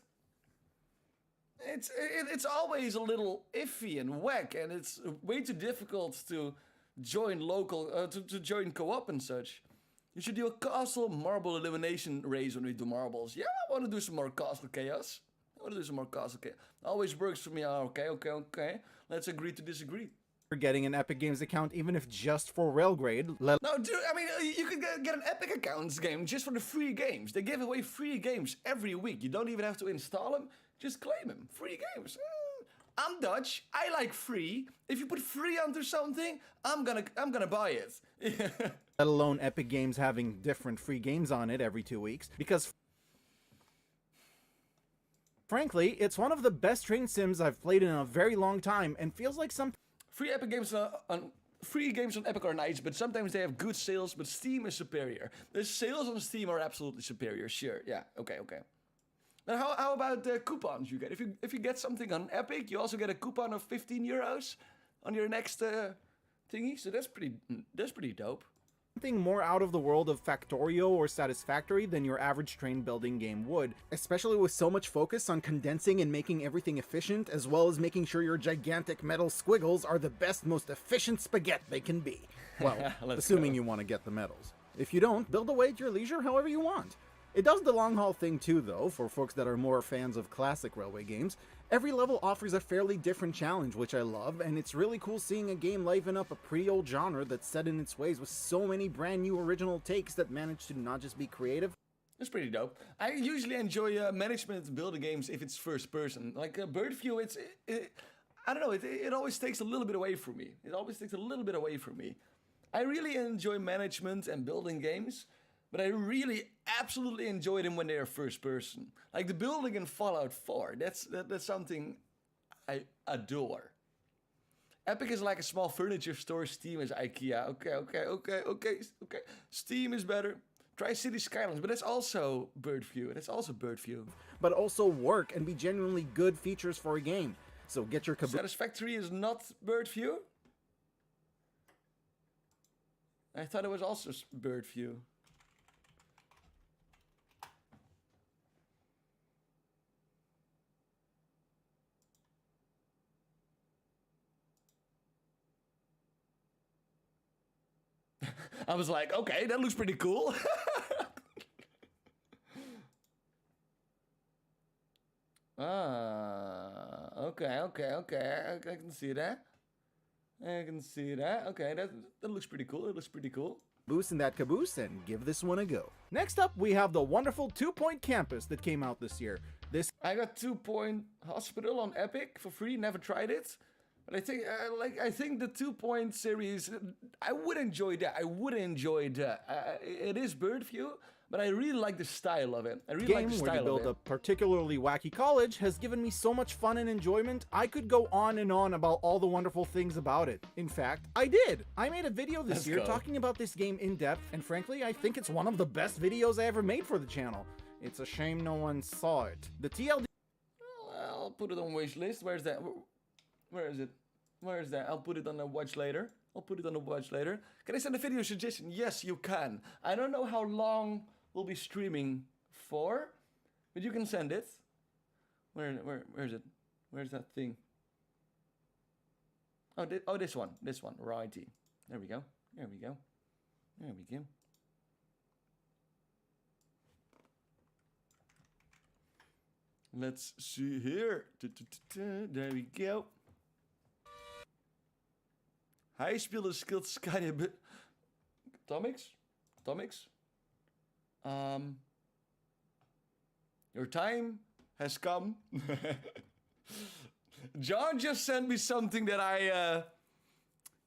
It's always a little iffy and whack, and it's way too difficult to join local, to join co-op and such. You should do a castle marble elimination race when we do marbles. Yeah, I want to do some more castle chaos. Always works for me. Oh, okay. Let's agree to disagree. For getting an Epic Games account, even if just for Railgrade. No, dude, I mean, you could get an Epic accounts game just for the free games. They give away free games every week. You don't even have to install them. Just claim them. Free games. I'm Dutch. I like free. If you put free onto something, I'm gonna buy it. Let alone Epic Games having different free games on it every 2 weeks, because frankly, it's one of the best train sims I've played in a very long time, and feels like some free Epic games free games on Epic are nice, but sometimes they have good sales. But Steam is superior. The sales on Steam are absolutely superior. Sure, yeah, okay. Now, how about the coupons you get? If you get something on Epic, you also get a coupon of 15 euros on your next thingy. So that's pretty dope. Something more out of the world of Factorio or Satisfactory than your average train building game would, especially with so much focus on condensing and making everything efficient, as well as making sure your gigantic metal squiggles are the best, most efficient spaghetti they can be. Well, assuming you want to get the medals. If you don't, build away at your leisure however you want. It does the long haul thing too, though, for folks that are more fans of classic railway games. Every level offers a fairly different challenge, which I love, and it's really cool seeing a game liven up a pretty old genre that's set in its ways with so many brand new original takes that manage to not just be creative. That's pretty dope. I usually enjoy management building games if it's first person. Like Birdview, I don't know, it always takes a little bit away from me. I really enjoy management and building games, but I really absolutely enjoy them when they are first person. Like the building in Fallout 4, that's something I adore. Epic is like a small furniture store, Steam is IKEA. Okay. Steam is better. Try City Skylines, but that's also Birdview. But also work and be genuinely good features for a game. So get your Satisfactory is not Birdview? I thought it was also Birdview. I was like, okay, that looks pretty cool. Okay. I can see that. Okay, that looks pretty cool. It looks pretty cool. Boost in that caboose and give this one a go. Next up, we have the wonderful 2 Point Campus that came out this year. I got 2 Point Hospital on Epic for free. Never tried it, but I think the 2 Point series, I would enjoy that. It is bird view, but I really like the style of it. I really like the style where you build a particularly wacky college has given me so much fun and enjoyment. I could go on and on about all the wonderful things about it. In fact, I did. I made a video this year talking about this game in depth, and frankly, I think it's one of the best videos I ever made for the channel. It's a shame no one saw it. The TLD... Well, I'll put it on wish list. Where's that? Where is it? Where is that? I'll put it on the watch later. Can I send a video suggestion? Yes, you can. I don't know how long we'll be streaming for, but you can send it. Where is it? Where's that thing? Oh, this one. Righty. There we go. Let's see here. There we go. Hij speelde Skilled Sky. Atomics? Your time has come. John just sent me something that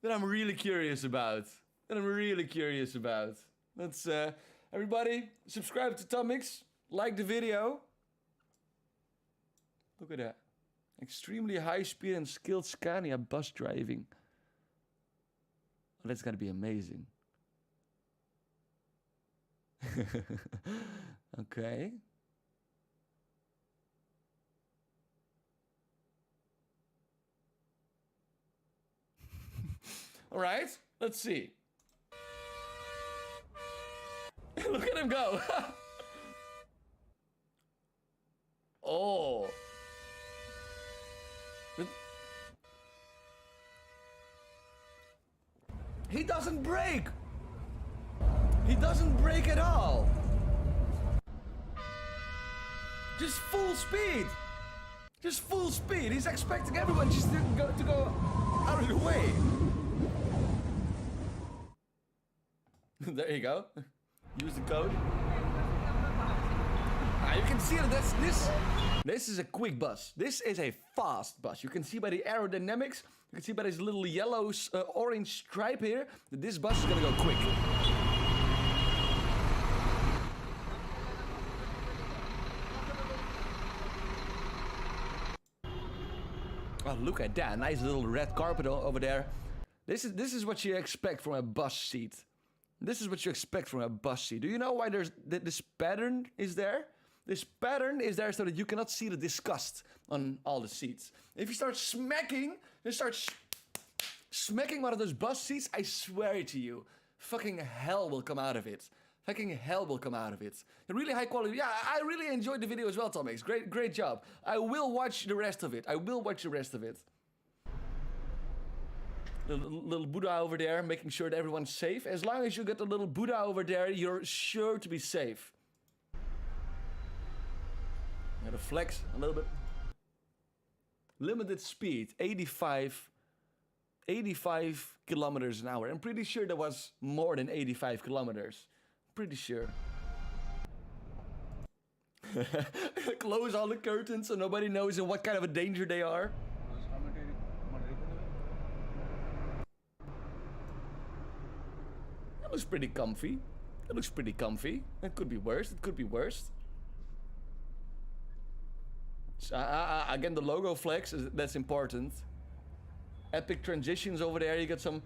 I'm really curious about. Let's everybody subscribe to Atomics. Like the video. Look at that. Extremely high speed and skilled Scania bus driving. Oh, that's gotta be amazing. Okay. All right, let's see. Look at him go. Oh. He doesn't brake. He doesn't brake at all. Just full speed. He's expecting everyone just to go out of the way. There you go. Use the code. You can see that this is a quick bus. This is a fast bus. You can see by the aerodynamics, you can see by this little yellow orange stripe here, that this bus is gonna go quick. Oh, look at that. Nice little red carpet over there. This is what you expect from a bus seat. Do you know why there's this pattern is there? This pattern is there so that you cannot see the disgust on all the seats. If you start smacking one of those bus seats, I swear to you, fucking hell will come out of it. Really high quality. Yeah, I really enjoyed the video as well, Tomix. Great job. I will watch the rest of it. Little Buddha over there, making sure that everyone's safe. As long as you get the little Buddha over there, you're sure to be safe. Gotta flex a little bit. Limited speed, 85 kilometers an hour. I'm pretty sure that was more than 85 kilometers. Pretty sure. Close all the curtains so nobody knows in what kind of a danger they are. That looks pretty comfy. It could be worse. So, again, the logo flex, that's important. Epic transitions over there. You got some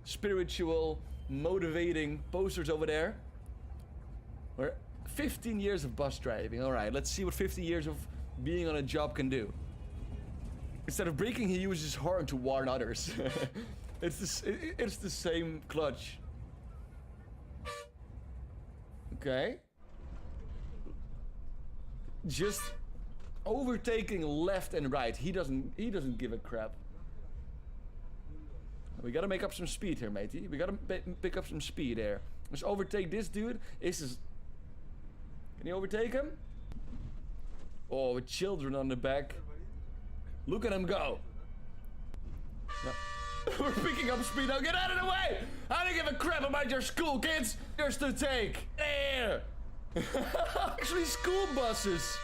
spiritual, motivating posters over there. 15 years of bus driving. All right, let's see what 15 years of being on a job can do. Instead of braking, he uses his horn to warn others. It's the same clutch. Okay. Just overtaking left and right. He doesn't give a crap. We gotta make up some speed here, matey. We gotta pick up some speed here. Let's overtake this dude. Can you overtake him? Oh, with children on the back. Look at him go. No. We're picking up speed now. Get out of the way! I don't give a crap about your school, kids. There's to take. There. Actually, school buses.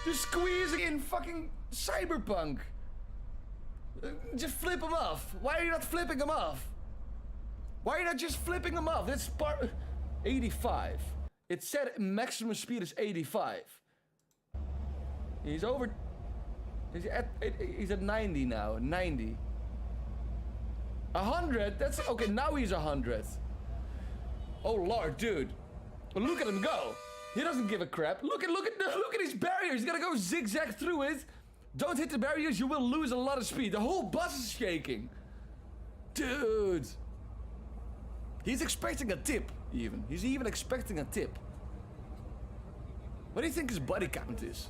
Just squeezing in fucking cyberpunk. Just flip them off. Why are you not flipping them off? Why are you not just flipping them off? That's part 85. It said maximum speed is 85. He's over. He's at 90 now. 90. 100? That's okay. Now he's 100. Oh lord, dude. Look at him go. He doesn't give a crap. Look at his barriers. He's gotta go zigzag through it. Don't hit the barriers. You will lose a lot of speed. The whole bus is shaking. Dude. He's expecting a tip. Even. He's even expecting a tip. What do you think his body count is?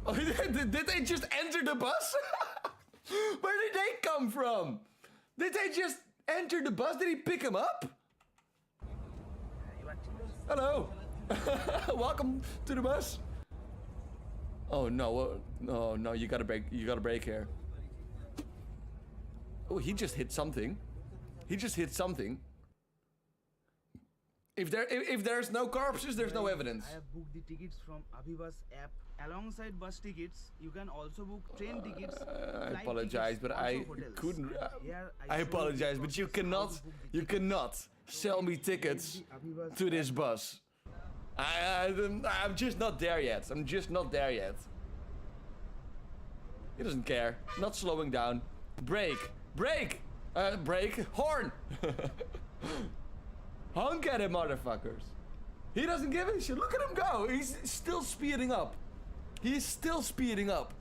Oh, did they just enter the bus? Where did they come from? Did they just enter the bus? Did he pick him up? Hello. Welcome to the bus. Oh no. Oh no, you gotta break here. Oh, he just hit something. He just hit something. If there's no corpses, there's no evidence. I have booked the tickets from Abhibus app. Alongside bus tickets, you can also book train tickets. I apologize, but I couldn't. I apologize, but you cannot sell me tickets to this bus. I'm just not there yet. I'm just not there yet. He doesn't care. Not slowing down. Brake. Brake. Brake. Horn. Honk at him, motherfuckers. He doesn't give a shit. Look at him go. He's still speeding up. He's still speeding up.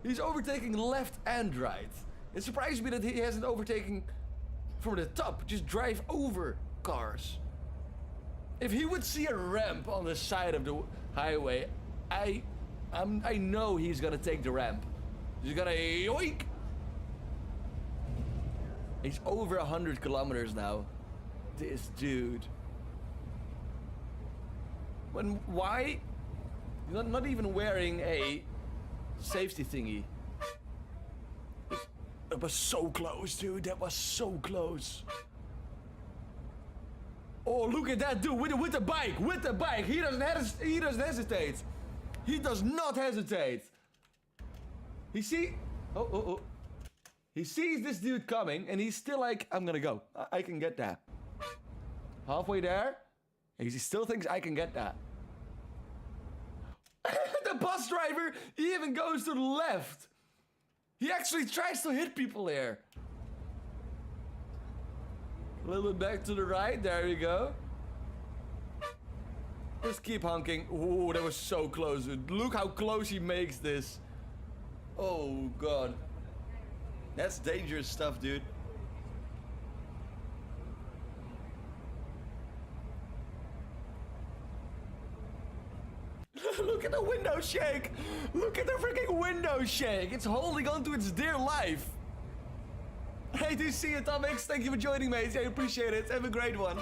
He's overtaking left and right. It surprises me that he hasn't overtaken from the top. Just drive over cars. If he would see a ramp on the side of the highway, I know he's gonna take the ramp. He's gonna yoink. He's over 100 kilometers now. This dude. Why? Not even wearing a safety thingy. That was so close, dude. That was so close. Oh, look at that dude with the bike. With the bike. He doesn't hesitate. He does not hesitate. He sees this dude coming, and he's still like, I'm gonna go. I can get that. Halfway there, he still thinks I can get that. The bus driver, he even goes to the left. He actually tries to hit people here. A little bit back to the right, there you go. Just keep honking. Oh, that was so close. Look how close he makes this. Oh, God. That's dangerous stuff, dude. Look at the window shake! Look at the freaking window shake! It's holding on to its dear life! Hey, do you see it, Tomix? Thank you for joining, mate. I appreciate it. Have a great one.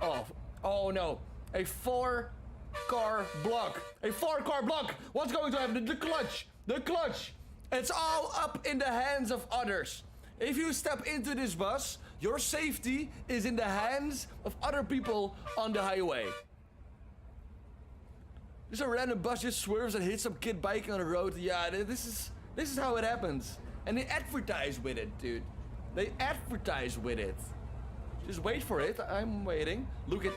Oh no. A 4-car block. A 4-car block! What's going to happen? The clutch! The clutch! It's all up in the hands of others. If you step into this bus, your safety is in the hands of other people on the highway. There's a random bus just swerves and hits some kid biking on the road. Yeah, this is how it happens. And they advertise with it, dude. They advertise with it. Just wait for it. I'm waiting. Look at...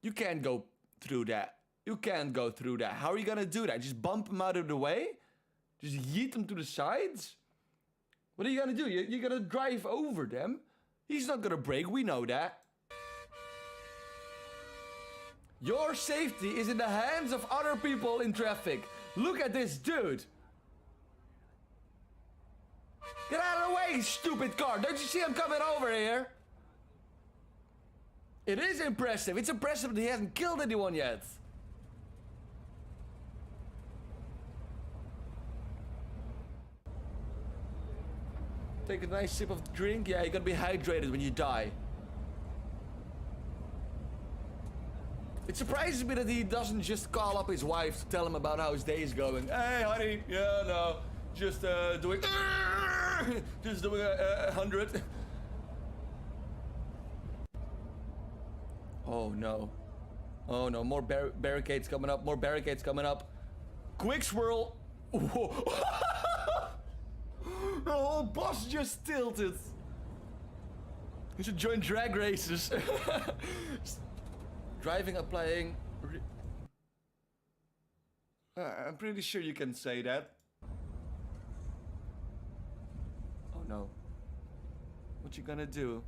You can't go through that. You can't go through that. How are you gonna do that? Just bump him out of the way? Just yeet them to the sides? What are you gonna do? You're gonna drive over them? He's not gonna brake, we know that. Your safety is in the hands of other people in traffic. Look at this dude. Get out of the way, stupid car. Don't you see him coming over here? It is impressive. It's impressive that he hasn't killed anyone yet. Take a nice sip of drink. Yeah, you gotta be hydrated when you die. It surprises me that he doesn't just call up his wife to tell him about how his day is going. Hey, honey. Yeah, no. Just doing... just doing 100. Oh, no. Oh, no. More barricades coming up. More barricades coming up. Quick swirl. Whoa. The whole bus just tilted. You should join drag races. Driving, applying. I'm pretty sure you can say that. Oh no. What you gonna do?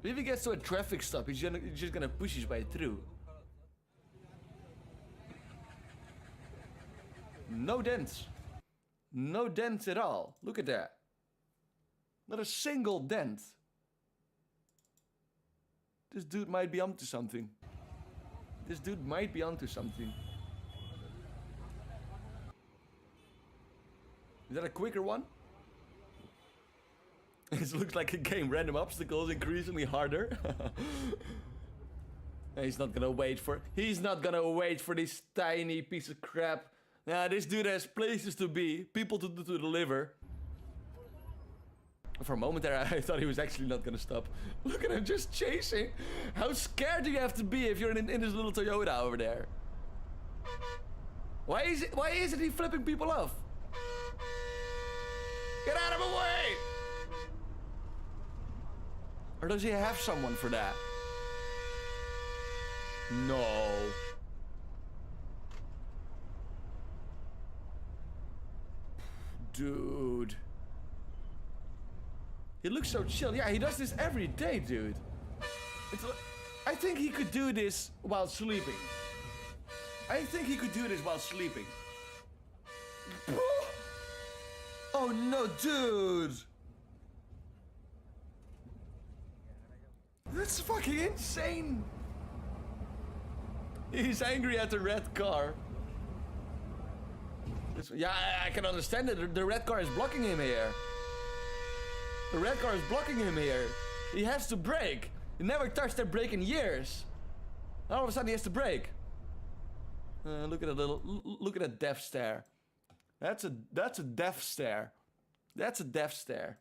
If he gets to a traffic stop, he's just gonna push his way through. No dents. No dents at all. Look at that. Not a single dent. This dude might be onto something. This dude might be onto something. Is that a quicker one? It looks like a game. Random obstacles increasingly harder. He's not gonna wait for... He's not gonna wait for this tiny piece of crap. Nah, this dude has places to be. People to deliver. For a moment there, I thought he was actually not gonna stop. Look at him just chasing. How scared do you have to be if you're in this little Toyota over there? Why isn't he flipping people off? Get out of the way! Or does he have someone for that? No. Dude. He looks so chill. Yeah, he does this every day, dude. I think he could do this while sleeping. I think he could do this while sleeping. Oh no, dude. That's fucking insane. He's angry at the red car. Yeah, I can understand it. The red car is blocking him here. The red car is blocking him here. He has to brake. He never touched that brake in years. All of a sudden he has to brake. Look at a look at a death stare. That's a death stare. That's a death stare.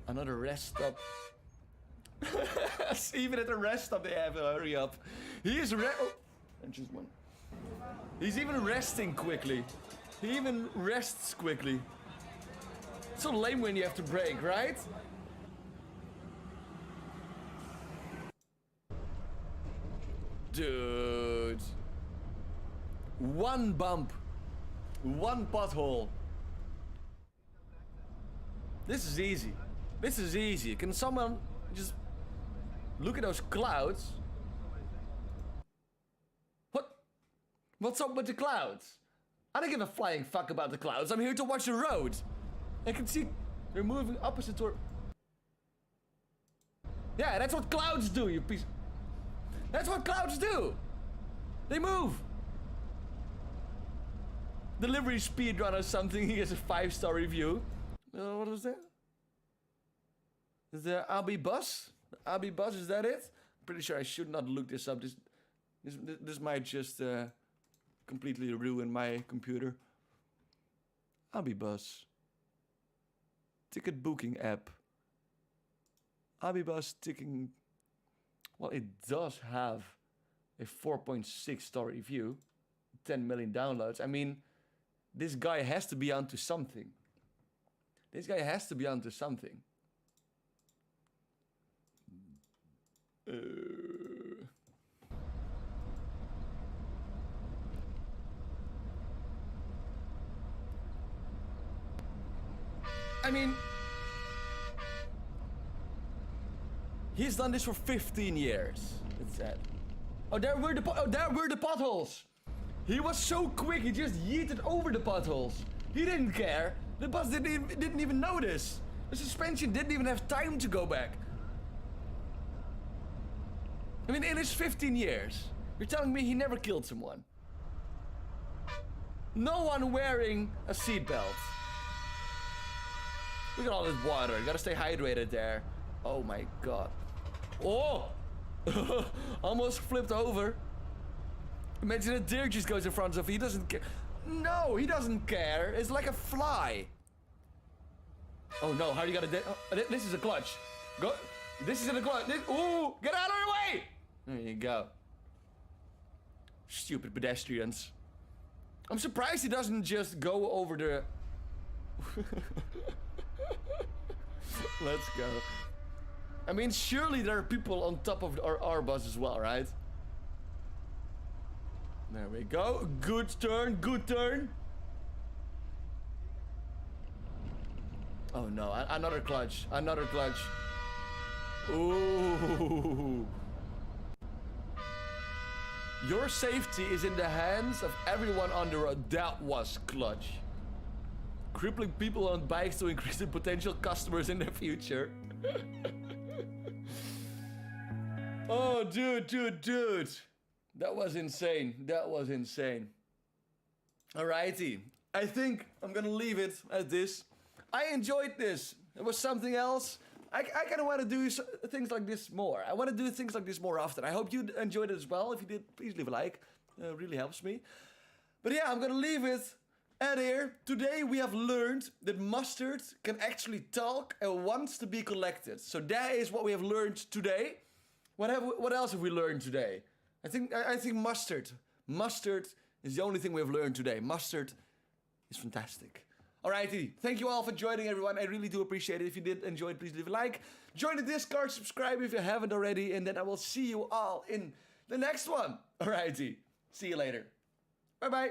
Another rest stop. Even at the rest stop they have to hurry up. He is and just one. He's even resting quickly. He even rests quickly. It's so lame when you have to brake, right? Dude. One bump. One pothole. This is easy. This is easy. Can someone just look at those clouds? What? What's up with the clouds? I don't give a flying fuck about the clouds. I'm here to watch the road. I can see they're moving opposite toward... Yeah, that's what clouds do, you piece... That's what clouds do! They move! Delivery speedrun or something. He has a 5-star review. What was that? Is there Abi Bus? Abi Bus, is that it? I'm pretty sure I should not look this up. This might just completely ruin my computer. Abi Bus. Ticket booking app. Abi Bus ticking. Well, it does have a 4.6-star review. 10 million downloads. I mean, this guy has to be onto something. This guy has to be onto something. I mean, he's done this for 15 years. It's sad. Oh, there were the potholes. He was so quick. He just yeeted over the potholes. He didn't care. The bus didn't even notice. The suspension didn't even have time to go back. I mean, in his 15 years, you're telling me he never killed someone? No one wearing a seatbelt. Look at all this water. You gotta stay hydrated there. Oh my god. Oh! Almost flipped over. Imagine a deer just goes in front of him. He doesn't care. No, he doesn't care. It's like a fly. Oh no, how are you gonna... this is a clutch. Go. This is in a clutch. Ooh, get out of the way! There you go. Stupid pedestrians. I'm surprised he doesn't just go over the... Let's go. I mean, surely there are people on top of our bus as well, right? There we go. Good turn, good turn. Oh no, another clutch, another clutch. Ooh. Your safety is in the hands of everyone on the road. That was clutch. Crippling people on bikes to increase the potential customers in the future. Oh, dude. That was insane. That was insane. Alrighty. I think I'm gonna leave it at this. I enjoyed this. It was something else. I kind of want to do things like this more. I want to do things like this more often. I hope you enjoyed it as well. If you did, please leave a like. It really helps me. But yeah, I'm gonna leave it at here. Today we have learned that Mustard can actually talk and wants to be collected. So that is what we have learned today. What else have we learned today? I think Mustard. Mustard is the only thing we have learned today. Mustard is fantastic. Alrighty, thank you all for joining, everyone. I really do appreciate it. If you did enjoy it, please leave a like. Join the Discord, subscribe if you haven't already, and then I will see you all in the next one. Alrighty, see you later. Bye-bye.